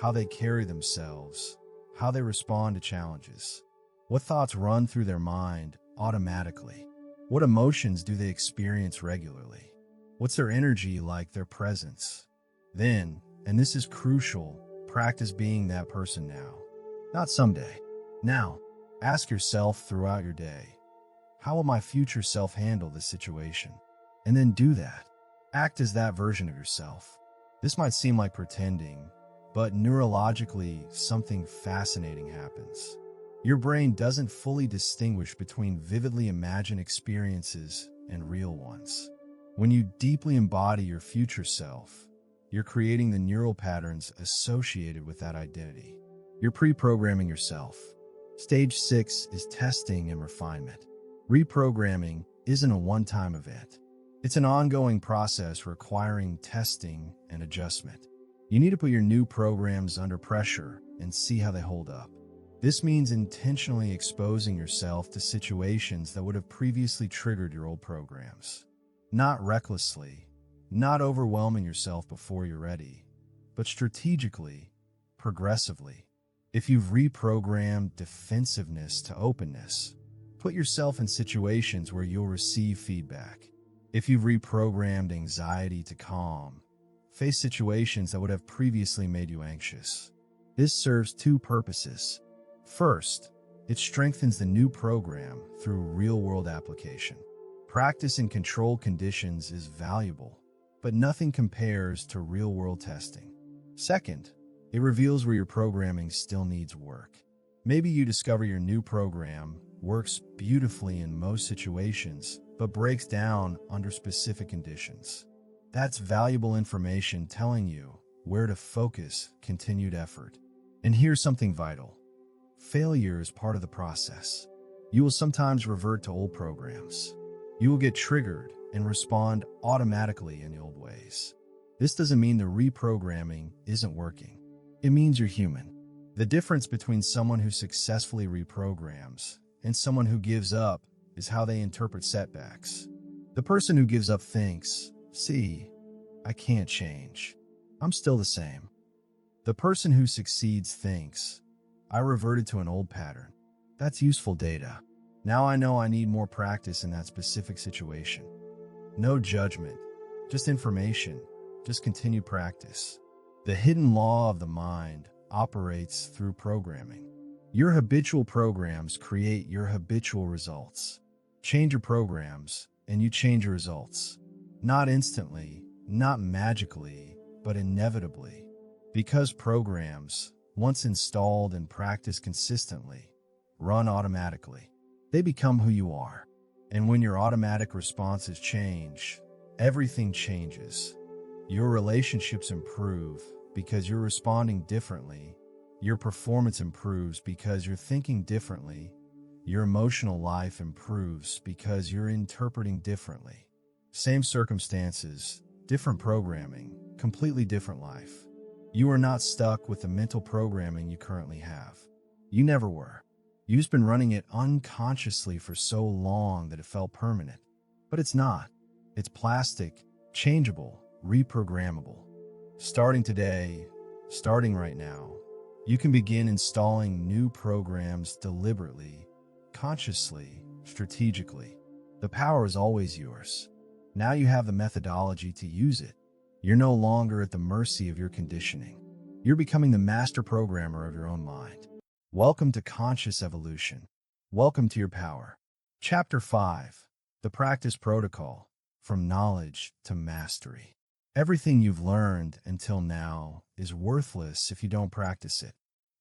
how they carry themselves, how they respond to challenges. What thoughts run through their mind automatically? What emotions do they experience regularly? What's their energy like, their presence? Then, and this is crucial, practice being that person now. Not someday. Now, ask yourself throughout your day, how will my future self handle this situation? And then do that. Act as that version of yourself. This might seem like pretending, but neurologically, something fascinating happens. Your brain doesn't fully distinguish between vividly imagined experiences and real ones. When you deeply embody your future self, you're creating the neural patterns associated with that identity. You're pre-programming yourself. Stage 6 is testing and refinement. Reprogramming isn't a one-time event. It's an ongoing process requiring testing and adjustment. You need to put your new programs under pressure and see how they hold up. This means intentionally exposing yourself to situations that would have previously triggered your old programs. Not recklessly, not overwhelming yourself before you're ready, but strategically, progressively. If you've reprogrammed defensiveness to openness, put yourself in situations where you'll receive feedback. If you've reprogrammed anxiety to calm, face situations that would have previously made you anxious. This serves two purposes. First, it strengthens the new program through real-world application. Practice in controlled conditions is valuable, but nothing compares to real-world testing. Second, it reveals where your programming still needs work. Maybe you discover your new program works beautifully in most situations, but breaks down under specific conditions. That's valuable information telling you where to focus continued effort. And here's something vital. Failure is part of the process. You will sometimes revert to old programs. You will get triggered and respond automatically in the old ways. This doesn't mean the reprogramming isn't working. It means you're human. The difference between someone who successfully reprograms and someone who gives up is how they interpret setbacks. The person who gives up thinks, see, I can't change. I'm still the same. The person who succeeds thinks, I reverted to an old pattern. That's useful data. Now I know I need more practice in that specific situation. No judgment, just information, just continued practice. The hidden law of the mind operates through programming. Your habitual programs create your habitual results. Change your programs, and you change your results. Not instantly, not magically, but inevitably. Because programs, once installed and practiced consistently, run automatically. They become who you are. And when your automatic responses change, everything changes. Your relationships improve because you're responding differently. Your performance improves because you're thinking differently. Your emotional life improves because you're interpreting differently. Same circumstances, different programming, completely different life. You are not stuck with the mental programming you currently have. You never were. You've just been running it unconsciously for so long that it felt permanent. But it's not. It's plastic, changeable, reprogrammable. Starting today, starting right now, you can begin installing new programs deliberately, consciously, strategically. The power is always yours. Now you have the methodology to use it. You're no longer at the mercy of your conditioning. You're becoming the master programmer of your own mind. Welcome to Conscious Evolution. Welcome to your power. Chapter 5. The Practice Protocol. From Knowledge to Mastery. Everything you've learned until now is worthless if you don't practice it.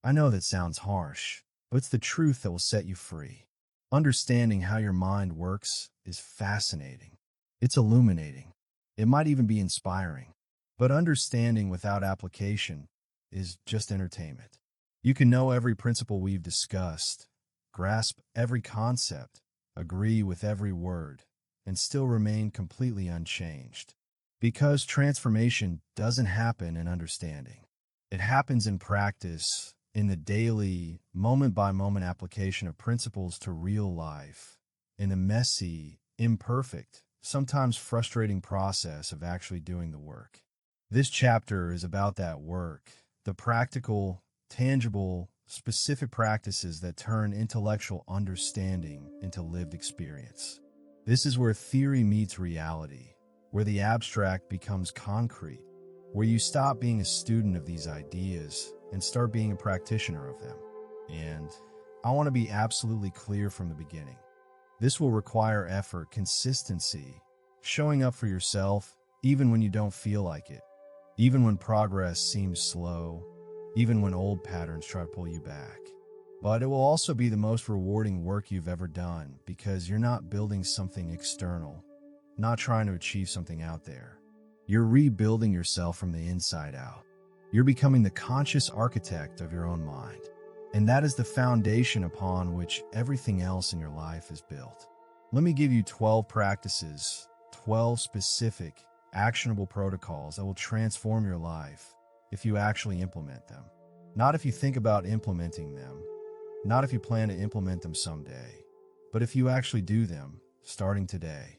I know that sounds harsh, but it's the truth that will set you free. Understanding how your mind works is fascinating. It's illuminating. It might even be inspiring. But understanding without application is just entertainment. You can know every principle we've discussed, grasp every concept, agree with every word, and still remain completely unchanged. Because transformation doesn't happen in understanding. It happens in practice, in the daily, moment-by-moment application of principles to real life, in the messy, imperfect, sometimes frustrating process of actually doing the work. This chapter is about that work, the practical, tangible, specific practices that turn intellectual understanding into lived experience. This is where theory meets reality, where the abstract becomes concrete, where you stop being a student of these ideas and start being a practitioner of them. And I want to be absolutely clear from the beginning. This will require effort, consistency, showing up for yourself even when you don't feel like it, even when progress seems slow, even when old patterns try to pull you back. But it will also be the most rewarding work you've ever done because you're not building something external, not trying to achieve something out there. You're rebuilding yourself from the inside out. You're becoming the conscious architect of your own mind. And that is the foundation upon which everything else in your life is built. Let me give you 12 practices, 12 specific, actionable protocols that will transform your life if you actually implement them. Not if you think about implementing them, not if you plan to implement them someday, but if you actually do them, starting today.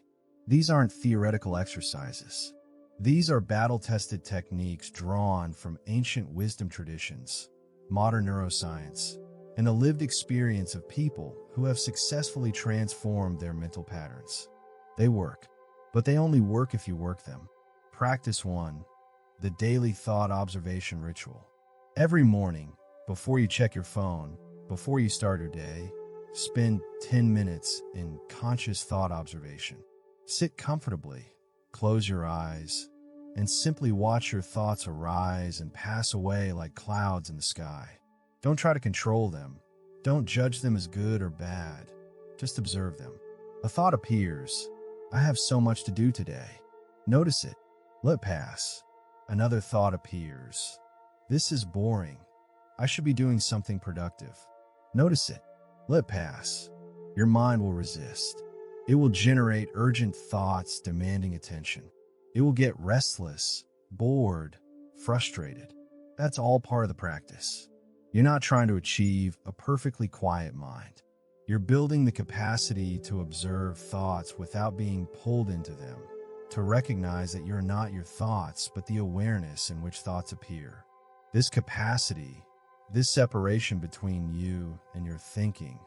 These aren't theoretical exercises. These are battle-tested techniques drawn from ancient wisdom traditions, modern neuroscience, and the lived experience of people who have successfully transformed their mental patterns. They work, but they only work if you work them. Practice 1. The daily thought observation ritual. Every morning, before you check your phone, before you start your day, spend 10 minutes in conscious thought observation. Sit comfortably, close your eyes, and simply watch your thoughts arise and pass away like clouds in the sky. Don't try to control them. Don't judge them as good or bad. Just observe them. A thought appears. I have so much to do today. Notice it. Let it pass. Another thought appears. This is boring. I should be doing something productive. Notice it. Let it pass. Your mind will resist. It will generate urgent thoughts demanding attention. It will get restless, bored, frustrated. That's all part of the practice. You're not trying to achieve a perfectly quiet mind. You're building the capacity to observe thoughts without being pulled into them, to recognize that you're not your thoughts, but the awareness in which thoughts appear. This capacity, this separation between you and your thinking,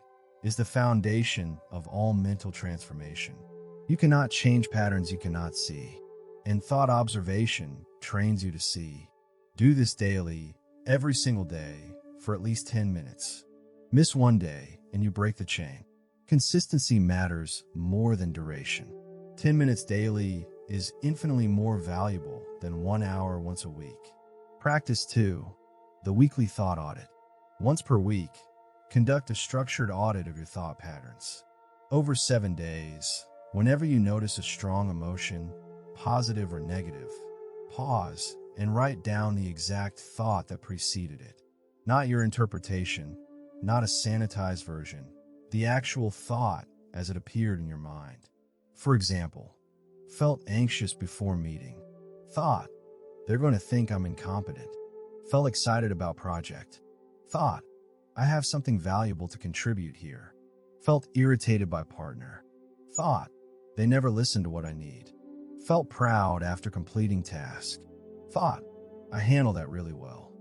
is the foundation of all mental transformation. You cannot change patterns you cannot see, and thought observation trains you to see. Do this daily, every single day, for at least 10 minutes. Miss one day, and you break the chain. Consistency matters more than duration. 10 minutes daily is infinitely more valuable than 1 hour once a week. Practice 2. The weekly thought audit. Once per week, conduct a structured audit of your thought patterns. Over 7 days, whenever you notice a strong emotion, positive or negative, pause and write down the exact thought that preceded it. Not your interpretation, not a sanitized version, the actual thought as it appeared in your mind. For example, felt anxious before meeting. Thought, they're going to think I'm incompetent. Felt excited about project. Thought, I have something valuable to contribute here. Felt irritated by partner. Thought, they never listen to what I need. Felt proud after completing task. Thought, I handled that really well.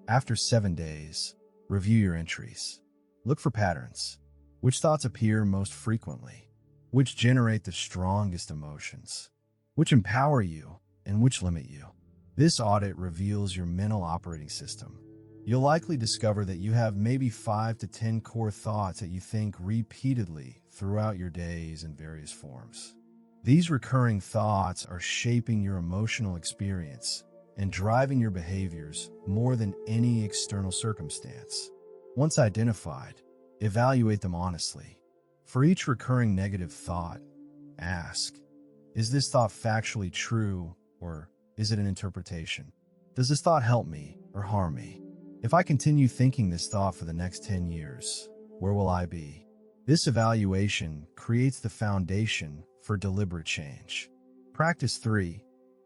After 7 days, review your entries. Look for patterns. Which thoughts appear most frequently? Which generate the strongest emotions? Which empower you and which limit you? This audit reveals your mental operating system. You'll likely discover that you have maybe 5 to 10 core thoughts that you think repeatedly throughout your days in various forms. These recurring thoughts are shaping your emotional experience and driving your behaviors more than any external circumstance. Once identified, evaluate them honestly. For each recurring negative thought, ask, is this thought factually true, or is it an interpretation? Does this thought help me or harm me? If I continue thinking this thought for the next 10 years, where will I be? This evaluation creates the foundation for deliberate change. Practice 3.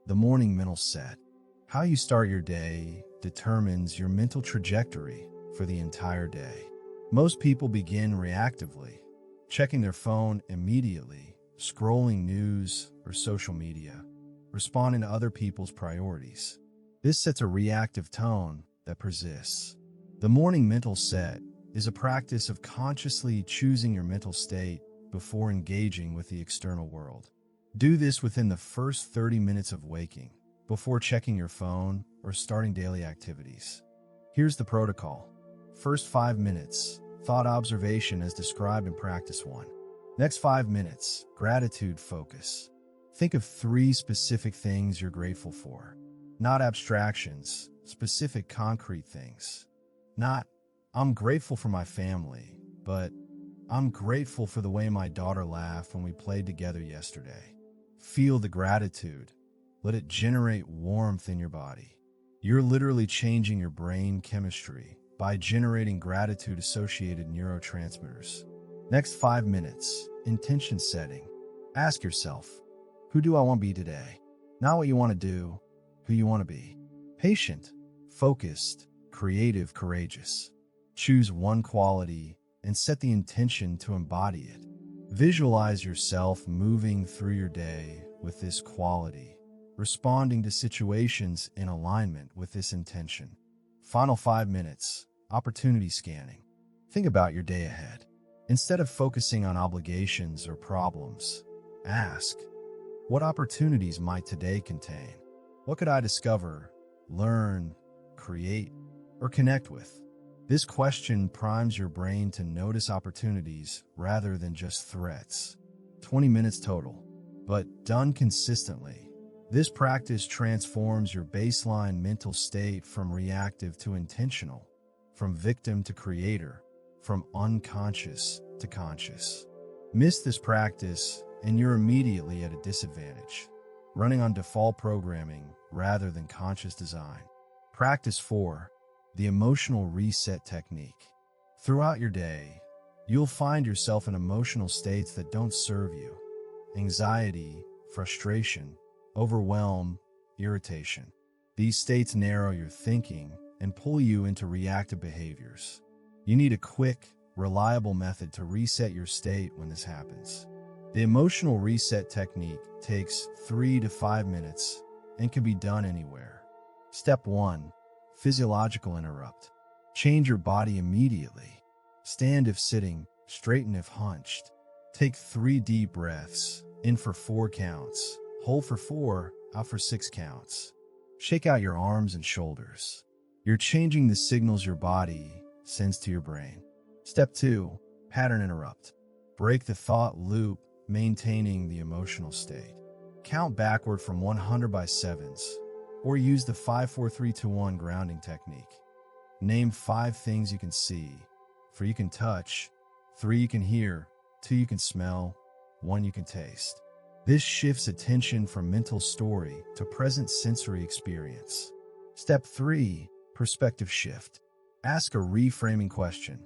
The morning mental set. How you start your day determines your mental trajectory for the entire day. Most people begin reactively, checking their phone immediately, scrolling news or social media, responding to other people's priorities. This sets a reactive tone that persists. The morning mental set is a practice of consciously choosing your mental state before engaging with the external world. Do this within the first 30 minutes of waking, before checking your phone or starting daily activities. Here's the protocol. First 5 minutes, thought observation as described in practice 1. Next 5 minutes, gratitude focus. Think of 3 specific things you're grateful for. Not abstractions, specific concrete things. Not, I'm grateful for my family, but I'm grateful for the way my daughter laughed when we played together yesterday. Feel the gratitude. Let it generate warmth in your body. You're literally changing your brain chemistry by generating gratitude-associated neurotransmitters. Next 5 minutes, intention setting. Ask yourself, who do I want to be today? Not what you want to do, who you want to be. Patient, focused, creative, courageous. Choose one quality and set the intention to embody it. Visualize yourself moving through your day with this quality, responding to situations in alignment with this intention. Final 5 minutes, opportunity scanning. Think about your day ahead. Instead of focusing on obligations or problems, ask, what opportunities might today contain? What could I discover, learn, create, or connect with? This question primes your brain to notice opportunities rather than just threats. 20 minutes total, but done consistently. This practice transforms your baseline mental state from reactive to intentional, from victim to creator, from unconscious to conscious. Miss this practice, and you're immediately at a disadvantage, running on default programming rather than conscious design. Practice 4. The emotional reset technique. Throughout your day, you'll find yourself in emotional states that don't serve you. Anxiety, frustration, overwhelm, irritation. These states narrow your thinking and pull you into reactive behaviors. You need a quick, reliable method to reset your state when this happens. The emotional reset technique takes 3 to 5 minutes and can be done anywhere. Step 1. Physiological interrupt. Change your body immediately. Stand if sitting, straighten if hunched. Take 3 deep breaths, in for 4 counts, hold for 4, out for 6 counts. Shake out your arms and shoulders. You're changing the signals your body sends to your brain. Step 2. Pattern interrupt. Break the thought loop, maintaining the emotional state. Count backward from 100 by sevens, or use the 5-4-3-2-1 grounding technique. Name 5 things you can see, 4 you can touch, 3 you can hear, 2 you can smell, 1 you can taste. This shifts attention from mental story to present sensory experience. Step 3. Perspective shift. Ask a reframing question.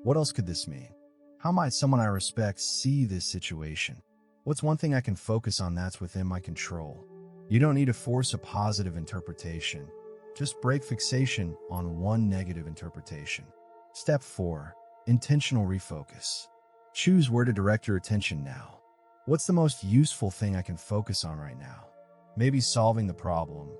What else could this mean? How might someone I respect see this situation? What's one thing I can focus on that's within my control? You don't need to force a positive interpretation. Just break fixation on one negative interpretation. Step 4. Intentional refocus. Choose where to direct your attention now. What's the most useful thing I can focus on right now? Maybe solving the problem.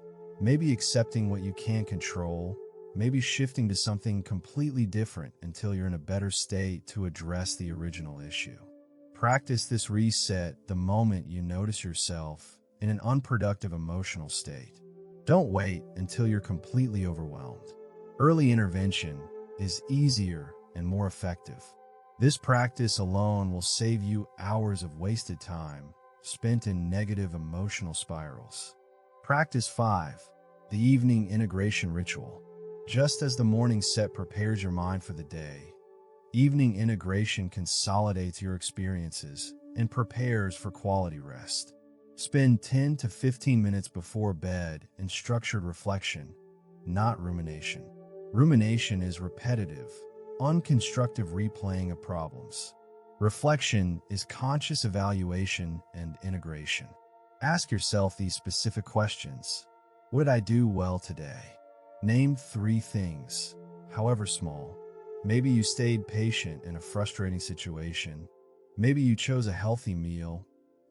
Maybe accepting what you can't control. Maybe shifting to something completely different until you're in a better state to address the original issue. Practice this reset the moment you notice yourself in an unproductive emotional state. Don't wait until you're completely overwhelmed. Early intervention is easier and more effective. This practice alone will save you hours of wasted time spent in negative emotional spirals. Practice 5. The evening integration ritual. Just as the morning set prepares your mind for the day, evening integration consolidates your experiences and prepares for quality rest. Spend 10 to 15 minutes before bed in structured reflection, not rumination. Rumination is repetitive, unconstructive replaying of problems. Reflection is conscious evaluation and integration. Ask yourself these specific questions. What did I do well today? Name 3 things, however small. Maybe you stayed patient in a frustrating situation. Maybe you chose a healthy meal.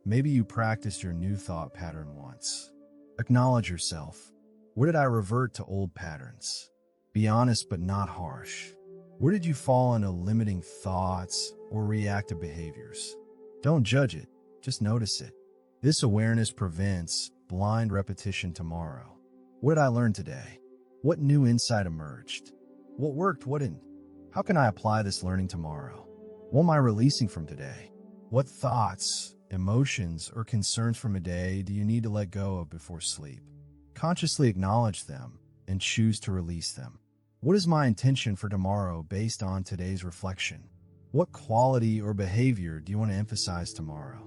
Maybe you practiced your new thought pattern once. Acknowledge yourself. Where did I revert to old patterns? Be honest but not harsh. Where did you fall into limiting thoughts or reactive behaviors? Don't judge it, just notice it. This awareness prevents blind repetition tomorrow. What did I learn today? What new insight emerged? What worked, what didn't? How can I apply this learning tomorrow? What am I releasing from today? What thoughts, emotions, or concerns from a day do you need to let go of before sleep? Consciously acknowledge them and choose to release them. What is my intention for tomorrow based on today's reflection? What quality or behavior do you want to emphasize tomorrow?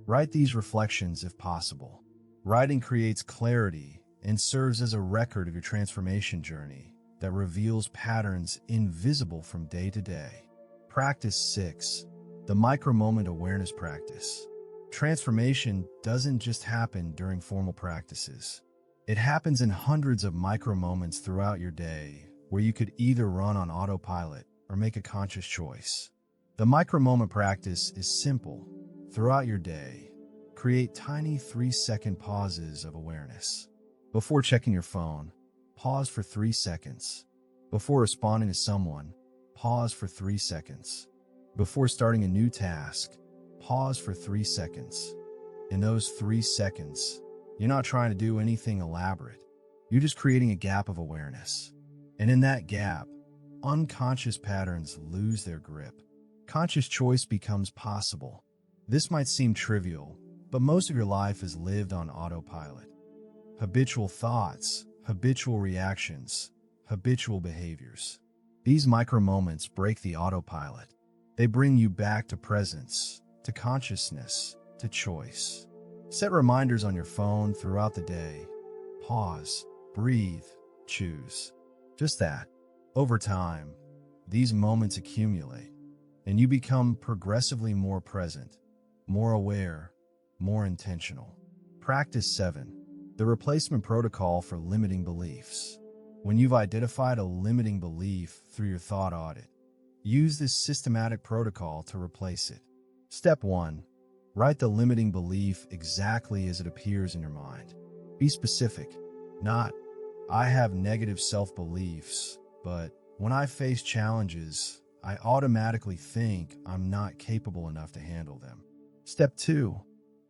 Write these reflections if possible. Writing creates clarity and serves as a record of your transformation journey that reveals patterns invisible from day to day. Practice 6. The micro-moment awareness practice. Transformation doesn't just happen during formal practices. It happens in hundreds of micro-moments throughout your day where you could either run on autopilot or make a conscious choice. The micro-moment practice is simple. Throughout your day, create tiny 3-second pauses of awareness. Before checking your phone, pause for 3 seconds. Before responding to someone, pause for 3 seconds. Before starting a new task, pause for 3 seconds. In those 3 seconds, you're not trying to do anything elaborate. You're just creating a gap of awareness. And in that gap, unconscious patterns lose their grip. Conscious choice becomes possible. This might seem trivial, but most of your life is lived on autopilot. Habitual thoughts, habitual reactions, habitual behaviors. These micro-moments break the autopilot. They bring you back to presence, to consciousness, to choice. Set reminders on your phone throughout the day. Pause, breathe, choose. Just that. Over time, these moments accumulate, and you become progressively more present, more aware, more intentional. Practice 7. The replacement protocol for limiting beliefs. When you've identified a limiting belief through your thought audit, use this systematic protocol to replace it. Step 1. Write the limiting belief exactly as it appears in your mind. Be specific, not, I have negative self-beliefs, but when I face challenges, I automatically think I'm not capable enough to handle them. Step 2.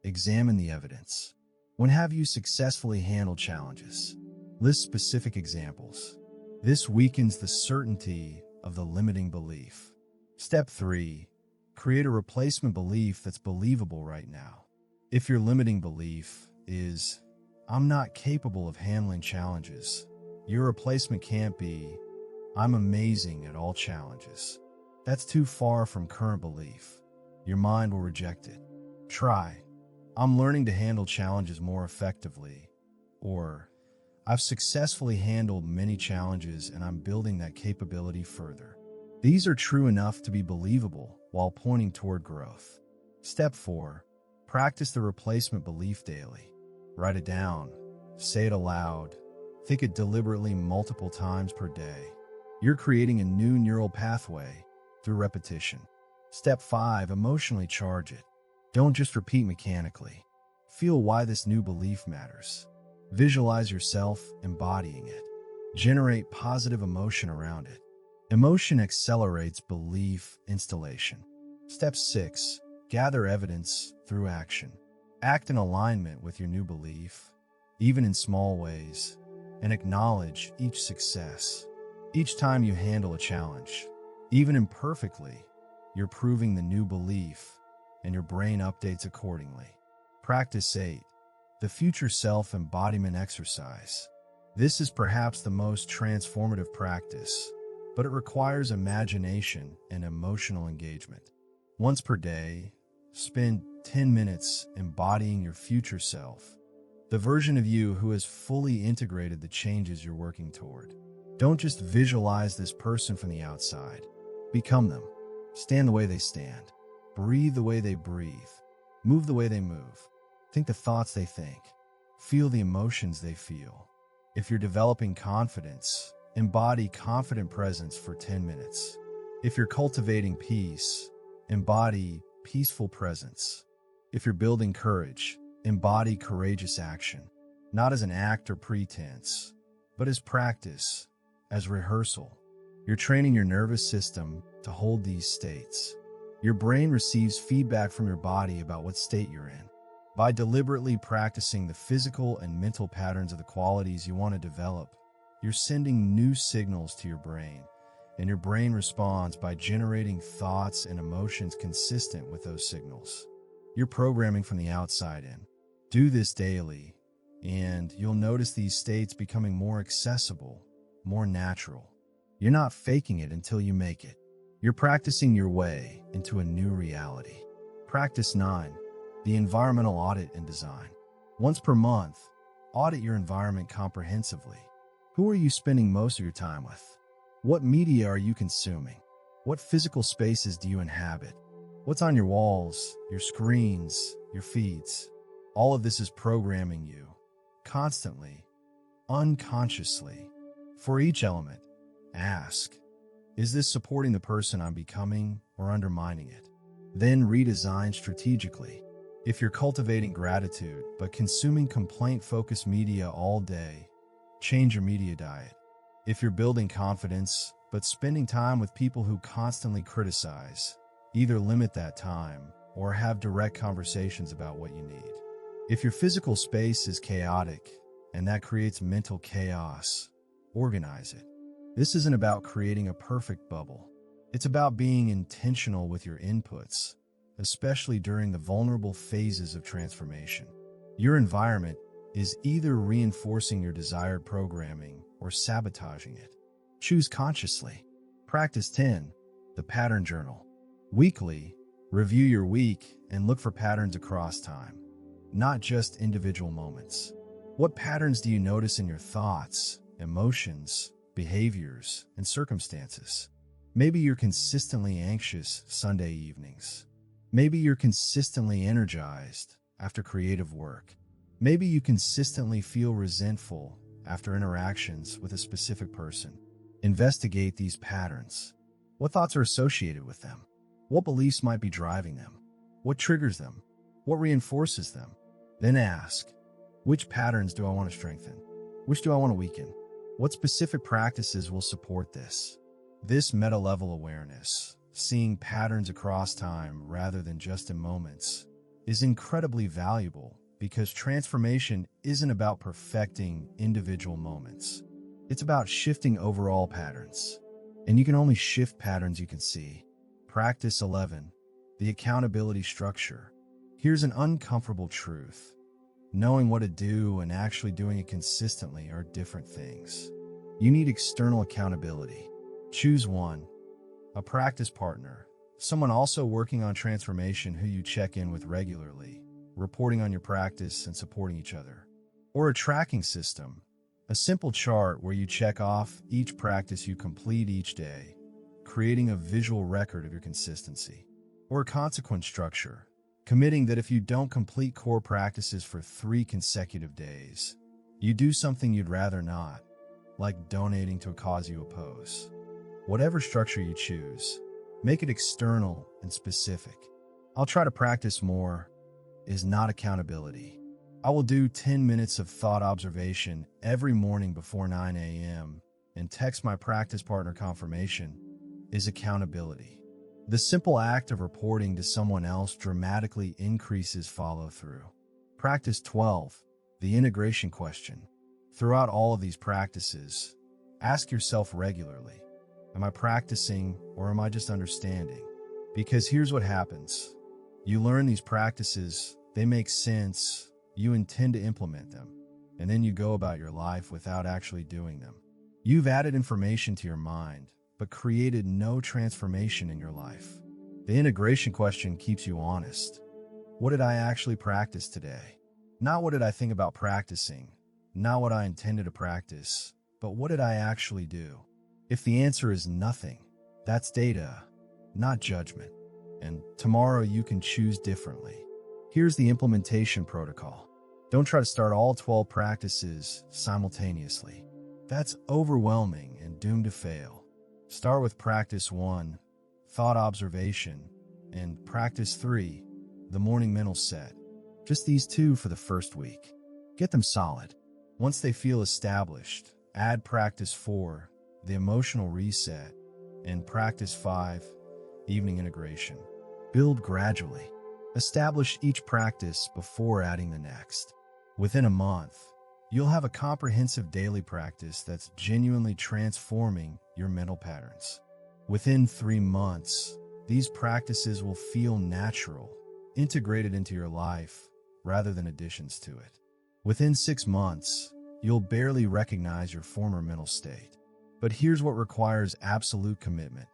Examine the evidence. When have you successfully handled challenges? List specific examples. This weakens the certainty of the limiting belief. Step 3. Create a replacement belief that's believable right now. If your limiting belief is, I'm not capable of handling challenges, your replacement can't be, I'm amazing at all challenges. That's too far from current belief. Your mind will reject it. Try, I'm learning to handle challenges more effectively, or I've successfully handled many challenges and I'm building that capability further. These are true enough to be believable while pointing toward growth. Step 4. Practice the replacement belief daily. Write it down, say it aloud, think it deliberately multiple times per day. You're creating a new neural pathway through repetition. Step 5. Emotionally charge it. Don't just repeat mechanically. Feel why this new belief matters. Visualize yourself embodying it. Generate positive emotion around it. Emotion accelerates belief installation. Step 6. Gather evidence through action. Act in alignment with your new belief, even in small ways, and acknowledge each success. Each time you handle a challenge, even imperfectly, you're proving the new belief, and your brain updates accordingly. Practice 8. The future self-embodiment exercise. This is perhaps the most transformative practice, but it requires imagination and emotional engagement. Once per day, spend 10 minutes embodying your future self, the version of you who has fully integrated the changes you're working toward. Don't just visualize this person from the outside. Become them. Stand the way they stand. Breathe the way they breathe. Move the way they move. Think the thoughts they think. Feel the emotions they feel. If you're developing confidence, embody confident presence for 10 minutes. If you're cultivating peace, embody peaceful presence. If you're building courage, embody courageous action. Not as an act or pretense, but as practice, as rehearsal. You're training your nervous system to hold these states. Your brain receives feedback from your body about what state you're in. By deliberately practicing the physical and mental patterns of the qualities you want to develop, you're sending new signals to your brain, and your brain responds by generating thoughts and emotions consistent with those signals. You're programming from the outside in. Do this daily, and you'll notice these states becoming more accessible, more natural. You're not faking it until you make it. You're practicing your way into a new reality. Practice 9. The environmental audit and design. Once per month, audit your environment comprehensively. Who are you spending most of your time with? What media are you consuming? What physical spaces do you inhabit? What's on your walls, your screens, your feeds? All of this is programming you, constantly, unconsciously. For each element, ask, is this supporting the person I'm becoming or undermining it? Then redesign strategically. If you're cultivating gratitude but consuming complaint-focused media all day, change your media diet. If you're building confidence but spending time with people who constantly criticize, either limit that time or have direct conversations about what you need. If your physical space is chaotic and that creates mental chaos, organize it. This isn't about creating a perfect bubble. It's about being intentional with your inputs, especially during the vulnerable phases of transformation. Your environment is either reinforcing your desired programming or sabotaging it. Choose consciously. Practice 10. The Pattern Journal. Weekly, review your week and look for patterns across time, not just individual moments. What patterns do you notice in your thoughts, emotions, behaviors, and circumstances? Maybe you're consistently anxious Sunday evenings. Maybe you're consistently energized after creative work. Maybe you consistently feel resentful after interactions with a specific person. Investigate these patterns. What thoughts are associated with them? What beliefs might be driving them? What triggers them? What reinforces them? Then ask, which patterns do I want to strengthen? Which do I want to weaken? What specific practices will support this? This meta-level awareness, seeing patterns across time rather than just in moments, is incredibly valuable because transformation isn't about perfecting individual moments. It's about shifting overall patterns. And you can only shift patterns you can see. Practice 11. The accountability structure. Here's an uncomfortable truth. Knowing what to do and actually doing it consistently are different things. You need external accountability. Choose one. A practice partner, someone also working on transformation who you check in with regularly, reporting on your practice and supporting each other. Or a tracking system, a simple chart where you check off each practice you complete each day, creating a visual record of your consistency. Or a consequence structure, committing that if you don't complete core practices for 3 consecutive days, you do something you'd rather not, like donating to a cause you oppose. Whatever structure you choose, make it external and specific. I'll try to practice more is not accountability. I will do 10 minutes of thought observation every morning before 9 a.m. and text my practice partner confirmation is accountability. The simple act of reporting to someone else dramatically increases follow-through. Practice 12. The integration question. Throughout all of these practices, ask yourself regularly, am I practicing or am I just understanding? Because here's what happens. You learn these practices, they make sense, you intend to implement them, and then you go about your life without actually doing them. You've added information to your mind, but created no transformation in your life. The integration question keeps you honest. What did I actually practice today? Not what did I think about practicing, not what I intended to practice, but what did I actually do? If the answer is nothing, that's data, not judgment. And tomorrow you can choose differently. Here's the implementation protocol. Don't try to start all 12 practices simultaneously. That's overwhelming and doomed to fail. Start with practice 1, thought observation, and practice 3, the morning mental set. Just these two for the first week. Get them solid. Once they feel established, add practice 4, the emotional reset, and practice 5, evening integration. Build gradually. Establish each practice before adding the next. Within a month, you'll have a comprehensive daily practice that's genuinely transforming your mental patterns. Within 3 months, these practices will feel natural, integrated into your life rather than additions to it. Within 6 months, you'll barely recognize your former mental state. But here's what requires absolute commitment.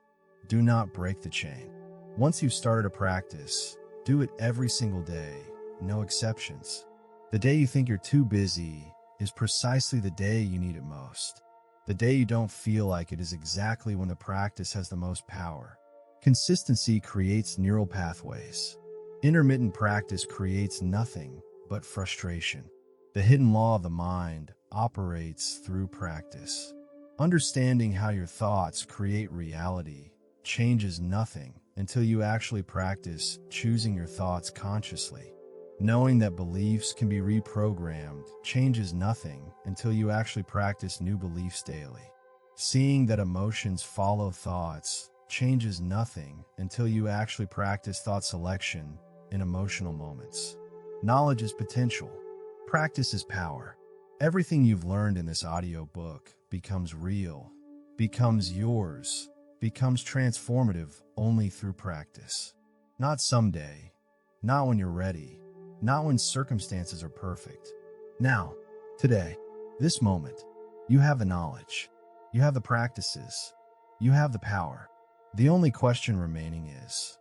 Do not break the chain. Once you've started a practice, do it every single day, no exceptions. The day you think you're too busy is precisely the day you need it most. The day you don't feel like it is exactly when the practice has the most power. Consistency creates neural pathways. Intermittent practice creates nothing but frustration. The hidden law of the mind operates through practice. Understanding how your thoughts create reality changes nothing until you actually practice choosing your thoughts consciously. Knowing that beliefs can be reprogrammed changes nothing until you actually practice new beliefs daily. Seeing that emotions follow thoughts changes nothing until you actually practice thought selection in emotional moments. Knowledge is potential. Practice is power. Everything you've learned in this audiobook becomes real, becomes yours, becomes transformative only through practice. Not someday, not when you're ready, not when circumstances are perfect. Now, today, this moment, you have the knowledge, you have the practices, you have the power. The only question remaining is,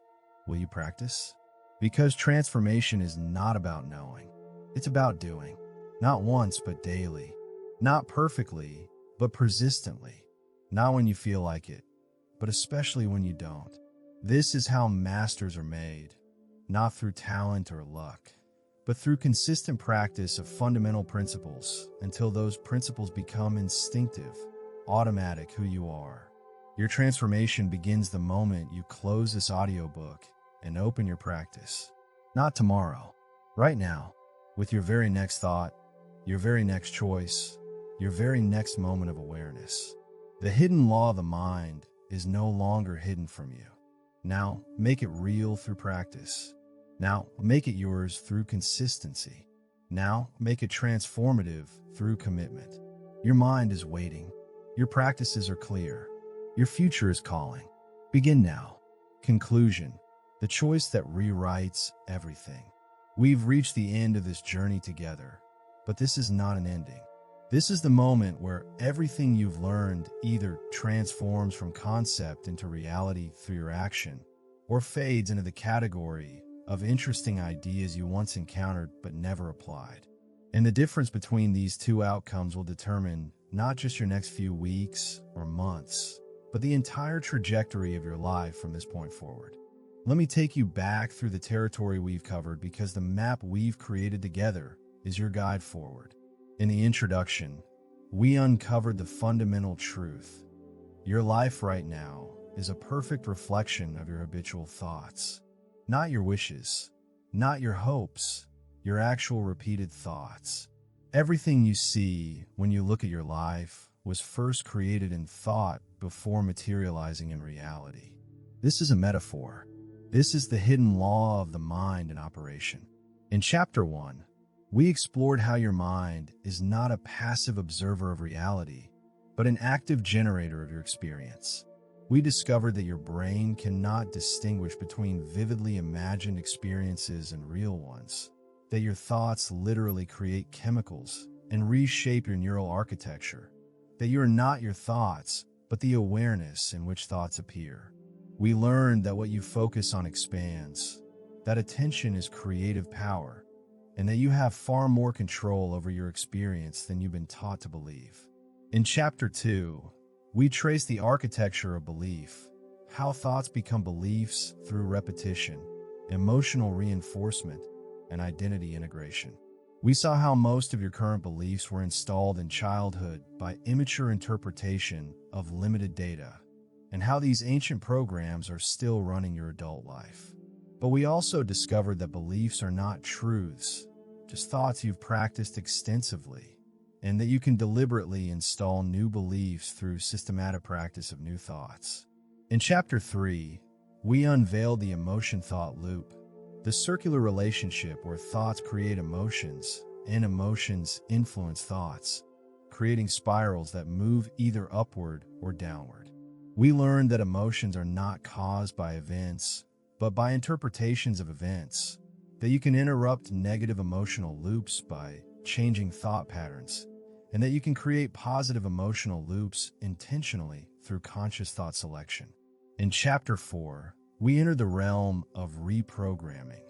will you practice? Because transformation is not about knowing, it's about doing. Not once, but daily. Not perfectly, but persistently. Not when you feel like it, but especially when you don't. This is how masters are made, not through talent or luck, but through consistent practice of fundamental principles until those principles become instinctive, automatic who you are. Your transformation begins the moment you close this audiobook and open your practice. Not tomorrow, right now, with your very next thought, your very next choice, your very next moment of awareness. The hidden law of the mind is no longer hidden from you. Now, make it real through practice. Now, make it yours through consistency. Now, make it transformative through commitment. Your mind is waiting. Your practices are clear. Your future is calling. Begin now. Conclusion: the choice that rewrites everything. We've reached the end of this journey together, but this is not an ending. This is the moment where everything you've learned either transforms from concept into reality through your action, or fades into the category of interesting ideas you once encountered but never applied. And the difference between these two outcomes will determine not just your next few weeks or months, but the entire trajectory of your life from this point forward. Let me take you back through the territory we've covered because the map we've created together is your guide forward. In the introduction, we uncovered the fundamental truth. Your life right now is a perfect reflection of your habitual thoughts. Not your wishes, not your hopes, your actual repeated thoughts. Everything you see when you look at your life was first created in thought before materializing in reality. This is a metaphor. This is the hidden law of the mind in operation. In Chapter 1, we explored how your mind is not a passive observer of reality, but an active generator of your experience. We discovered that your brain cannot distinguish between vividly imagined experiences and real ones, that your thoughts literally create chemicals and reshape your neural architecture, that you are not your thoughts, but the awareness in which thoughts appear. We learned that what you focus on expands, that attention is creative power, and that you have far more control over your experience than you've been taught to believe. In Chapter 2, we trace the architecture of belief, how thoughts become beliefs through repetition, emotional reinforcement, and identity integration. We saw how most of your current beliefs were installed in childhood by immature interpretation of limited data, and how these ancient programs are still running your adult life. But we also discovered that beliefs are not truths, just thoughts you've practiced extensively, and that you can deliberately install new beliefs through systematic practice of new thoughts. In Chapter 3, we unveiled the emotion-thought loop, the circular relationship where thoughts create emotions and emotions influence thoughts, creating spirals that move either upward or downward. We learned that emotions are not caused by events, but by interpretations of events, that you can interrupt negative emotional loops by changing thought patterns, and that you can create positive emotional loops intentionally through conscious thought selection. In Chapter 4, we enter the realm of reprogramming,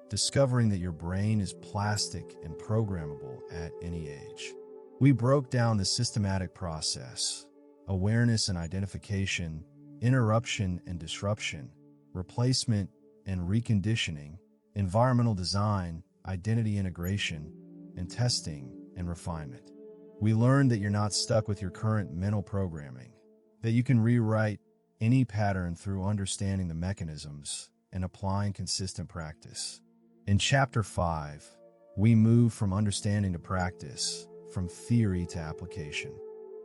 discovering that your brain is plastic and programmable at any age. We broke down the systematic process: awareness and identification, interruption and disruption, replacement and reconditioning, environmental design, identity integration, and testing and refinement. We learned that you're not stuck with your current mental programming, that you can rewrite any pattern through understanding the mechanisms and applying consistent practice. In Chapter 5, we move from understanding to practice, from theory to application.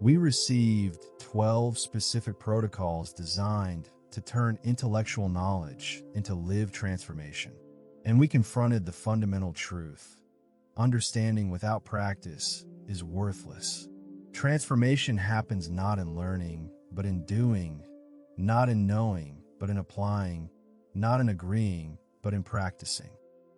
We received 12 specific protocols designed to turn intellectual knowledge into lived transformation. And we confronted the fundamental truth: understanding without practice is worthless. Transformation happens not in learning, but in doing, not in knowing, but in applying, not in agreeing, but in practicing.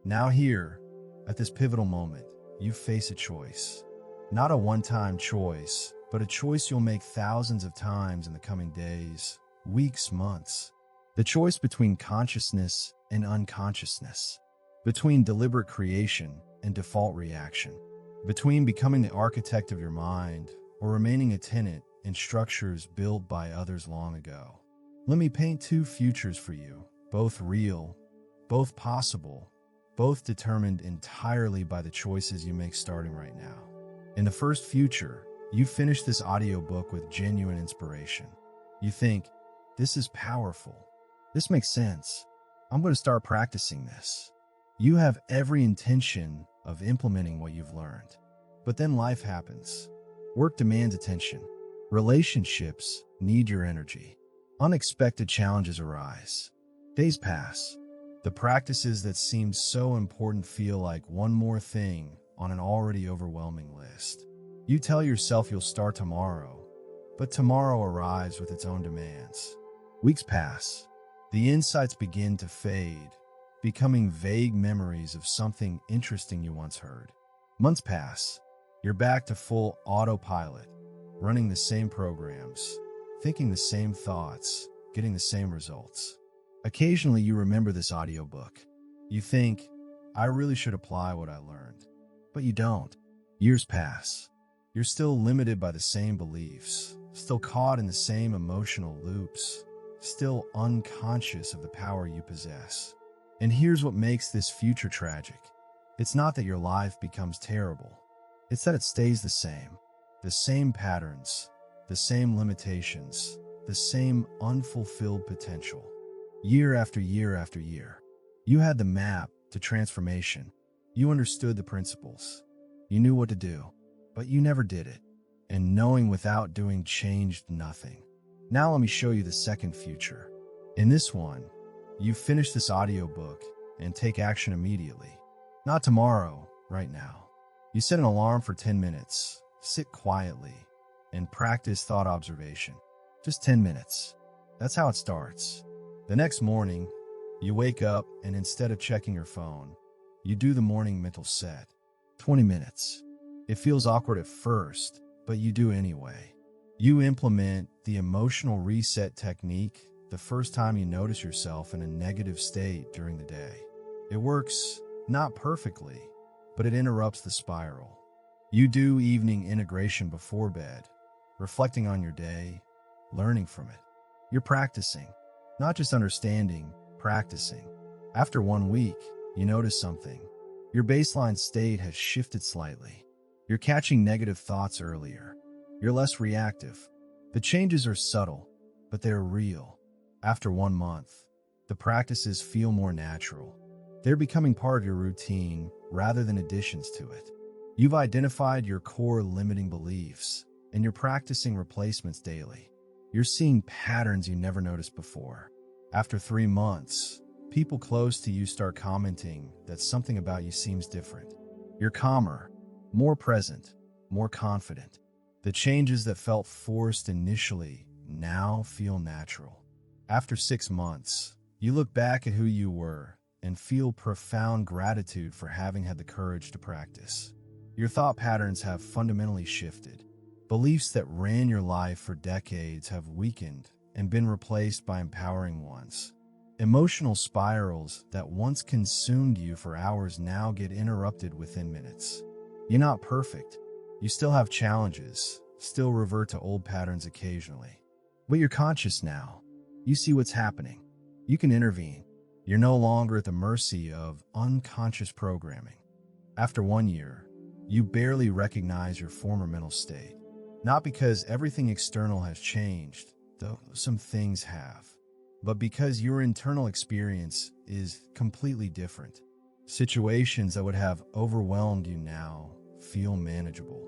Now here, at this pivotal moment, you face a choice. Not a one-time choice, but a choice you'll make thousands of times in the coming days, weeks, months. The choice between consciousness and unconsciousness, between deliberate creation and default reaction, between becoming the architect of your mind or remaining a tenant in structures built by others long ago. Let me paint two futures for you, both real, both possible, both determined entirely by the choices you make starting right now. In the first future, you finish this audiobook with genuine inspiration. You think, this is powerful. This makes sense. I'm going to start practicing this. You have every intention of implementing what you've learned. But then life happens. Work demands attention. Relationships need your energy. Unexpected challenges arise. Days pass. The practices that seemed so important feel like one more thing on an already overwhelming list. You tell yourself you'll start tomorrow, but tomorrow arrives with its own demands. Weeks pass. The insights begin to fade, becoming vague memories of something interesting you once heard. Months pass. You're back to full autopilot, running the same programs, thinking the same thoughts, getting the same results. Occasionally, you remember this audiobook. You think, I really should apply what I learned. But you don't. Years pass. You're still limited by the same beliefs, still caught in the same emotional loops, still unconscious of the power you possess. And here's what makes this future tragic. It's not that your life becomes terrible. It's that it stays the same patterns, the same limitations, the same unfulfilled potential. Year after year after year, you had the map to transformation. You understood the principles. You knew what to do, but you never did it. And knowing without doing changed nothing. Now let me show you the second future. In this one, you finish this audiobook and take action immediately. Not tomorrow, right now. You set an alarm for 10 minutes, sit quietly, and practice thought observation. Just 10 minutes. That's how it starts. The next morning, you wake up and instead of checking your phone, you do the morning mental set. 20 minutes. It feels awkward at first, but you do anyway. You implement the emotional reset technique the first time you notice yourself in a negative state during the day. It works, not perfectly, but it interrupts the spiral. You do evening integration before bed, reflecting on your day, learning from it. You're practicing, not just understanding, practicing. After 1 week, you notice something. Your baseline state has shifted slightly. You're catching negative thoughts earlier. You're less reactive. The changes are subtle, but they're real. After 1 month, the practices feel more natural. They're becoming part of your routine rather than additions to it. You've identified your core limiting beliefs, and you're practicing replacements daily. You're seeing patterns you never noticed before. After 3 months, people close to you start commenting that something about you seems different. You're calmer, more present, more confident. The changes that felt forced initially now feel natural. After 6 months, you look back at who you were and feel profound gratitude for having had the courage to practice. Your thought patterns have fundamentally shifted. Beliefs that ran your life for decades have weakened and been replaced by empowering ones. Emotional spirals that once consumed you for hours now get interrupted within minutes. You're not perfect. You still have challenges, still revert to old patterns occasionally. But you're conscious now. You see what's happening. You can intervene. You're no longer at the mercy of unconscious programming. After 1 year, you barely recognize your former mental state. Not because everything external has changed, though some things have, but because your internal experience is completely different. Situations that would have overwhelmed you now feel manageable.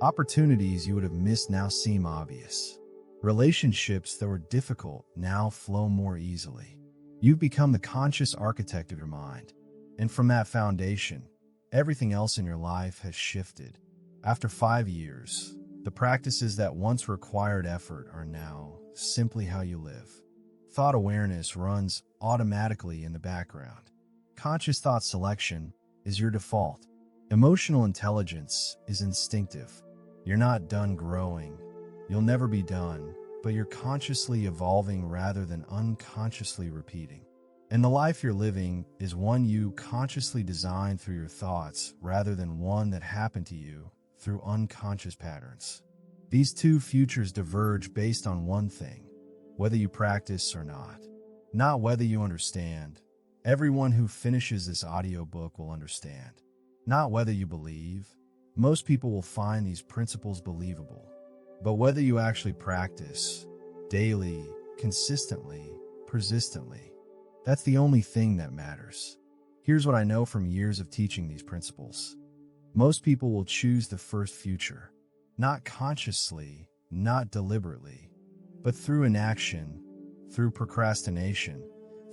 Opportunities you would have missed now seem obvious. Relationships that were difficult now flow more easily. You've become the conscious architect of your mind, and from that foundation, everything else in your life has shifted. After 5 years, the practices that once required effort are now simply how you live. Thought awareness runs automatically in the background. Conscious thought selection is your default. Emotional intelligence is instinctive. You're not done growing. You'll never be done, but you're consciously evolving rather than unconsciously repeating. And the life you're living is one you consciously designed through your thoughts rather than one that happened to you through unconscious patterns. These two futures diverge based on one thing: whether you practice or not whether you understand. Everyone who finishes this audiobook will understand. Not whether you believe. Most people will find these principles believable. But whether you actually practice, daily, consistently, persistently, that's the only thing that matters. Here's what I know from years of teaching these principles. Most people will choose the first future, not consciously, not deliberately, but through inaction, through procrastination,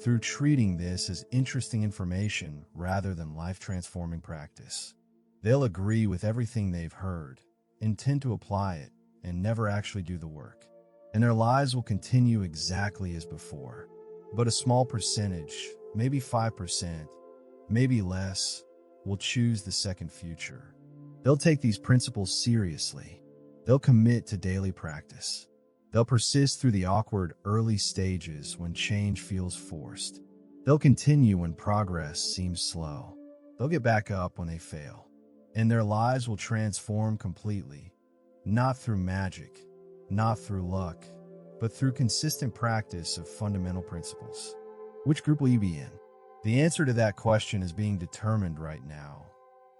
through treating this as interesting information rather than life-transforming practice. They'll agree with everything they've heard, intend to apply it, and never actually do the work. And their lives will continue exactly as before. But a small percentage, maybe 5%, maybe less, will choose the second future. They'll take these principles seriously. They'll commit to daily practice. They'll persist through the awkward early stages when change feels forced. They'll continue when progress seems slow. They'll get back up when they fail. And their lives will transform completely, not through magic, not through luck, but through consistent practice of fundamental principles. Which group will you be in? The answer to that question is being determined right now,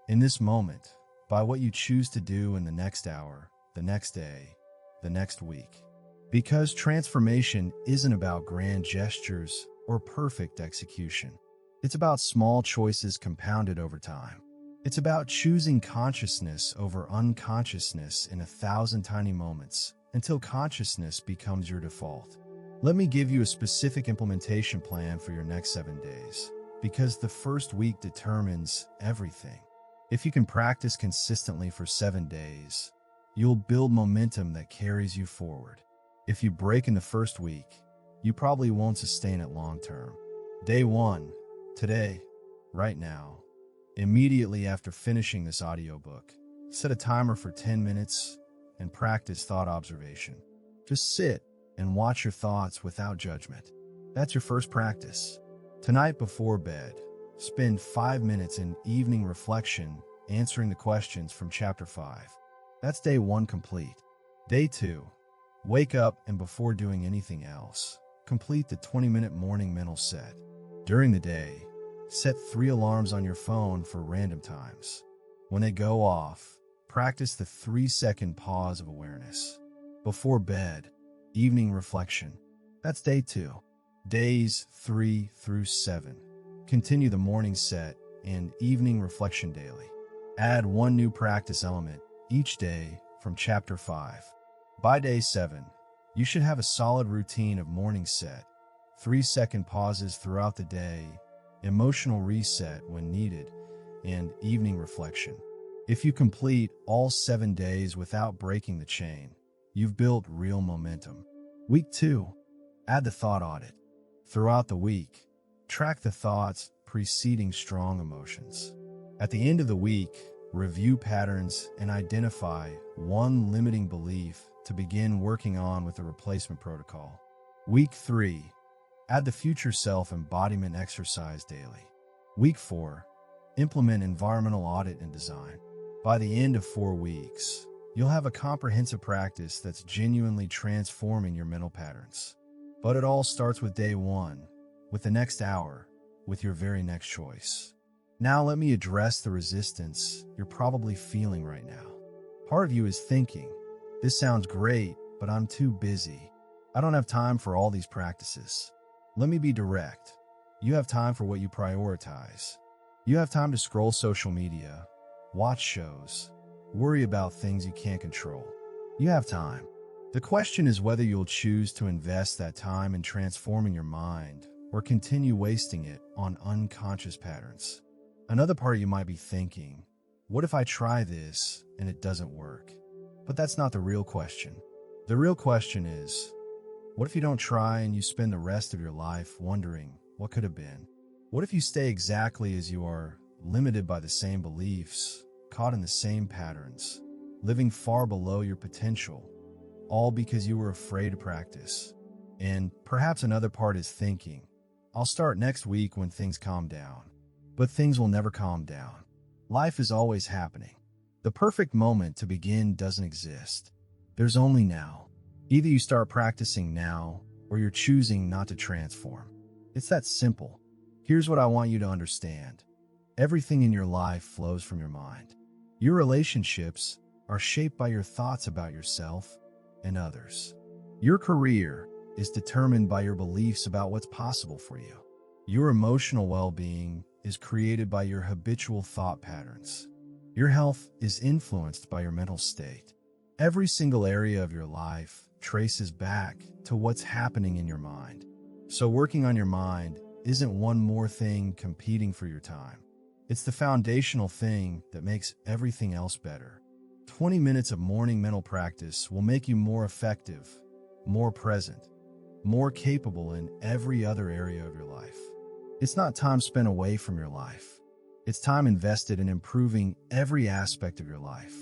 in this moment, by what you choose to do in the next hour, the next day, the next week. Because transformation isn't about grand gestures or perfect execution. It's about small choices compounded over time. It's about choosing consciousness over unconsciousness in 1,000 tiny moments until consciousness becomes your default. Let me give you a specific implementation plan for your next 7 days, because the first week determines everything. If you can practice consistently for 7 days, you'll build momentum that carries you forward. If you break in the first week, you probably won't sustain it long term. Day 1, today, right now. Immediately after finishing this audiobook, set a timer for 10 minutes and practice thought observation. Just sit and watch your thoughts without judgment. That's your first practice. Tonight before bed, spend 5 minutes in evening reflection answering the questions from Chapter 5. That's day 1 complete. Day 2, wake up and before doing anything else, complete the 20-minute morning mental set. During the day, Set 3 alarms on your phone for random times. When they go off, practice the 3-second pause of awareness. Before bed, evening reflection. That's day 2. Days 3 through 7. Continue the morning set and evening reflection daily. Add 1 new practice element each day from chapter 5. By day 7, you should have a solid routine of morning set, 3-second pauses throughout the day, emotional reset when needed, and evening reflection. If you complete all 7 days without breaking the chain, you've built real momentum. Week 2, add the thought audit. Throughout the week, track the thoughts preceding strong emotions. At the end of the week, review patterns and identify 1 limiting belief to begin working on with the replacement protocol. Week 3, add the future self embodiment exercise daily. Week 4, implement environmental audit and design. By the end of 4 weeks, you'll have a comprehensive practice that's genuinely transforming your mental patterns. But it all starts with day 1, with the next hour, with your very next choice. Now let me address the resistance you're probably feeling right now. Part of you is thinking, this sounds great, but I'm too busy. I don't have time for all these practices. Let me be direct. You have time for what you prioritize. You have time to scroll social media, watch shows, worry about things you can't control. You have time. The question is whether you'll choose to invest that time in transforming your mind or continue wasting it on unconscious patterns. Another part of you might be thinking, what if I try this and it doesn't work? But that's not the real question. The real question is, what if you don't try and you spend the rest of your life wondering what could have been? What if you stay exactly as you are, limited by the same beliefs, caught in the same patterns, living far below your potential, all because you were afraid to practice? And perhaps another part is thinking, I'll start next week when things calm down. But things will never calm down. Life is always happening. The perfect moment to begin doesn't exist. There's only now. Either you start practicing now, or you're choosing not to transform. It's that simple. Here's what I want you to understand. Everything in your life flows from your mind. Your relationships are shaped by your thoughts about yourself and others. Your career is determined by your beliefs about what's possible for you. Your emotional well-being is created by your habitual thought patterns. Your health is influenced by your mental state. Every single area of your life traces back to what's happening in your mind. So working on your mind isn't one more thing competing for your time. It's the foundational thing that makes everything else better. 20 minutes of morning mental practice will make you more effective, more present, more capable in every other area of your life. It's not time spent away from your life. It's time invested in improving every aspect of your life.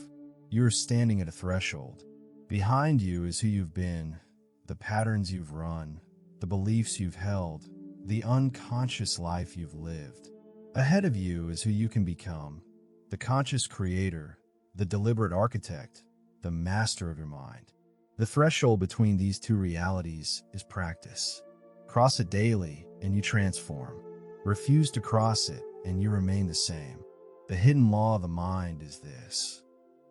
You're standing at a threshold. Behind you is who you've been, the patterns you've run, the beliefs you've held, the unconscious life you've lived. Ahead of you is who you can become, the conscious creator, the deliberate architect, the master of your mind. The threshold between these two realities is practice. Cross it daily and you transform. Refuse to cross it and you remain the same. The hidden law of the mind is this.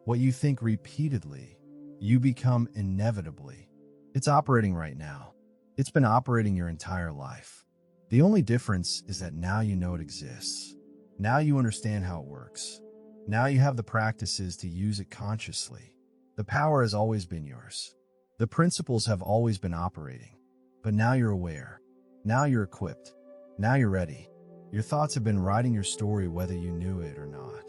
What you think repeatedly, you become inevitably. It's operating right now. It's been operating your entire life. The only difference is that now you know it exists. Now you understand how it works. Now you have the practices to use it consciously. The power has always been yours. The principles have always been operating. But now you're aware. Now you're equipped. Now you're ready. Your thoughts have been writing your story whether you knew it or not.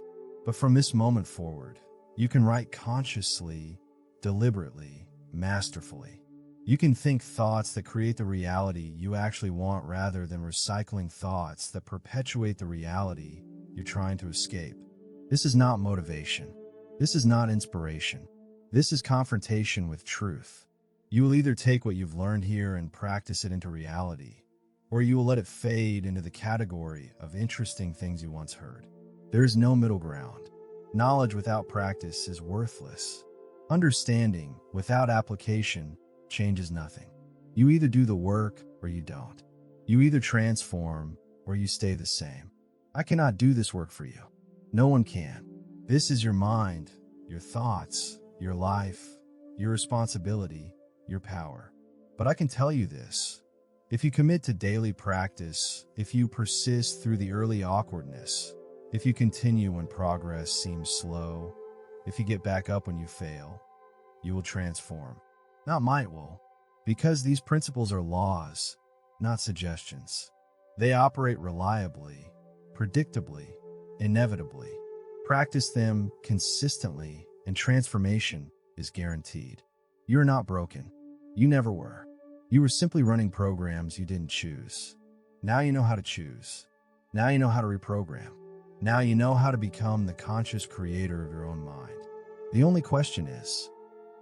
But from this moment forward, you can write consciously, deliberately, masterfully. You can think thoughts that create the reality you actually want rather than recycling thoughts that perpetuate the reality you're trying to escape. This is not motivation. This is not inspiration. This is confrontation with truth. You will either take what you've learned here and practice it into reality, or you will let it fade into the category of interesting things you once heard. There is no middle ground. Knowledge without practice is worthless. Understanding without application changes nothing. You either do the work or you don't. You either transform or you stay the same. I cannot do this work for you. No one can. This is your mind, your thoughts, your life, your responsibility, your power. But I can tell you this. If you commit to daily practice, if you persist through the early awkwardness, if you continue when progress seems slow, if you get back up when you fail, you will transform. Not might will, because these principles are laws, not suggestions. They operate reliably, predictably, inevitably. Practice them consistently, and transformation is guaranteed. You're not broken. You never were. You were simply running programs you didn't choose. Now you know how to choose. Now you know how to reprogram. Now you know how to become the conscious creator of your own mind. The only question is,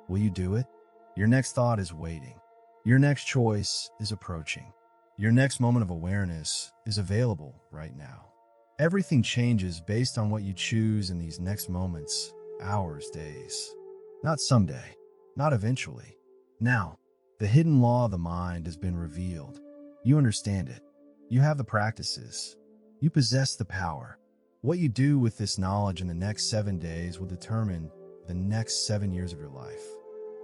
will you do it? Your next thought is waiting. Your next choice is approaching. Your next moment of awareness is available right now. Everything changes based on what you choose in these next moments, hours, days. Not someday, not eventually. Now, the hidden law of the mind has been revealed. You understand it. You have the practices. You possess the power. What you do with this knowledge in the next 7 days will determine the next 7 years of your life.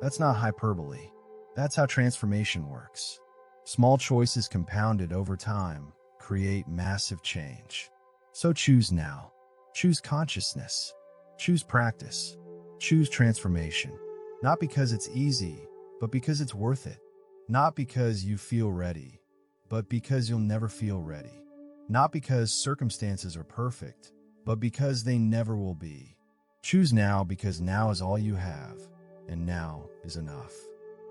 That's not hyperbole. That's how transformation works. Small choices compounded over time create massive change. So choose now. Choose consciousness. Choose practice. Choose transformation. Not because it's easy, but because it's worth it. Not because you feel ready, but because you'll never feel ready. Not because circumstances are perfect, but because they never will be. Choose now because now is all you have, and now is enough.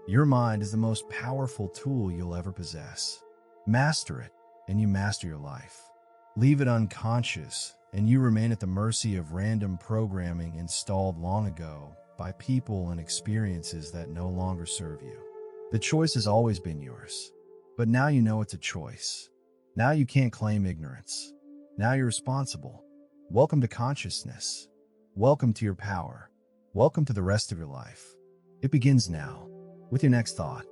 Your mind is the most powerful tool you'll ever possess. Master it, and you master your life. Leave it unconscious, and you remain at the mercy of random programming installed long ago by people and experiences that no longer serve you. The choice has always been yours, but now you know it's a choice. Now you can't claim ignorance. Now you're responsible. Welcome to consciousness. Welcome to your power. Welcome to the rest of your life. It begins now, with your next thought,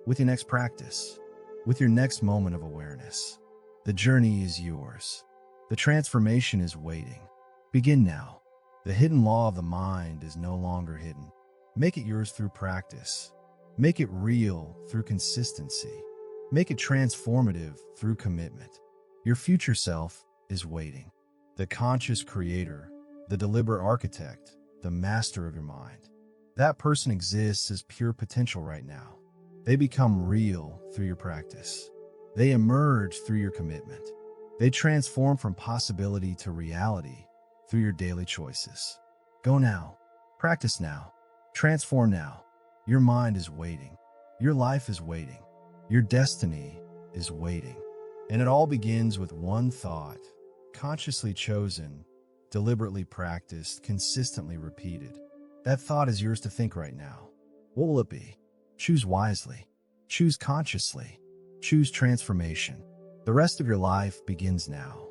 with your next practice, with your next moment of awareness. The journey is yours. The transformation is waiting. Begin now. The hidden law of the mind is no longer hidden. Make it yours through practice. Make it real through consistency. Make it transformative through commitment. Your future self is waiting. The conscious creator, the deliberate architect, the master of your mind. That person exists as pure potential right now. They become real through your practice. They emerge through your commitment. They transform from possibility to reality through your daily choices. Go now. Practice now. Transform now. Your mind is waiting. Your life is waiting. Your destiny is waiting. And it all begins with one thought, consciously chosen, deliberately practiced, consistently repeated. That thought is yours to think right now. What will it be? Choose wisely. Choose consciously. Choose transformation. The rest of your life begins now.